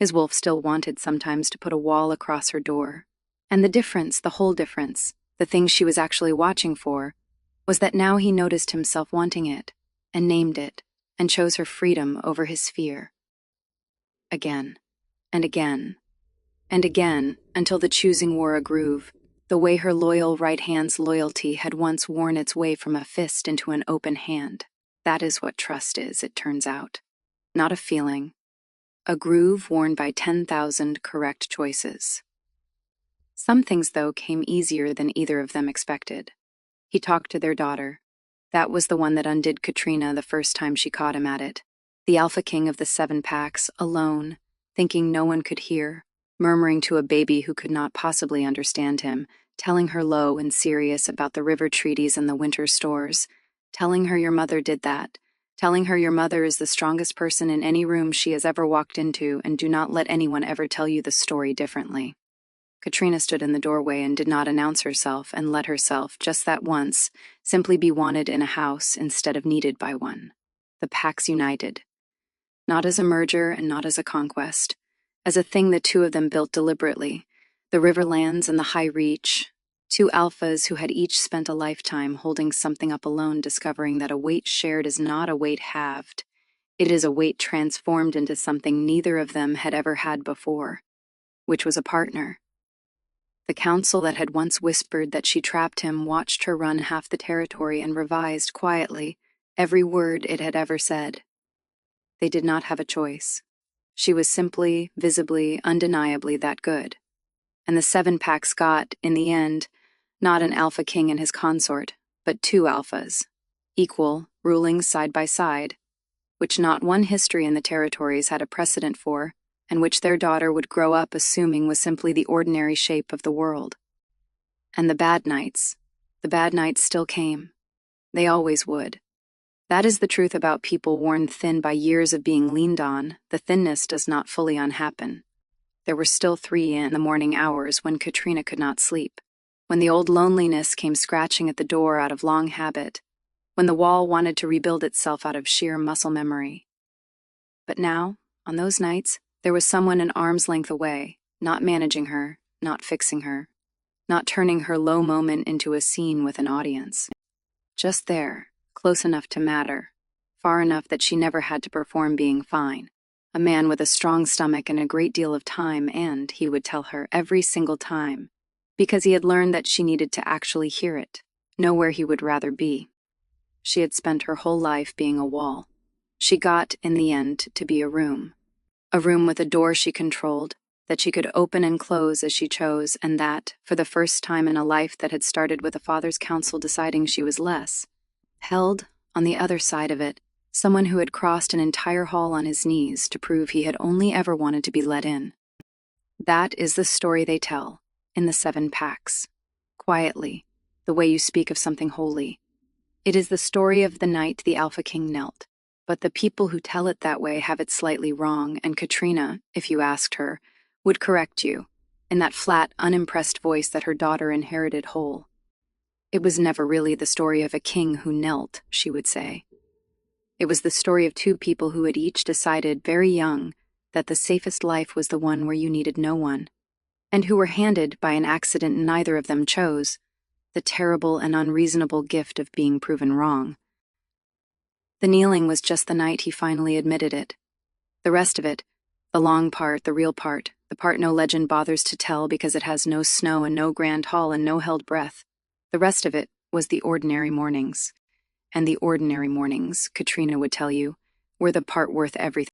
His wolf still wanted sometimes to put a wall across her door, and the difference, the whole difference, the thing she was actually watching for, was that now he noticed himself wanting it, and named it, and chose her freedom over his fear. Again, and again, and again, until the choosing wore a groove, the way her loyal right hand's loyalty had once worn its way from a fist into an open hand. That is what trust is, it turns out. Not a feeling. A groove worn by 10,000 correct choices. Some things, though, came easier than either of them expected. He talked to their daughter. That was the one that undid Katrina the first time she caught him at it. The alphaking of the 7 packs, alone, thinking no one could hear, murmuring to a baby who could not possibly understand him, telling her low and serious about the river treaties and the winter stores, telling her your mother did that, telling her your mother is the strongest person in any room she has ever walked into, and do not let anyone ever tell you the story differently. Katrina stood in the doorway and did not announce herself and let herself, just that once, simply be wanted in a house instead of needed by one. The packs united. Not as a merger and not as a conquest, as a thing the two of them built deliberately, the Riverlands and the High Reach, 2 alphas who had each spent a lifetime holding something up alone, discovering that a weight shared is not a weight halved. It is a weight transformed into something neither of them had ever had before, which was a partner. The council that had once whispered that she trapped him watched her run half the territory and revised quietly every word it had ever said. They did not have a choice. She was simply, visibly, undeniably that good. And the 7 packs got, in the end, not an alpha king and his consort, but 2 alphas, equal, ruling side by side, which not one history in the territories had a precedent for, and which their daughter would grow up assuming was simply the ordinary shape of the world. And the bad nights still came. They always would. That is the truth about people worn thin by years of being leaned on. The thinness does not fully unhappen. There were still 3 in the morning hours when Katrina could not sleep, when the old loneliness came scratching at the door out of long habit, when the wall wanted to rebuild itself out of sheer muscle memory. But now, on those nights, there was someone an arm's length away, not managing her, not fixing her, not turning her low moment into a scene with an audience. Just there, close enough to matter, far enough that she never had to perform being fine. A man with a strong stomach and a great deal of time, and, he would tell her every single time, because he had learned that she needed to actually hear it, know where he would rather be. She had spent her whole life being a wall. She got, in the end, to be a room with a door she controlled, that she could open and close as she chose, and that, for the first time in a life that had started with a father's counsel deciding she was less, held, on the other side of it, someone who had crossed an entire hall on his knees to prove he had only ever wanted to be let in. That is the story they tell, in the 7 packs. Quietly, the way you speak of something holy. It is the story of the night the alphaking knelt, but the people who tell it that way have it slightly wrong, and Katrina, if you asked her, would correct you, in that flat, unimpressed voice that her daughter inherited whole. It was never really the story of a king who knelt, she would say. It was the story of 2 people who had each decided very young that the safest life was the one where you needed no one, and who were handed, by an accident neither of them chose, the terrible and unreasonable gift of being proven wrong. The kneeling was just the night he finally admitted it. The rest of it, the long part, the real part, the part no legend bothers to tell because it has no snow and no grand hall and no held breath, the rest of it was the ordinary mornings. And the ordinary mornings, Katrina would tell you, were the part worth everything.